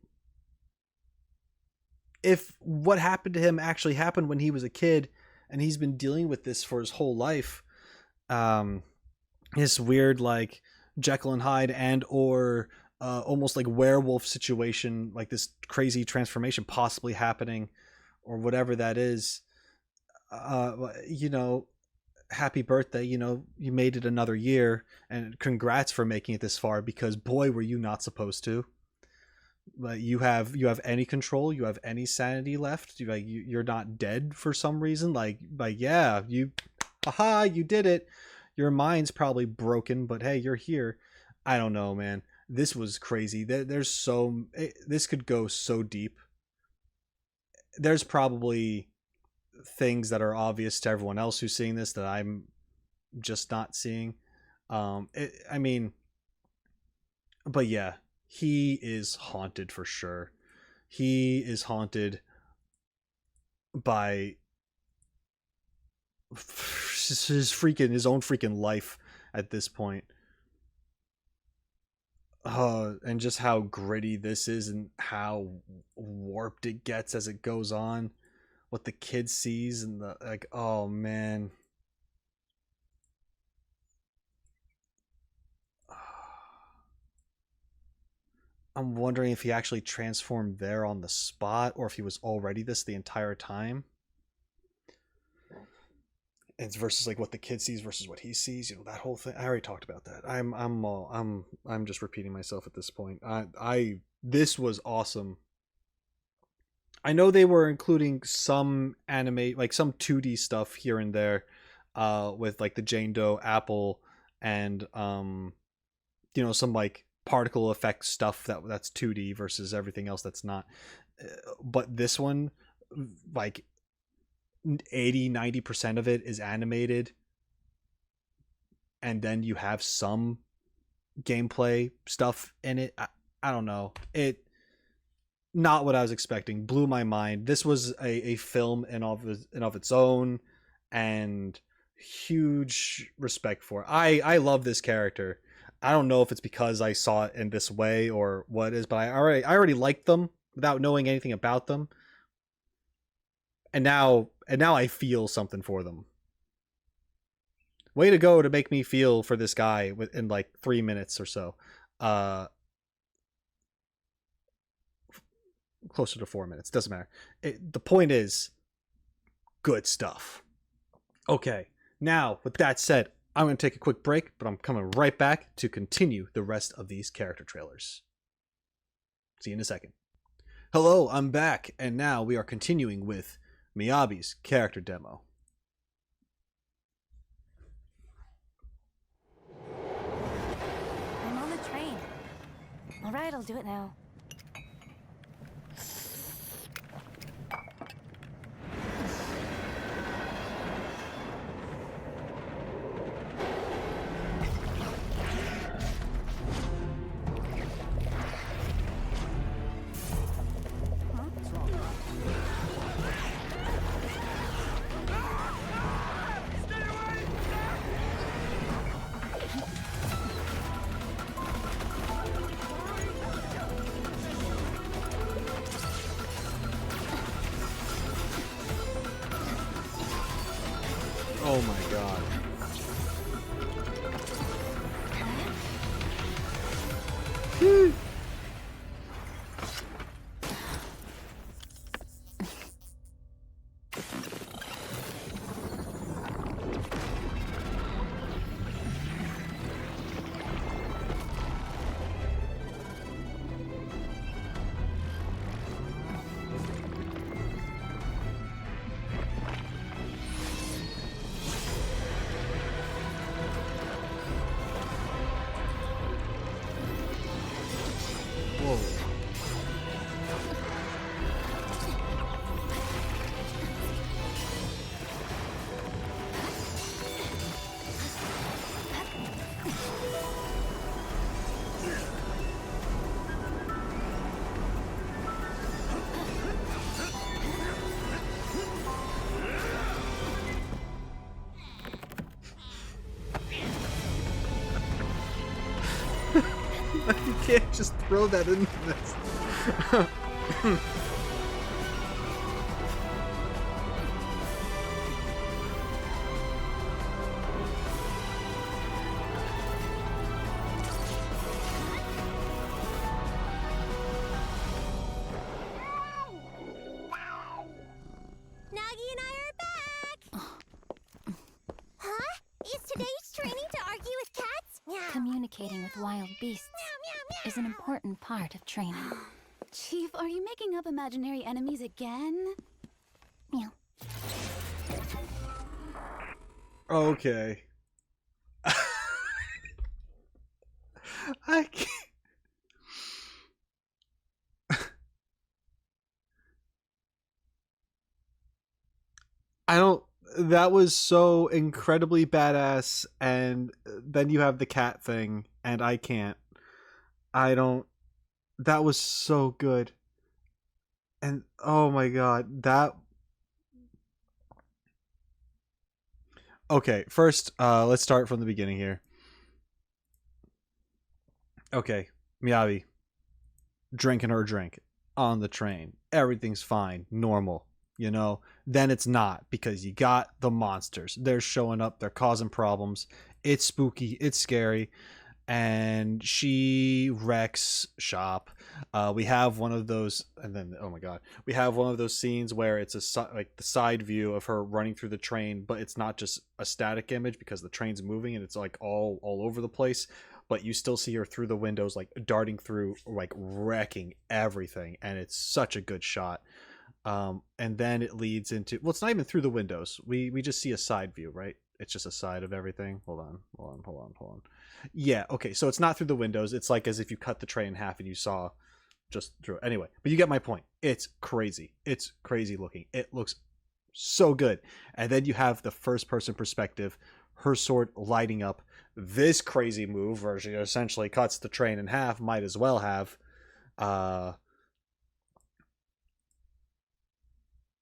if what happened to him actually happened when he was a kid and he's been dealing with this for his whole life. This weird Jekyll and Hyde and or almost werewolf situation, this crazy transformation possibly happening, or whatever that is. Happy birthday, you made it another year, and congrats for making it this far, because boy, were you not supposed to. You have any control, you have any sanity left, you're not dead for some reason, yeah, you did it. Your mind's probably broken, but hey, you're here. I don't know, man. This was crazy. This could go so deep. there's probably things that are obvious to everyone else who's seeing this that I'm just not seeing. I mean, but yeah, he is haunted for sure. He is haunted by his own freaking life at this point. And just how gritty this is and how warped it gets as it goes on. What the kid sees and the like, oh man. I'm wondering if he actually transformed there on the spot or if he was already this the entire time. It's versus like what the kid sees versus what he sees, you know, that whole thing. I already talked about that. I'm just repeating myself at this point. This was awesome. I know they were including some anime, like some 2D stuff here and there, with like the Jane Doe apple and you know, some like particle effect stuff that's 2D versus everything else that's not. But this one, like 80-90% of it is animated, and then you have some gameplay stuff in it. I don't know, it not what I was expecting. Blew my mind. This was a film in of its own, and huge respect for it. I love this character. I don't know if it's because I saw it in this way or what it is, but I already liked them without knowing anything about them. And now I feel something for them. Way to go to make me feel for this guy in like 3 minutes or so. Closer to 4 minutes. Doesn't matter. The point is, good stuff. Okay. Now, with that said, I'm going to take a quick break, but I'm coming right back to continue the rest of these character trailers. See you in a second. Hello, I'm back, and now we are continuing with Miyabi's character demo. I'm on the train. All right, I'll do it now. Oh my god. You can't just throw that into this. Communicating with wild beasts is an important part of training. Chief, are you making up imaginary enemies again? Meow. Okay. I can't. I don't. That was so incredibly badass, and then you have the cat thing, and I can't. I don't. That was so good, and oh my god, that. Okay, first, let's start from the beginning here. Okay, Miyabi, drinking her drink on the train. Everything's fine, normal. You know, then it's not, because you got the monsters. They're showing up. They're causing problems. It's spooky. It's scary. And she wrecks shop. We have one of those, and then, oh my god, we have one of those scenes where it's like the side view of her running through the train, but it's not just a static image because the train's moving and it's like all over the place. But you still see her through the windows, like darting through, like wrecking everything. And it's such a good shot. And then it leads into, well, it's not even through the windows. We just see a side view, right? It's just a side of everything. Hold on. Yeah, okay, so it's not through the windows. It's like as if you cut the tray in half and you saw just through it. Anyway, but you get my point. It's crazy. It's crazy looking. It looks so good. And then you have the first person perspective, her sword lighting up. This crazy move where she essentially cuts the train in half, might as well have.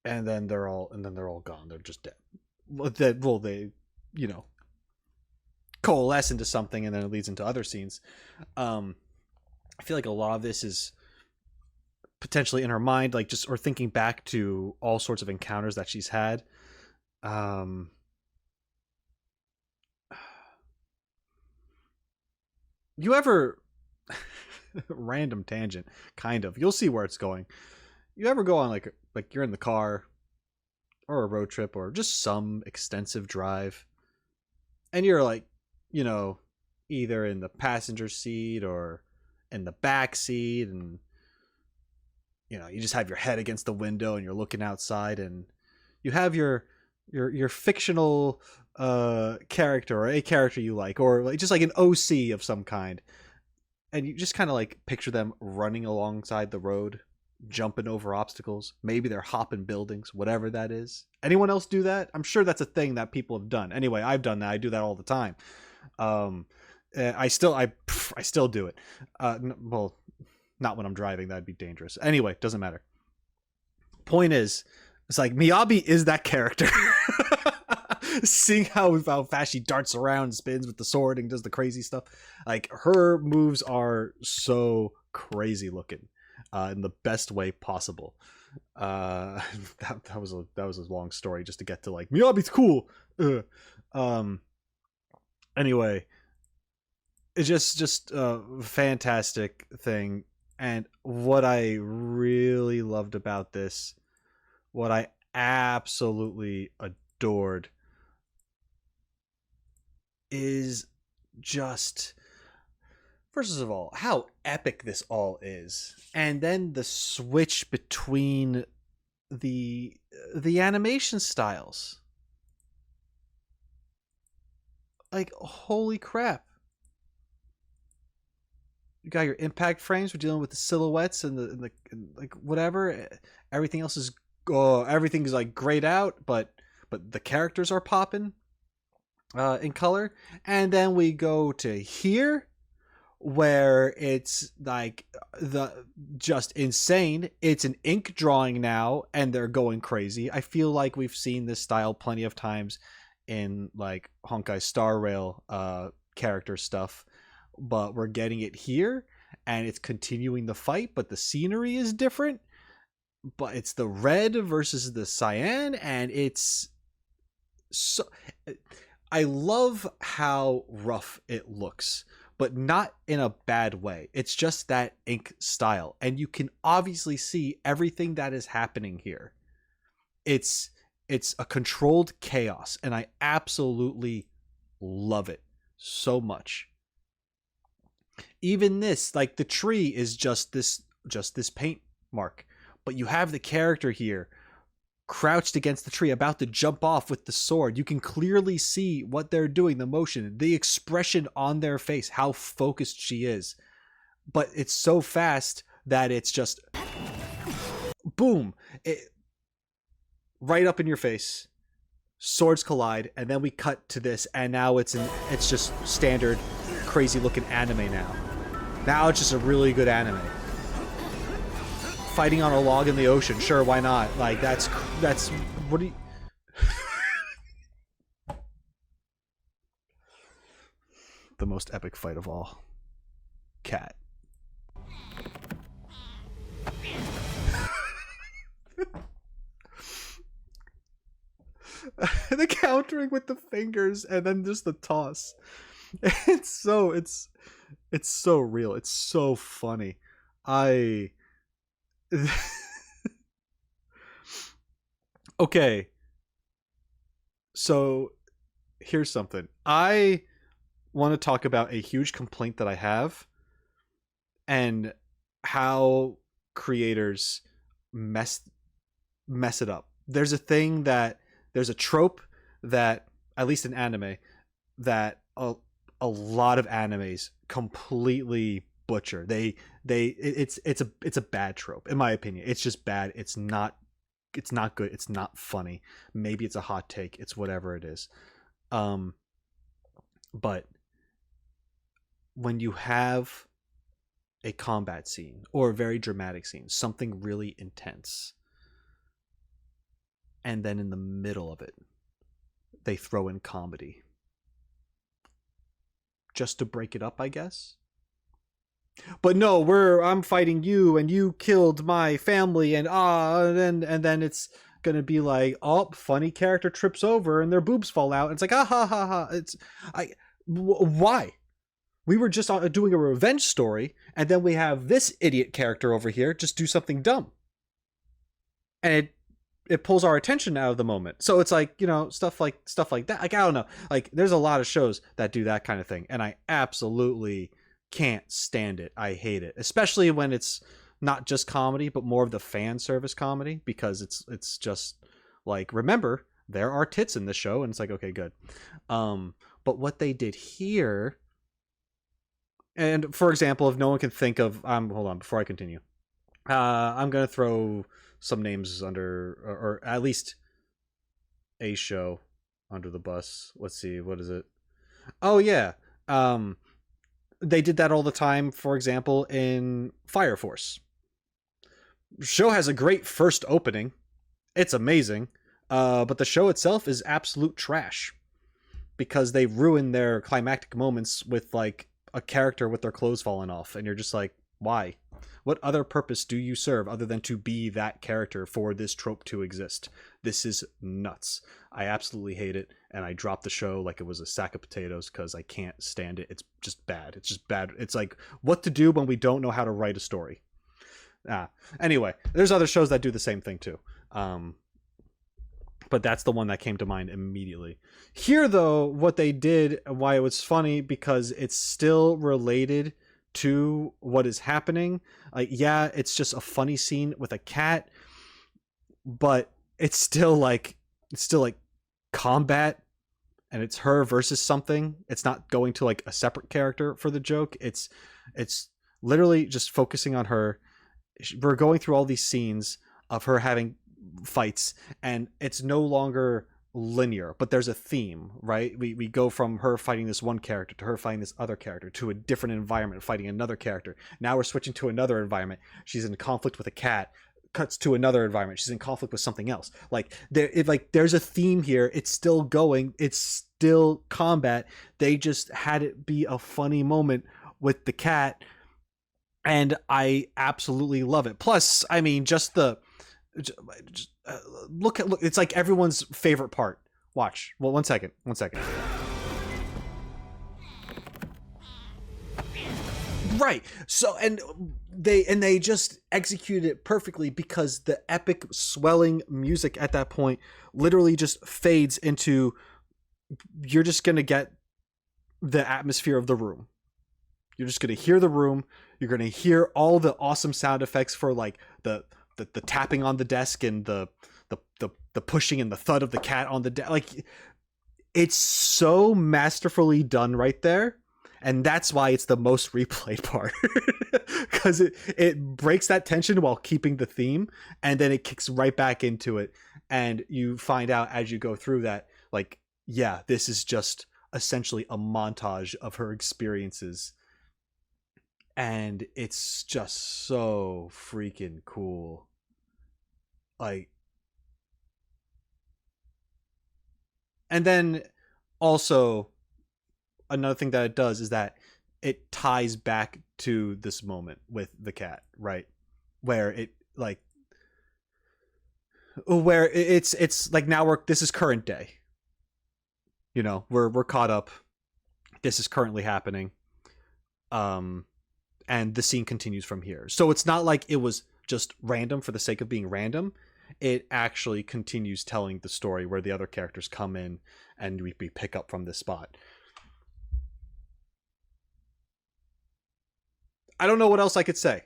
And then they're all gone. They're just dead. Well, they, you know, coalesce into something, and then it leads into other scenes. I feel like a lot of this is potentially in her mind, like just, or thinking back to all sorts of encounters that she's had. You ever random tangent, kind of. You'll see where it's going. You ever go on like you're in the car or a road trip or just some extensive drive, and you're like, you know, either in the passenger seat or in the back seat, and you know, you just have your head against the window and you're looking outside, and you have your fictional character or a character you like, or like just like an OC of some kind, and you just kind of like picture them running alongside the road, jumping over obstacles. Maybe they're hopping buildings, whatever that is. Anyone else do that? I'm sure that's a thing that people have done. Anyway, I've done that. I do that all the time. I still do it. Well, not when I'm driving. That'd be dangerous. Anyway, doesn't matter. Point is, it's like Miyabi is that character. Seeing how fast she darts around and spins with the sword and does the crazy stuff. Like, her moves are so crazy looking. In the best way possible. That was a long story just to get to like Miyabi's cool. Anyway, it's just a fantastic thing, and what I really loved about this, what I absolutely adored, is just, first of all, how epic this all is, and then the switch between the animation styles. Like, holy crap! You got your impact frames. We're dealing with the silhouettes and the like whatever. Everything else is everything's like grayed out, but the characters are popping in color. And then we go to here, where it's like just insane. It's an ink drawing now, and they're going crazy. I feel like we've seen this style plenty of times in like Honkai Star Rail character stuff, but we're getting it here, and it's continuing the fight, but the scenery is different. But it's the red versus the cyan, and it's so, I love how rough it looks, but not in a bad way. It's just that ink style, and you can obviously see everything that is happening here. It's a controlled chaos, and I absolutely love it so much. Even this, like the tree is just this paint mark, but you have the character here crouched against the tree, about to jump off with the sword. You can clearly see what they're doing, the motion, the expression on their face, how focused she is. But it's so fast that it's just boom, right up in your face. swords collide, and then we cut to this, and now it's just standard crazy looking anime now. Now it's just a really good anime. Fighting on a log in the ocean, sure, why not? Like that's what do you the most epic fight of all. Cat. The countering with the fingers and then just the toss. It's so real. It's so funny. Okay. So here's something. I want to talk about a huge complaint that I have and how creators mess it up. There's a trope that, at least in anime, that a lot of animes completely butcher. It's a bad trope, in my opinion. It's just bad. It's not good. It's not funny. Maybe it's a hot take. It's whatever it is. But when you have a combat scene or a very dramatic scene, something really intense, and then in the middle of it, they throw in comedy. Just to break it up, I guess. But no, I'm fighting you and you killed my family and then it's gonna be like, oh, funny character trips over and their boobs fall out. It's like, ha ha ha. Why? We were just doing a revenge story, and then we have this idiot character over here just do something dumb. And it pulls our attention out of the moment. So it's like, stuff like that. Like, I don't know. Like, there's a lot of shows that do that kind of thing, and I absolutely can't stand it. I hate it, especially when it's not just comedy, but more of the fan service comedy, because it's just like, remember, there are tits in this show, and it's like, okay, good. But what they did here, and for example, if no one can think of, hold on, before I continue, I'm gonna throw some names under, or at least a show under the bus. Let's see, what is it? Oh yeah, they did that all the time. For example, in Fire Force, show has a great first opening. It's amazing, but the show itself is absolute trash because they ruin their climactic moments with like a character with their clothes falling off, and you're just like, why? What other purpose do you serve other than to be that character for this trope to exist? This is nuts. I absolutely hate it, and I dropped the show like it was a sack of potatoes because I can't stand it. It's just bad. It's just bad. It's like what to do when we don't know how to write a story. Anyway, there's other shows that do the same thing too. But that's the one that came to mind immediately. Here, though, what they did, why it was funny, because it's still related to what is happening. Like, yeah, it's just a funny scene with a cat, but it's still like combat, and it's her versus something. It's not going to like a separate character for the joke. It's literally just focusing on her. We're going through all these scenes of her having fights, and it's no longer linear, but there's a theme, right? We go from her fighting this one character to her fighting this other character to a different environment fighting another character. Now we're switching to another environment. She's in conflict with a cat, cuts to another environment. She's in conflict with something else. Like there's a theme here. It's still going. It's still combat. They just had it be a funny moment with the cat, and I absolutely love it. Plus, I mean, look, it's like everyone's favorite part. Watch. Well, one second. Right. So, and they just executed it perfectly, because the epic swelling music at that point literally just fades into, you're just going to get the atmosphere of the room. You're just going to hear the room. You're going to hear all the awesome sound effects for like the tapping on the desk and the pushing and the thud of the cat on the desk. Like, it's so masterfully done right there. And that's why it's the most replayed part. Because it breaks that tension while keeping the theme, and then it kicks right back into it. And you find out as you go through that, like, yeah, this is just essentially a montage of her experiences. And it's just so freaking cool. Like, and then also another thing that it does is that it ties back to this moment with the cat, right? Where it like, where it's like, now this is current day. You know, we're caught up. This is currently happening. And the scene continues from here. So it's not like it was just random for the sake of being random. It actually continues telling the story where the other characters come in and we pick up from this spot. I don't know what else I could say.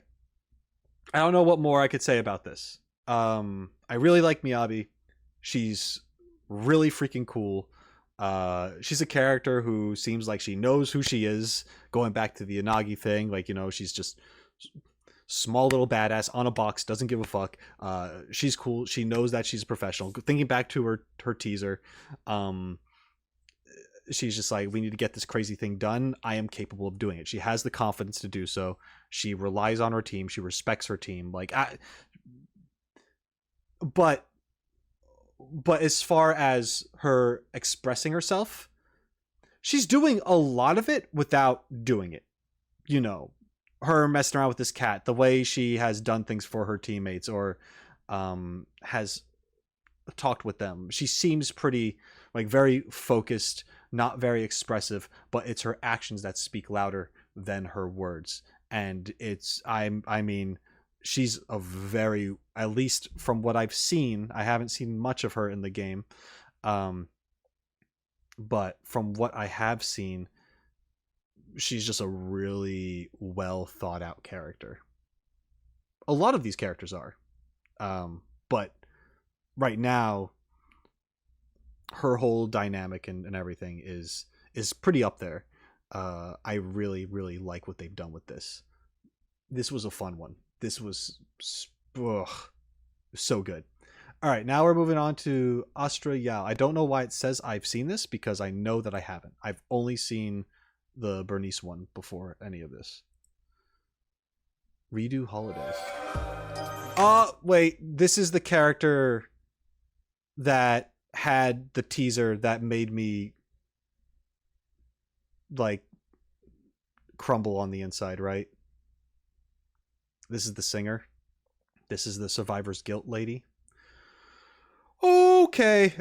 I don't know what more I could say about this. I really like Miyabi. She's really freaking cool. She's a character who seems like she knows who she is, going back to the Yanagi thing. Like, you know, she's just small little badass on a box, doesn't give a fuck. She's cool. She knows that she's a professional. Thinking back to her teaser, she's just like, we need to get this crazy thing done. I am capable of doing it. She has the confidence to do so. She relies on her team. She respects her team. Like, but as far as her expressing herself, she's doing a lot of it without doing it. You know, her messing around with this cat, the way she has done things for her teammates, or has talked with them. She seems pretty, like, very focused, not very expressive, but it's her actions that speak louder than her words. And I mean, she's a very, at least from what I've seen, I haven't seen much of her in the game, but from what I have seen, she's just a really well thought out character. A lot of these characters are, but right now, her whole dynamic and everything is pretty up there. I really, really like what they've done with this. This was a fun one. This was so good. All right, now we're moving on to Astra. Yeah, I don't know why it says I've seen this, because I know that I haven't. I've only seen the Burnice one before any of this. Redo holidays. Wait, this is the character that had the teaser that made me, like, crumble on the inside, right? This is the singer. This is the Survivor's Guilt lady. Okay.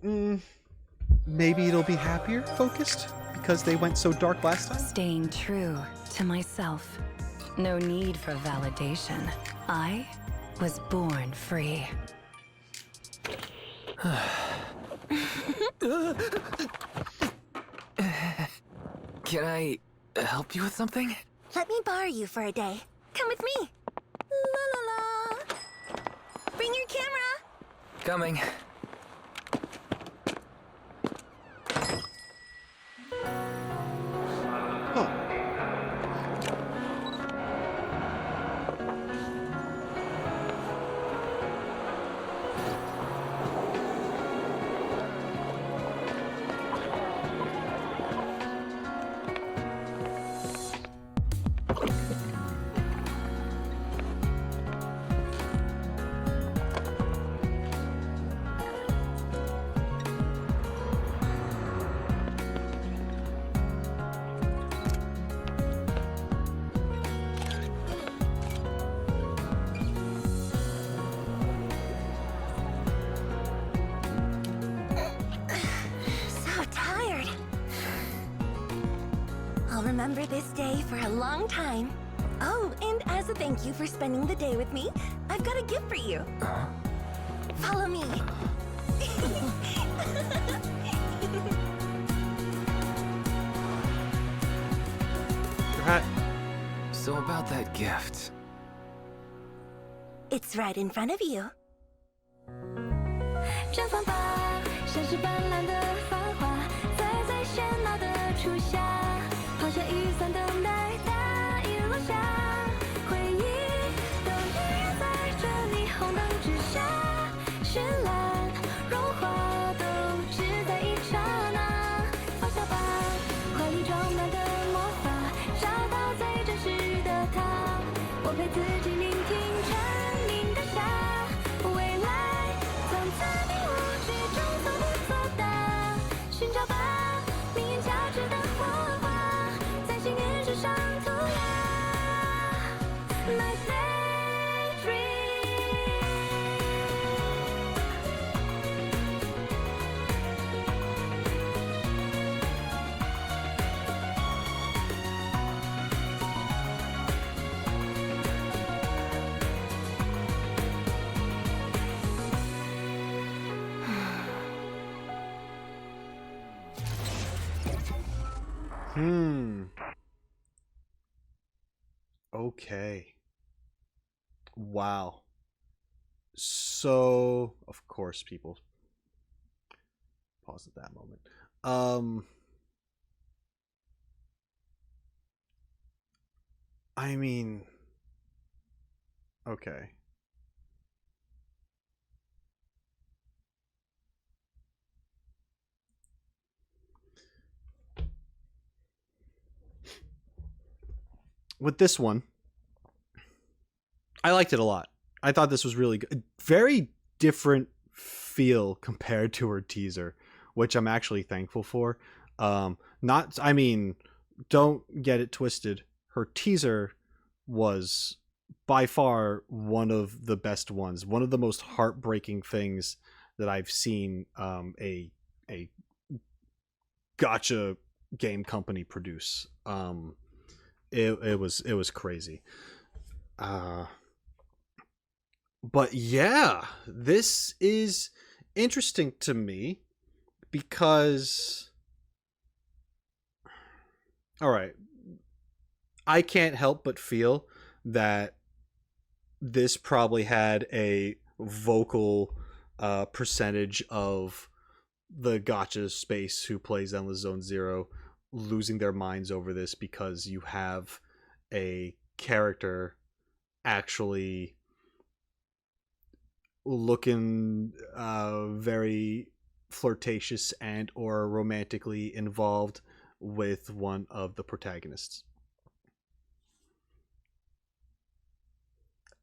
Maybe it'll be happier focused because they went so dark last time. Staying true to myself. No need for validation. I was born free. Can I help you with something? Let me borrow you for a day. Come with me. La la la. Bring your camera. Coming. Remember this day for a long time. Oh, and as a thank you for spending the day with me, I've got a gift for you. Follow me. Your hat. So about that gift. It's right in front of you. 绽放吧，像是斑斓的繁华，在最喧闹的初夏。却一算等待它遗落下，回忆都依然在这霓虹灯之下，绚烂融化都只在一刹那。放下吧，怀里装满的魔法，找到最真实的他。我陪自己聆听蝉鸣的夏，未来从此迷雾之中从不作答。寻找吧，命运交织的火花，在心念之上涂鸦。My daydream。Okay. Wow. So, of course, people pause at that moment. I mean, okay. With this one, I liked it a lot. I thought this was really good. Very different feel compared to her teaser, which I'm actually thankful for. I mean, don't get it twisted. Her teaser was by far one of the best ones. One of the most heartbreaking things that I've seen a gacha game company produce. It was crazy. But yeah, this is interesting to me because, all right, I can't help but feel that this probably had a vocal percentage of the gacha space who plays Zenless Zone Zero losing their minds over this, because you have a character actually looking very flirtatious and or romantically involved with one of the protagonists.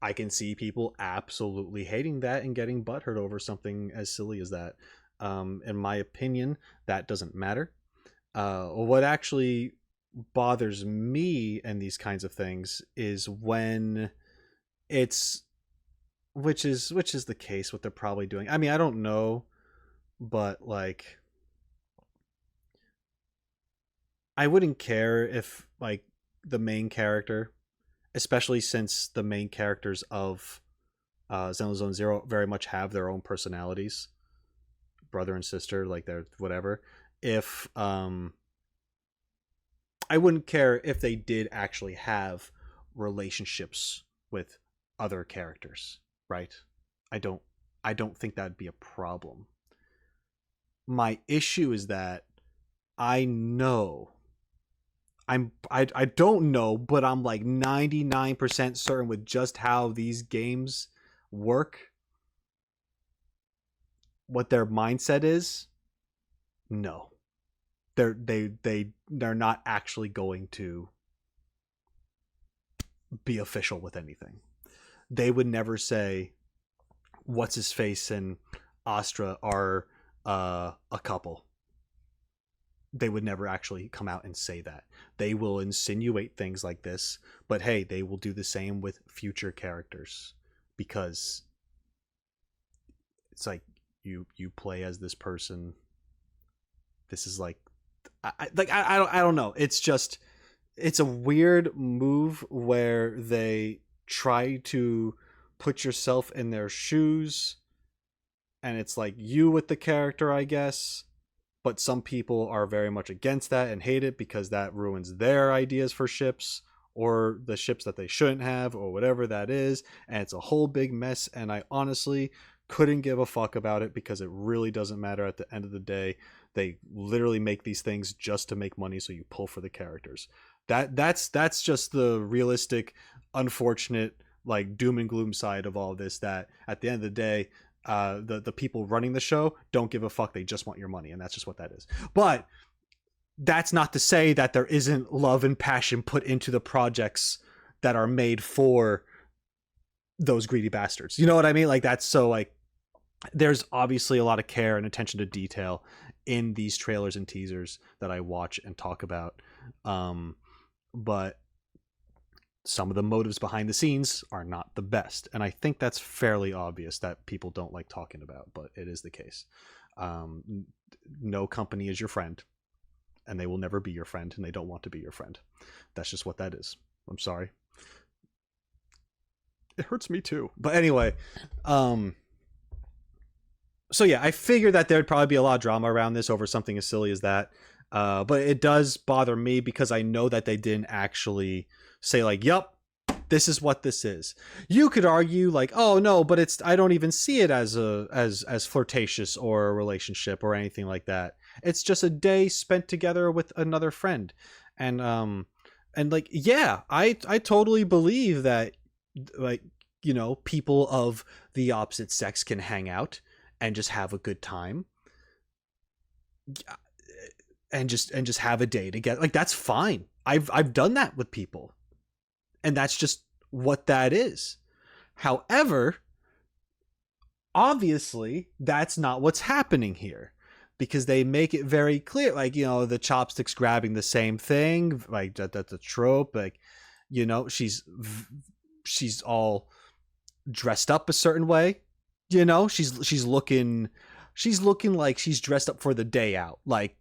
I can see people absolutely hating that and getting butthurt over something as silly as that. In my opinion, that doesn't matter. What actually bothers me in these kinds of things is when it's, which is the case, what they're probably doing. I mean, I don't know, but like, I wouldn't care if like the main character, especially since the main characters of Zenless Zone Zero very much have their own personalities, brother and sister, like they're whatever. If I wouldn't care if they did actually have relationships with other characters, right? I don't think that'd be a problem. My issue is that I don't know, but I'm like 99% certain with just how these games work, what their mindset is. No, they're not actually going to be official with anything. They would never say what's his face and Astra are a couple. They would never actually come out and say that. They will insinuate things like this, but hey, they will do the same with future characters, because it's like you play as this person. This is like, I don't know. It's just, it's a weird move where they try to put yourself in their shoes, and it's like you with the character, I guess. But some people are very much against that and hate it because that ruins their ideas for ships, or the ships that they shouldn't have, or whatever that is. And it's a whole big mess. And I honestly couldn't give a fuck about it, because it really doesn't matter at the end of the day. They literally make these things just to make money, so you pull for the characters. That's just the realistic, unfortunate, like doom and gloom side of all this, that at the end of the day, the people running the show don't give a fuck. They just want your money, and that's just what that is. But that's not to say that there isn't love and passion put into the projects that are made for those greedy bastards. You know what I mean? Like, that's so, like, there's obviously a lot of care and attention to detail in these trailers and teasers that I watch and talk about. But some of the motives behind the scenes are not the best. And I think that's fairly obvious that people don't like talking about, but it is the case. No company is your friend, and they will never be your friend, and they don't want to be your friend. That's just what that is. I'm sorry. It hurts me too. But anyway, so yeah, I figured that there'd probably be a lot of drama around this over something as silly as that. But it does bother me because I know that they didn't actually say, like, yup, this is what this is. You could argue, like, oh no, but I don't even see it as as flirtatious or a relationship or anything like that. It's just a day spent together with another friend. And like, yeah, I totally believe that, like, you know, people of the opposite sex can hang out and just have a good time. And just have a day together. Like, that's fine. I've done that with people. And that's just what that is. However, obviously, that's not what's happening here. Because they make it very clear, like, you know, the chopsticks grabbing the same thing, like that's a trope. Like, you know, she's all dressed up a certain way. You know, she's looking like she's dressed up for the day out. Like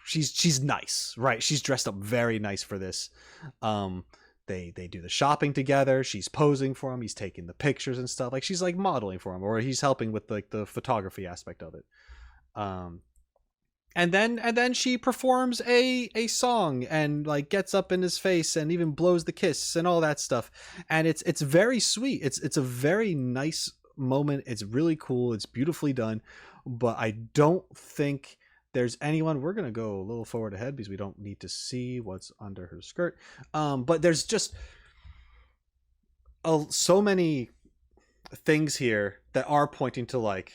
she's nice, right? She's dressed up very nice for this. They do the shopping together. She's posing for him. He's taking the pictures and stuff. Like, she's like modeling for him, or he's helping with like the photography aspect of it. And then she performs a song and like gets up in his face and even blows the kiss and all that stuff. And it's very sweet. It's a very nice moment. It's really cool. It's beautifully done. But I don't think there's anyone. We're gonna go a little forward ahead because we don't need to see what's under her skirt. But there's just so many things here that are pointing to like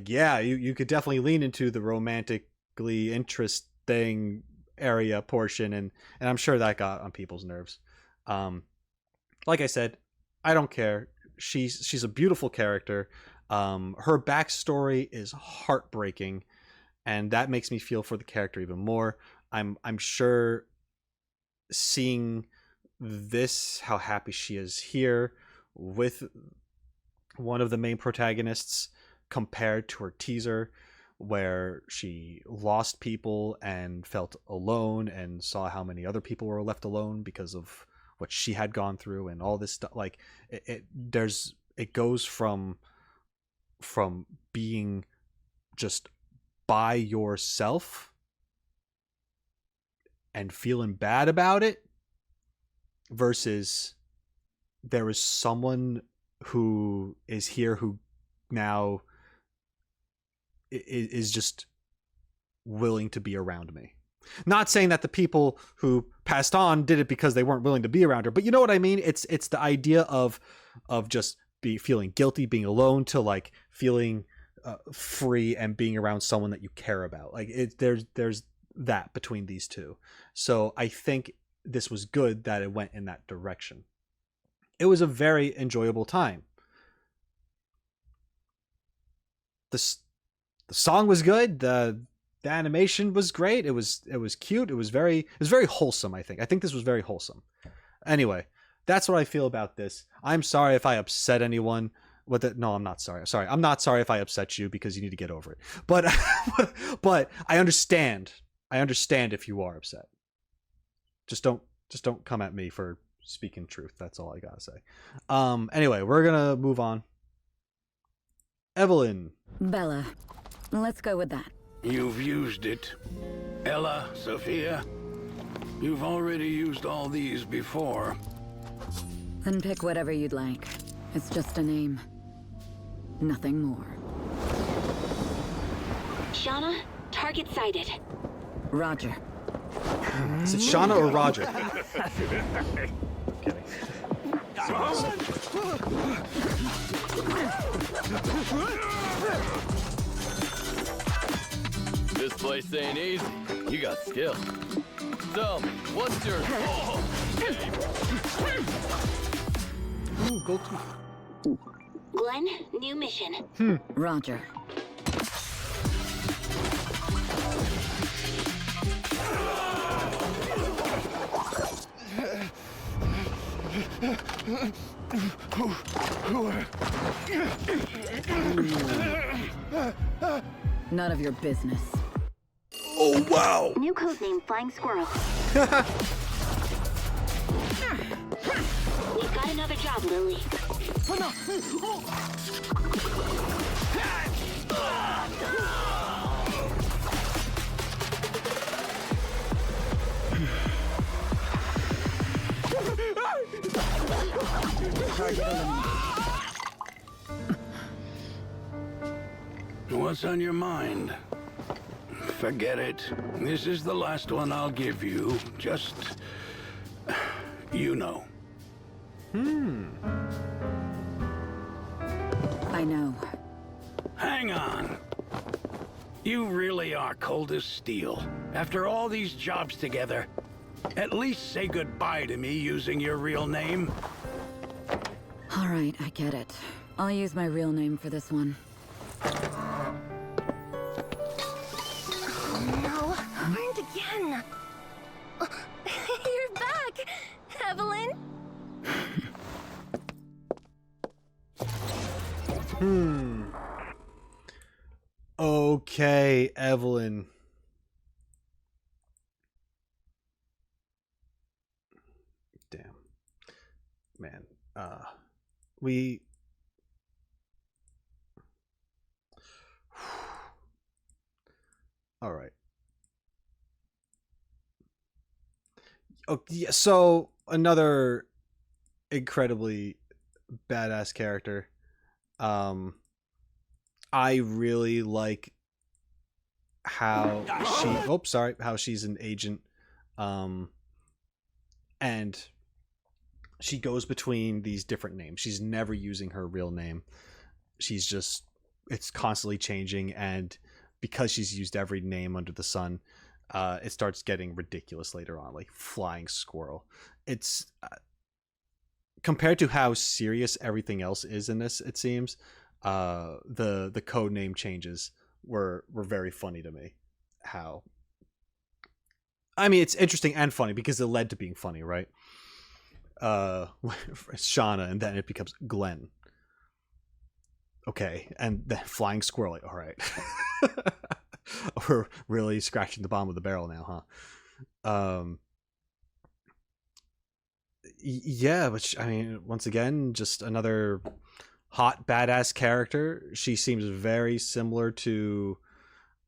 yeah, you could definitely lean into the romantically interesting area portion, and I'm sure that got on people's nerves. Like I said, I don't care. She's a beautiful character. Her backstory is heartbreaking, and that makes me feel for the character even more. I'm sure seeing this, how happy she is here with one of the main protagonists, compared to her teaser where she lost people and felt alone and saw how many other people were left alone because of what she had gone through and all this stuff. Like, it goes from being just by yourself and feeling bad about it versus there is someone who is here who now is just willing to be around me. Not saying that the people who passed on did it because they weren't willing to be around her, but you know what I mean? It's the idea of just feeling guilty, being alone, to like feeling free and being around someone that you care about. Like, there's that between these two. So I think this was good that it went in that direction. It was a very enjoyable time. The song was good. The animation was great. It was cute. It was very wholesome. I think this was very wholesome. Anyway, that's what I feel about this. I'm sorry if I upset anyone with it. No, I'm not sorry. I'm not sorry if I upset you, because you need to get over it. But but I understand. I understand if you are upset. Just don't come at me for speaking truth. That's all I gotta say. Anyway, we're gonna move on. Evelyn. Bella. Let's go with that. You've used it. Ella, Sophia, you've already used all these before. Then pick whatever you'd like. It's just a name. Nothing more. Shauna, target sighted. Roger. Is it Shauna or Roger? Okay. This place ain't easy. You got skill. Tell me, what's your... Ooh, go to... Glenn, new mission. Roger. None of your business. Oh, wow. New codename Flying Squirrel. We've got another job, Lily. What's on your mind? Forget it. This is the last one I'll give you. Just... you know. I know. Hang on. You really are cold as steel. After all these jobs together, at least say goodbye to me using your real name. All right, I get it. I'll use my real name for this one. No, burned again. You're back, Evelyn. Okay, Evelyn. Damn. Man, we... All right. Oh, yeah, so another incredibly badass character. I really like how how she's an agent. And she goes between these different names. She's never using her real name. She's just, it's constantly changing, and because she's used every name under the sun, it starts getting ridiculous later on, like Flying Squirrel. It's compared to how serious everything else is in this, it seems, the code name changes were very funny to me. How, I mean, it's interesting and funny because it led to being funny, right? Shauna, and then it becomes Glenn. Okay, and then Flying Squirrel. Like, all right. We're really scratching the bottom of the barrel now, huh? Yeah, but I mean, once again, just another hot badass character. She seems very similar to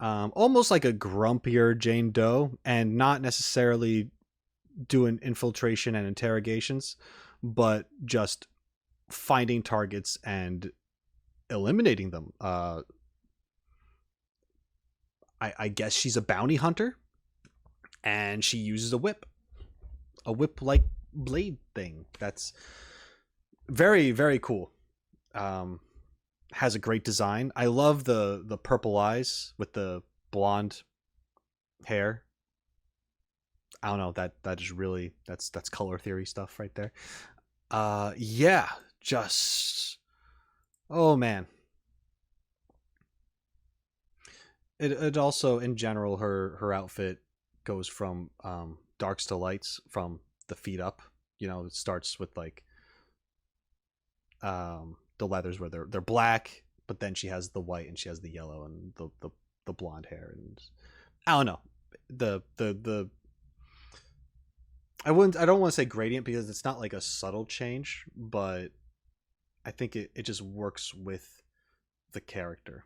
almost like a grumpier Jane Doe, and not necessarily doing infiltration and interrogations, but just finding targets and eliminating them. I guess she's a bounty hunter, and she uses a whip-like blade thing. That's very, very cool. Has a great design. I love the purple eyes with the blonde hair. I don't know, that is really, that's color theory stuff right there. Yeah, just, oh man. It also, in general, her outfit goes from darks to lights from the feet up. You know, it starts with like the leathers where they're black, but then she has the white and she has the yellow and the blonde hair, and I don't know, the I don't want to say gradient because it's not like a subtle change, but I think it just works with the character.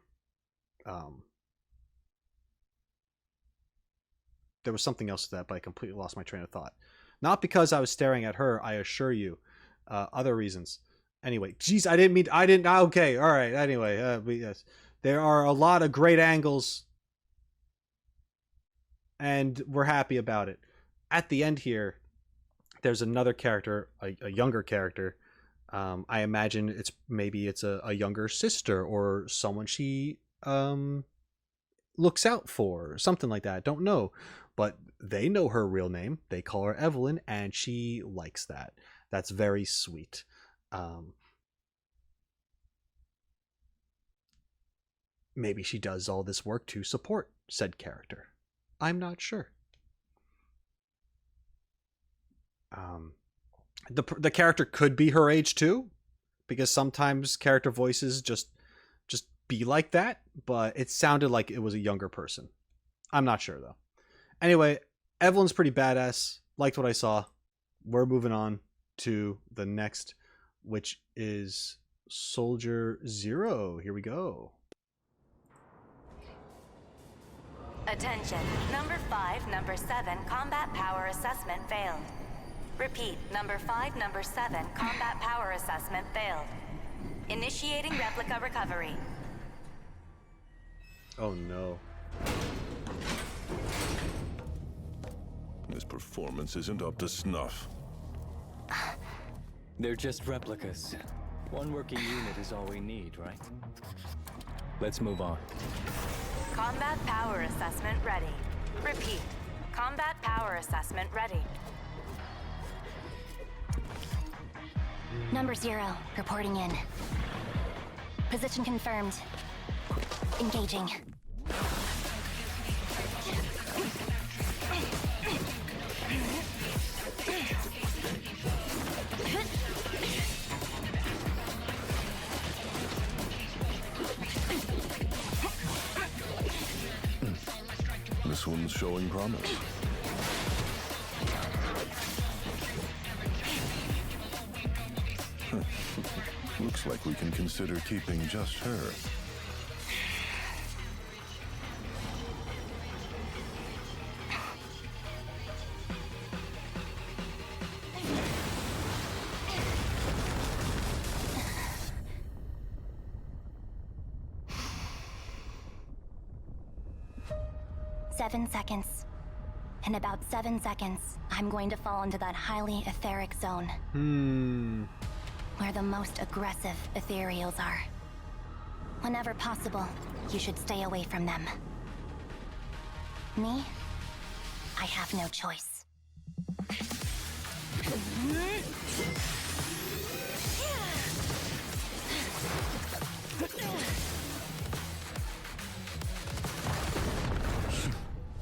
There was something else to that, but I completely lost my train of thought. Not because I was staring at her, I assure you. Other reasons. Anyway, geez, okay, all right, anyway, yes. There are a lot of great angles and we're happy about it. At the end here, there's another character, a younger character. I imagine it's a younger sister or someone she looks out for, something like that. Don't know, but they know her real name. They call her Evelyn, and she likes that. That's very sweet. Maybe she does all this work to support said character. I'm not sure. The character could be her age too, because sometimes character voices just be like that, but it sounded like it was a younger person. I'm not sure though. Anyway, Evelyn's pretty badass. Liked what I saw. We're moving on to the next, which is Soldier Zero. Here we go. Attention. Number 5, number 7, combat power assessment failed. Repeat, number 5, number 7, combat power assessment failed. Initiating replica recovery. Oh no. This performance isn't up to snuff. They're just replicas. One working unit is all we need, right? Let's move on. Combat power assessment ready. Repeat, combat power assessment ready. Number 0, reporting in. Position confirmed. Engaging. This one's showing promise. Looks like we can consider keeping just her. Seven seconds. In about 7 seconds, I'm going to fall into that highly etheric zone. Where the most aggressive ethereals are. Whenever possible, you should stay away from them. Me? I have no choice.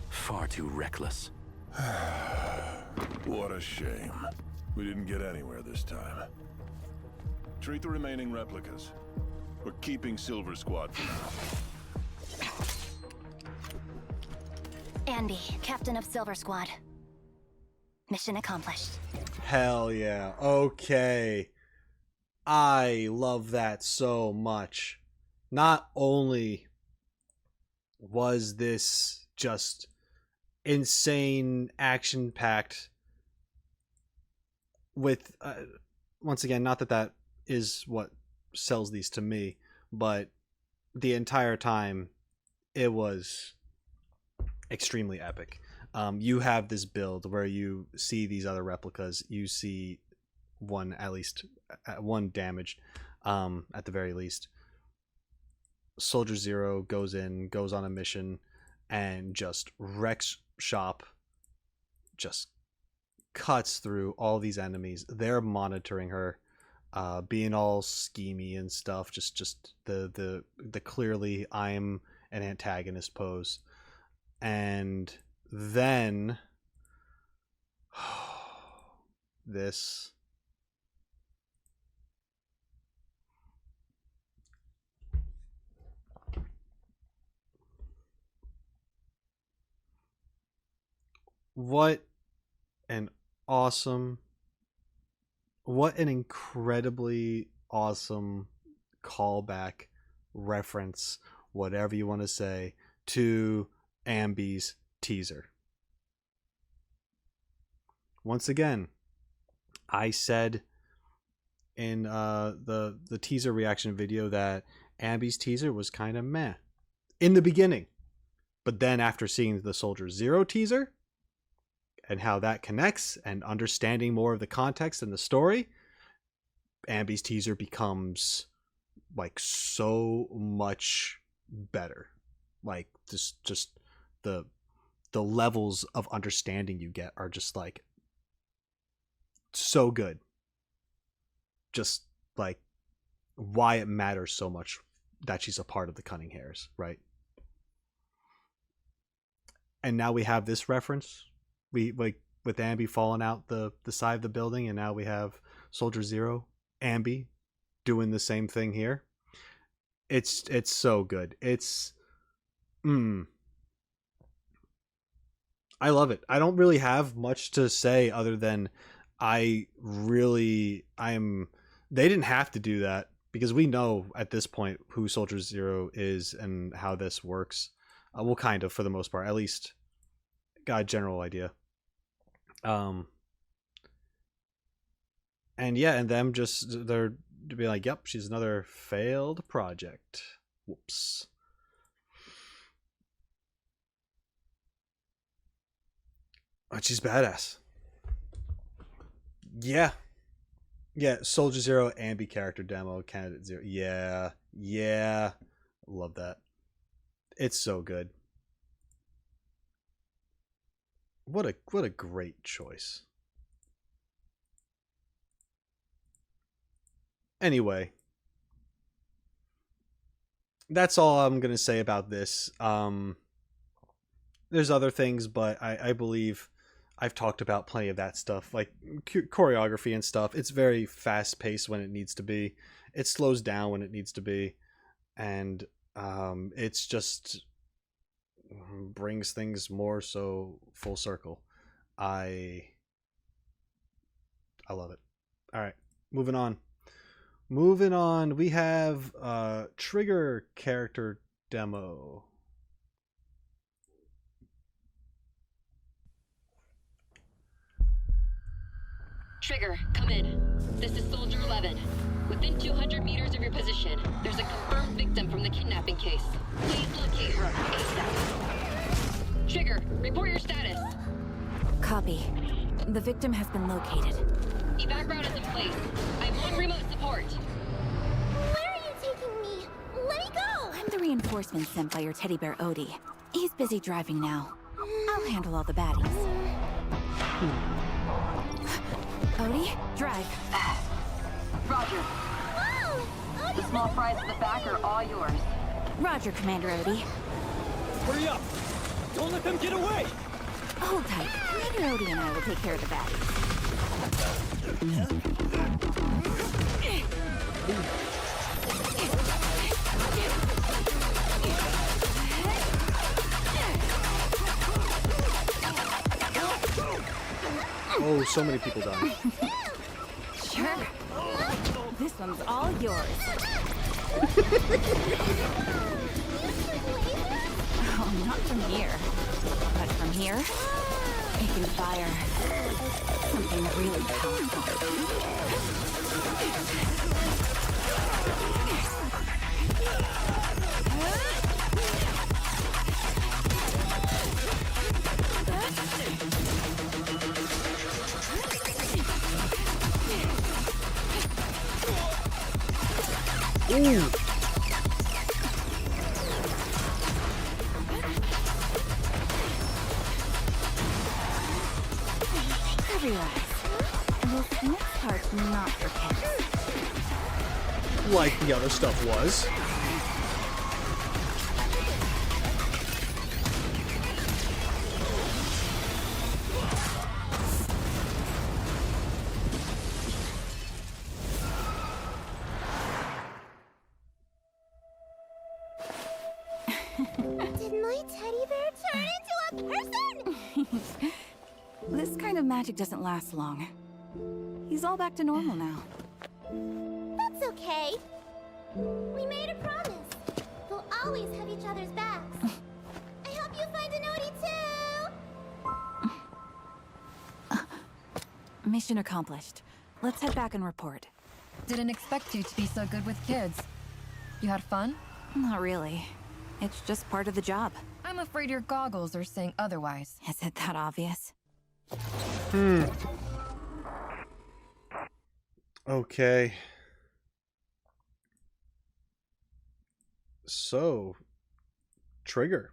Far too reckless. What a shame. We didn't get anywhere this time. Treat the remaining replicas. We're keeping Silver Squad for now. Anby, captain of Silver Squad. Mission accomplished. Hell yeah. Okay. I love that so much. Not only was this just insane action-packed with, once again, not that is what sells these to me, but the entire time it was extremely epic. You have this build where you see these other replicas, you see one damaged, at the very least. Soldier Zero goes on a mission and just wrecks shop, just cuts through all these enemies. They're monitoring her, being all schemy and stuff, just the clearly I'm an antagonist pose. And then this what an incredibly awesome callback, reference, whatever you want to say, to Anby's teaser. Once again, I said in the teaser reaction video that Anby's teaser was kind of meh in the beginning. But then after seeing the Soldier Zero teaser and how that connects and understanding more of the context and the story, Anby's teaser becomes like so much better. Like just the levels of understanding you get are just like so good. Just like why it matters so much that she's a part of the Cunning Hares, right? And now we have this reference. We like with Anby falling out the side of the building, and now we have Soldier Zero, Anby, doing the same thing here. It's so good. I love it. I don't really have much to say other than they didn't have to do that, because we know at this point who Soldier Zero is and how this works. Well, kind of, for the most part, at least got a general idea. And yeah, and them just, they're to be like, yep, she's another failed project. Whoops. But she's badass. Yeah. Yeah, Soldier Zero, Anby character demo, Candidate Zero. Yeah. Love that. It's so good. What a great choice. Anyway, that's all I'm gonna say about this. There's other things, but I believe I've talked about plenty of that stuff, like choreography and stuff. It's very fast paced when it needs to be. It slows down when it needs to be, and it's just brings things more so full circle. I love it. All right, moving on. We have Trigger character demo. Trigger, come in. This is Soldier 11. Within 200 meters of your position, there's a confirmed victim from the kidnapping case. Please locate her ASAP. Trigger, report your status. Copy. The victim has been located. Evac route is in place. I'm on remote support. Where are you taking me? Let me go! I'm the reinforcement sent by your teddy bear Odie. He's busy driving now. I'll handle all the baddies. Odie, drive. Roger. Whoa! The small fries at the back are all yours. Roger, Commander Odie. Hurry up! Don't let them get away! Hold tight. Commander Odie and I will take care of the baddies. Oh, so many people dying. Sure. This one's all yours. Oh, not from here. But from here, it can fire something really powerful. Ooh. Relax. This next part's not for kids. Like the other stuff was. Did my teddy bear turn into a person? This kind of magic doesn't last long. He's all back to normal now. That's okay. We made a promise. We'll always have each other's backs. I hope you find an Odie too! Mission accomplished. Let's head back and report. Didn't expect you to be so good with kids. You had fun? Not really. It's just part of the job. I'm afraid your goggles are saying otherwise. Is it that obvious? Okay. So, Trigger.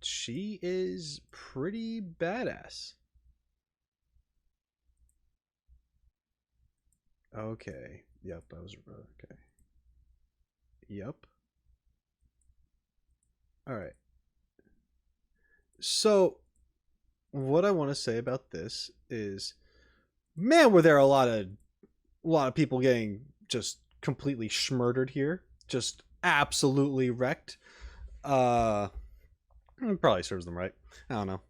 She is pretty badass. Okay. Yep, I was okay. Yep. All right. So, what I want to say about this is, man, were there a lot of people getting just completely schmurdered here, just absolutely wrecked. It probably serves them right. I don't know.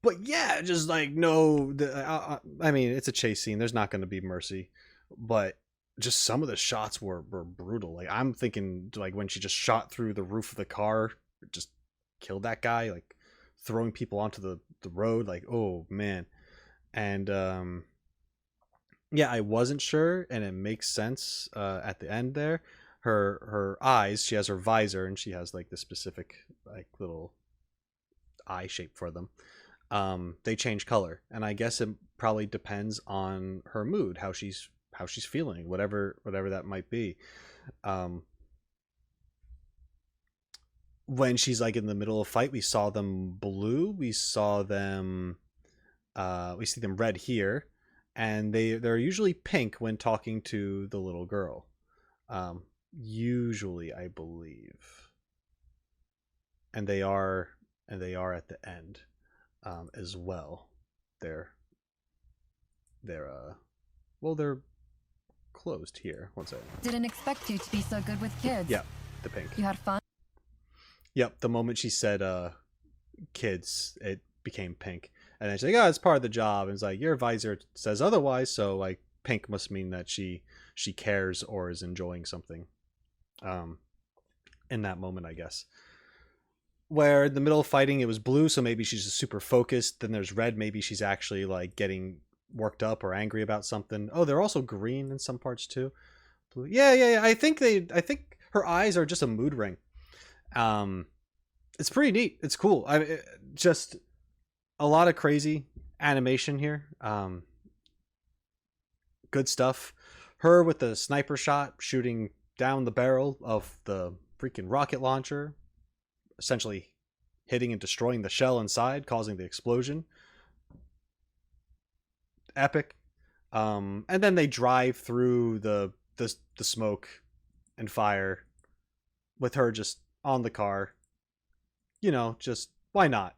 But yeah, just like no, I mean, it's a chase scene. There's not going to be mercy, but just some of the shots were brutal. Like I'm thinking, like when she just shot through the roof of the car, just killed that guy, like throwing people onto the road. Like, oh man. And yeah, I wasn't sure, and it makes sense at the end there. Her eyes, she has her visor, and she has like the specific like little eye shape for them. They change color, and I guess it probably depends on her mood, how she's feeling, whatever that might be. When she's like in the middle of a fight, we saw them blue, we see them red here, and they're usually pink when talking to the little girl. Usually, I believe, and they are at the end as well. They're closed here. One second. Didn't expect you to be so good with kids. Yep, the pink. You had fun? Yep, the moment she said kids, it became pink. And then she's like, oh, it's part of the job. And it's like, your visor says otherwise, so like pink must mean that she cares or is enjoying something. In that moment, I guess. Where in the middle of fighting, it was blue, so maybe she's just super focused. Then there's red, maybe she's actually like getting worked up or angry about something. Oh, they're also green in some parts too. Blue. Yeah. I think her eyes are just a mood ring. It's pretty neat. It's cool. Just a lot of crazy animation here. Good stuff. Her with the sniper shot shooting down the barrel of the freaking rocket launcher, essentially hitting and destroying the shell inside, causing the explosion. Epic. And then they drive through the smoke and fire with her just on the car. You know, just why not?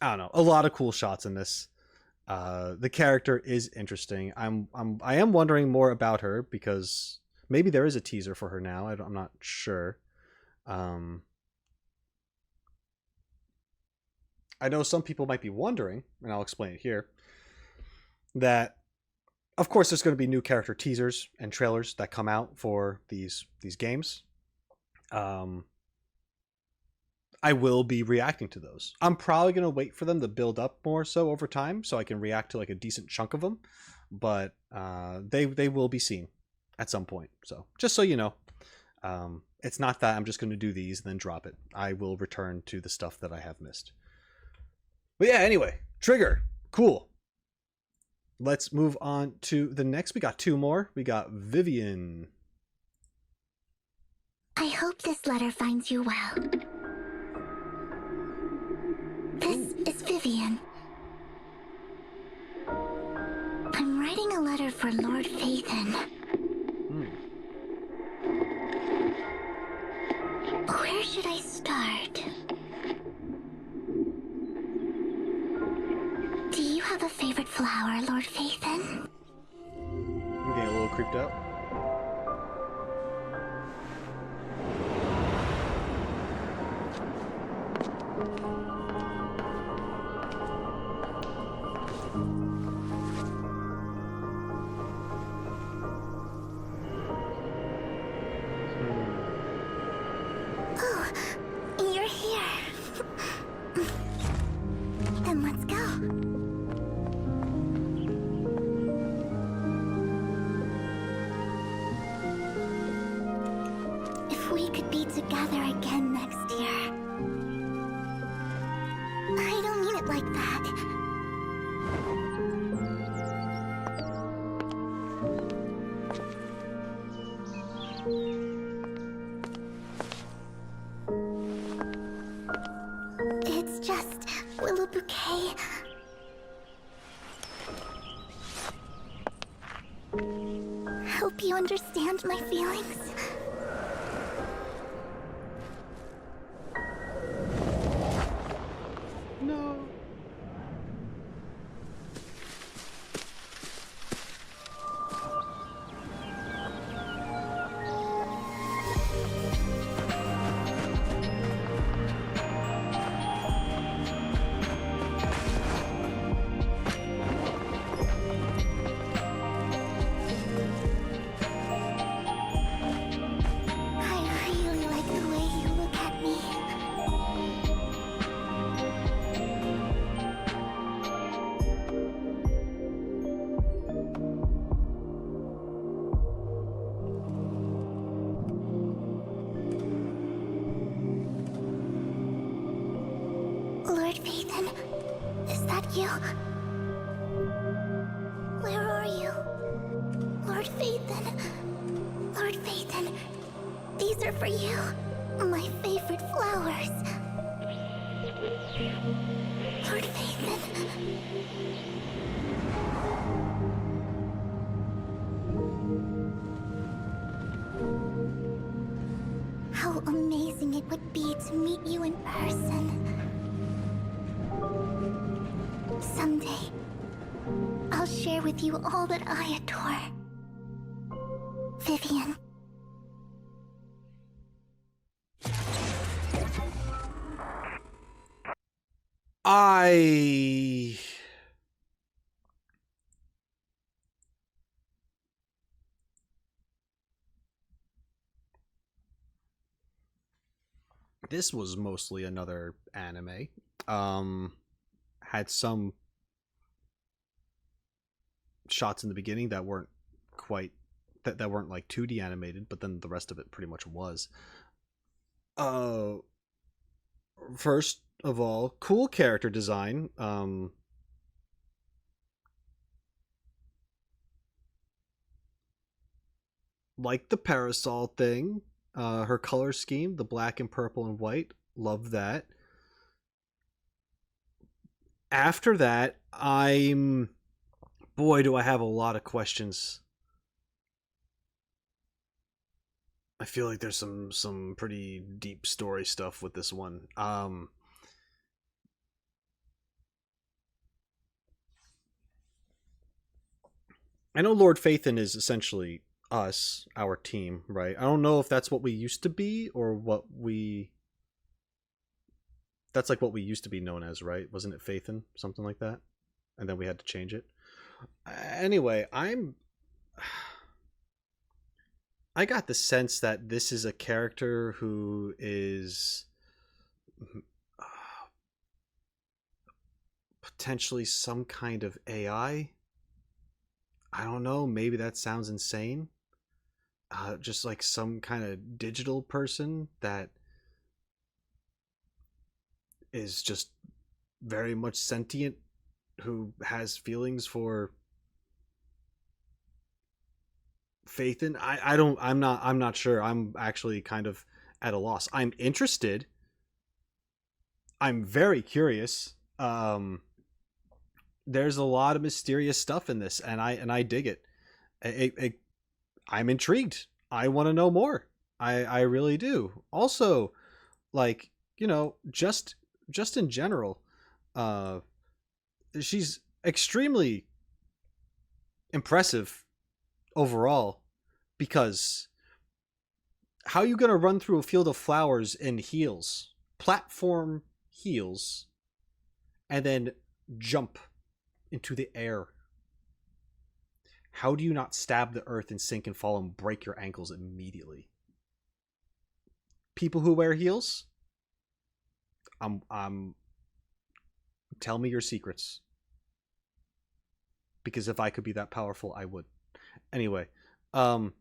I don't know. A lot of cool shots in this. The character is interesting. I am wondering more about her because maybe there is a teaser for her now. I'm not sure. I know some people might be wondering, and I'll explain it here, that of course there's going to be new character teasers and trailers that come out for these games. I will be reacting to those. I'm probably going to wait for them to build up more so over time so I can react to like a decent chunk of them, but they will be seen at some point. So just so you know, it's not that I'm just going to do these and then drop it. I will return to the stuff that I have missed. But yeah, anyway, Trigger, cool. Let's move on to the next. We got two more. We got Vivian. I hope this letter finds you well. This is Vivian. I'm writing a letter for Lord Phaethon. Where should I start? Do you have a favorite flower, Lord Phaethon? I'm getting a little creeped out. we could be together again next year. I don't mean it like that. It's just Willow Bouquet. Hope you understand my feelings. No. I really like the way you look at me. Lord Phaethon, is that you? Where are you? Lord Phaethon. Lord Phaethon, these are for you. My favorite flowers. Lord Phaethon. How amazing it would be to meet you in person. Someday, I'll share with you all that I adore. Vivian. This was mostly another anime. Had some shots in the beginning that weren't quite that weren't like 2D animated, but then the rest of it pretty much was. First of all, cool character design. Like the parasol thing. Her color scheme, the black and purple and white, love that. After that, boy, do I have a lot of questions. I feel like there's some pretty deep story stuff with this one. I know Lord Phaethon is essentially us, our team, right? I don't know if that's what we used to be or that's like what we used to be known as, right? Wasn't it Phaethon? Something like that? And then we had to change it. Anyway, I got the sense that this is a character who is potentially some kind of AI. I don't know, maybe that sounds insane. Just like some kind of digital person that is just very much sentient, who has feelings for Phaethon. I'm not sure. I'm actually kind of at a loss. I'm interested. I'm very curious. There's a lot of mysterious stuff in this, and I dig it. I'm intrigued. I want to know more. I really do. Also, like, you know, just in general, she's extremely impressive overall, because how are you going to run through a field of flowers in heels, platform heels, and then jump into the air? How do you not stab the earth and sink and fall and break your ankles immediately? People who wear heels, tell me your secrets, because if I could be that powerful, I would. Anyway, that's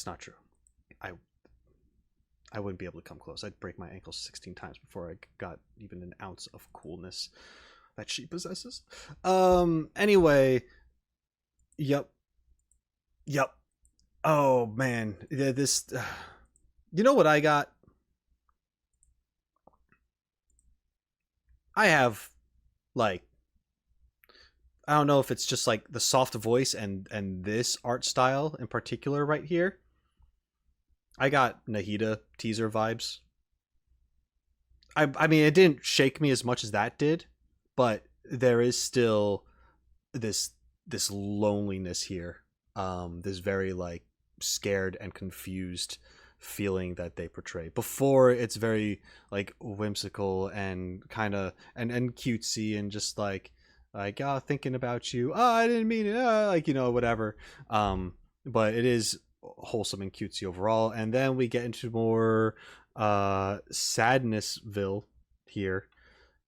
not true. I wouldn't be able to come close. I'd break my ankles 16 times before I got even an ounce of coolness that she possesses. Anyway, yep. Oh man, this. You know what I got? I have, like, I don't know if it's just like the soft voice and this art style in particular right here. I got Nahida teaser vibes. I mean, it didn't shake me as much as that did, but there is still this loneliness here. This very like scared and confused feeling that they portray. Before, it's very like whimsical and kind of and cutesy and just like oh, thinking about you. Oh, I didn't mean it. Like, you know, whatever. But it is wholesome and cutesy overall. And then we get into more sadnessville here,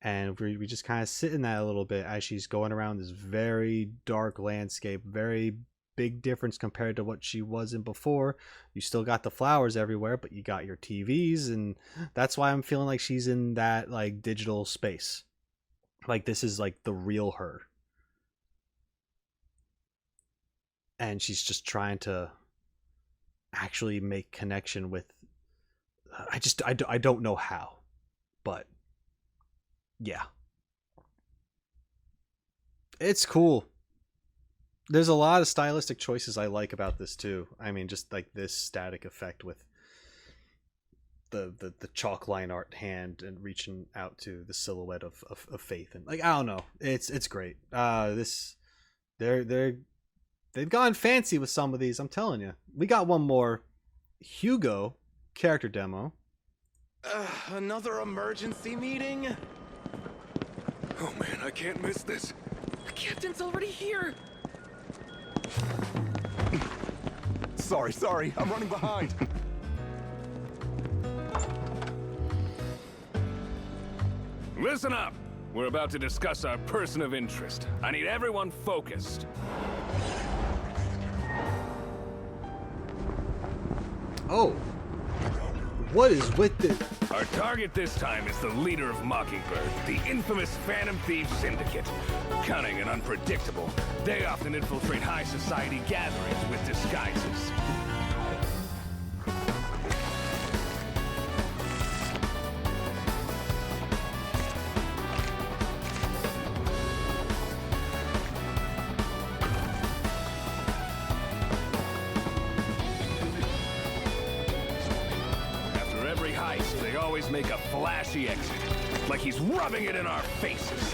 and we just kind of sit in that a little bit as she's going around this very dark landscape. Very big difference compared to what she was in before. You still got the flowers everywhere, but you got your TVs, and that's why I'm feeling like she's in that like digital space. Like this is like the real her, and she's just trying to actually make connection with I don't know how, but yeah, it's cool. There's a lot of stylistic choices I like about this too. I mean, just like this static effect with the chalk line art hand and reaching out to the silhouette of Faith, and like I don't know, it's great. They've gone fancy with some of these. I'm telling you. We got one more Hugo character demo. Another emergency meeting? Oh man, I can't miss this. The captain's already here. Sorry, I'm running behind. Listen up. We're about to discuss our person of interest. I need everyone focused. Oh. What is with this? Our target this time is the leader of Mockingbird, the infamous Phantom Thieves Syndicate. Cunning and unpredictable, they often infiltrate high society gatherings with disguises. Make a flashy exit, like he's rubbing it in our faces.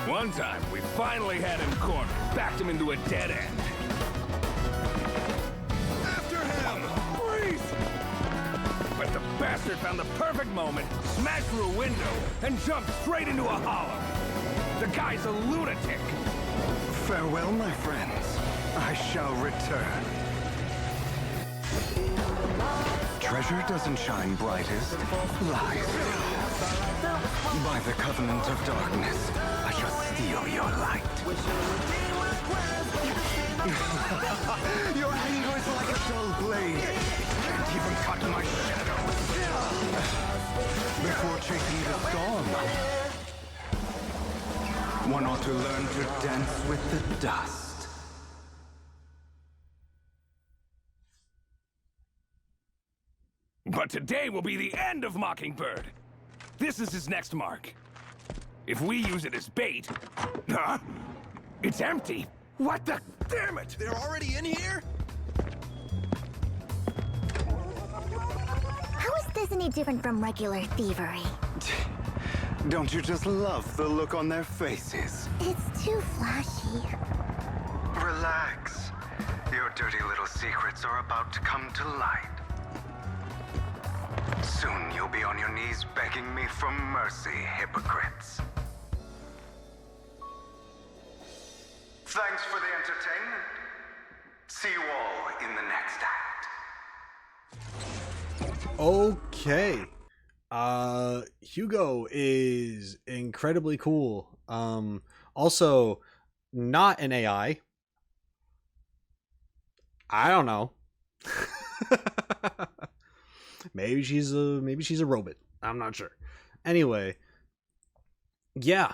One time, we finally had him cornered, backed him into a dead end. After him! Freeze! But the bastard found the perfect moment, smashed through a window, and jumped straight into a hollow. The guy's a lunatic. Farewell, my friends. I shall return. Treasure doesn't shine brightest, lies. By the covenant of darkness, I shall steal your light. Your anger is like a dull blade. Can't even cut my shadow. Before chasing the storm, one ought to learn to dance with the dust. But today will be the end of Mockingbird. This is his next mark. If we use it as bait... Huh? It's empty. What the... Damn it! They're already in here? How is this any different from regular thievery? Don't you just love the look on their faces? It's too flashy. Relax. Your dirty little secrets are about to come to light. Soon you'll be on your knees begging me for mercy, hypocrites. Thanks for the entertainment. See you all in the next act. Okay. Hugo is incredibly cool. Also, not an AI. I don't know. maybe she's a robot. I'm not sure. Anyway, yeah.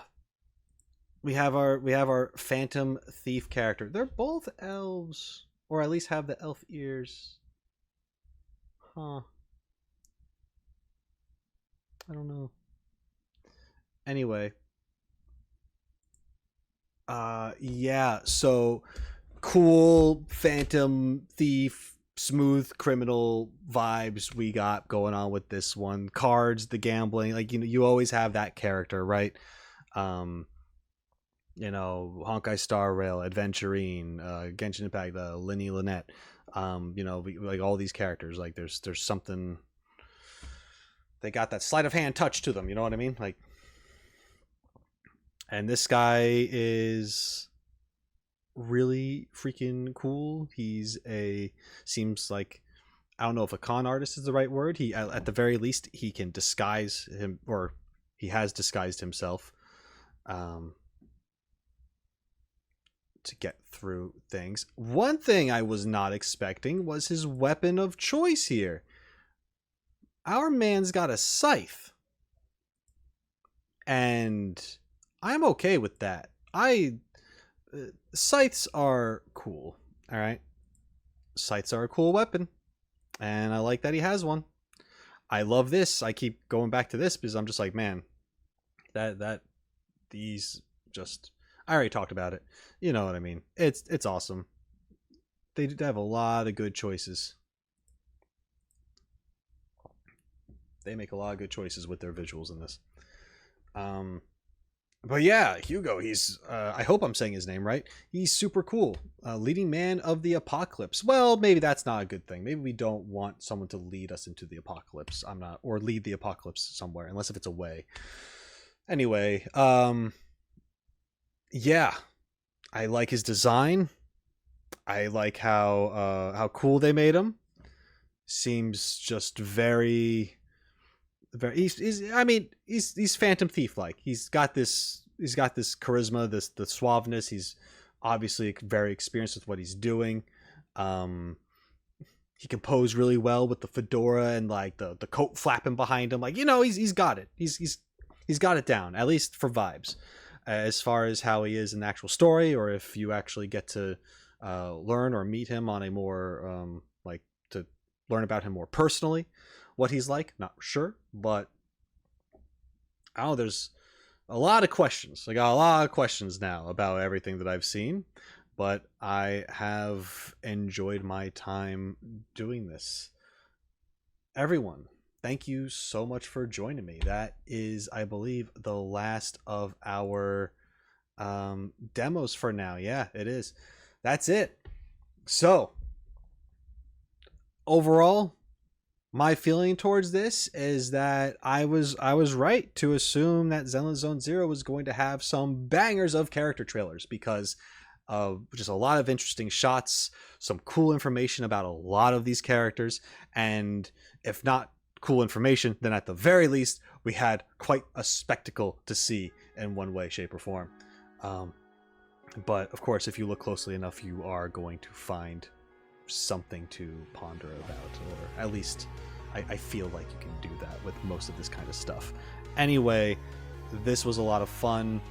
We have our Phantom Thief character. They're both elves, or at least have the elf ears. Huh. I don't know. Anyway. Yeah, so cool Phantom Thief, smooth criminal vibes we got going on with this one. Cards, the gambling, like, you know, you always have that character, right? You know, Honkai Star Rail, Adventurine, Genshin Impact, Linny Lynette, you know, like all these characters, like there's something, they got that sleight of hand touch to them, you know what I mean? Like, and this guy is really freaking cool. Seems like, I don't know if a con artist is the right word. He, at the very least, he can disguise him, or he has disguised himself, to get through things. One thing I was not expecting was his weapon of choice here. Our man's got a scythe. And I'm okay with that. Scythes are cool. All right. Scythes are a cool weapon. And I like that he has one. I love this. I keep going back to this because I'm just like, man, these just, I already talked about it. You know what I mean? It's awesome. They have a lot of good choices. They make a lot of good choices with their visuals in this. But yeah, Hugo, he's, I hope I'm saying his name right. He's super cool. Leading man of the apocalypse. Well, maybe that's not a good thing. Maybe we don't want someone to lead us into the apocalypse. Or lead the apocalypse somewhere, unless if it's a way. Anyway, yeah, I like his design. I like how cool they made him. Seems just very. He's Phantom Thief like. He's got this charisma, the suaveness. He's obviously very experienced with what he's doing. He can pose really well with the fedora and like the coat flapping behind him. Like, you know, he's got it. He's got it down, at least for vibes. As far as how he is in the actual story, or if you actually get to learn or meet him on a more like to learn about him more personally, what he's like, not sure, but I don't know, there's a lot of questions. I got a lot of questions now about everything that I've seen, but I have enjoyed my time doing this. Everyone, thank you so much for joining me. That is, I believe, the last of our demos for now. Yeah, it is. That's it. So, overall, my feeling towards this is that I was right to assume that Zenless Zone Zero was going to have some bangers of character trailers, because of just a lot of interesting shots, some cool information about a lot of these characters, and if not cool information, then at the very least we had quite a spectacle to see in one way, shape, or form. But of course, if you look closely enough, you are going to find something to ponder about, or at least I feel like you can do that with most of this kind of stuff. Anyway, this was a lot of fun.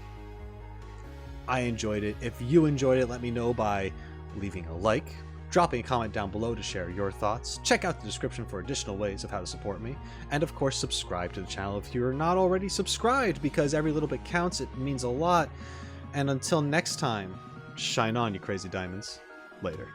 I enjoyed it. If you enjoyed it, let me know by leaving a like, dropping a comment down below to share your thoughts. Check out the description for additional ways of how to support me, and of course subscribe to the channel if you're not already subscribed, because every little bit counts. It means a lot. And until next time, shine on, you crazy diamonds. Later.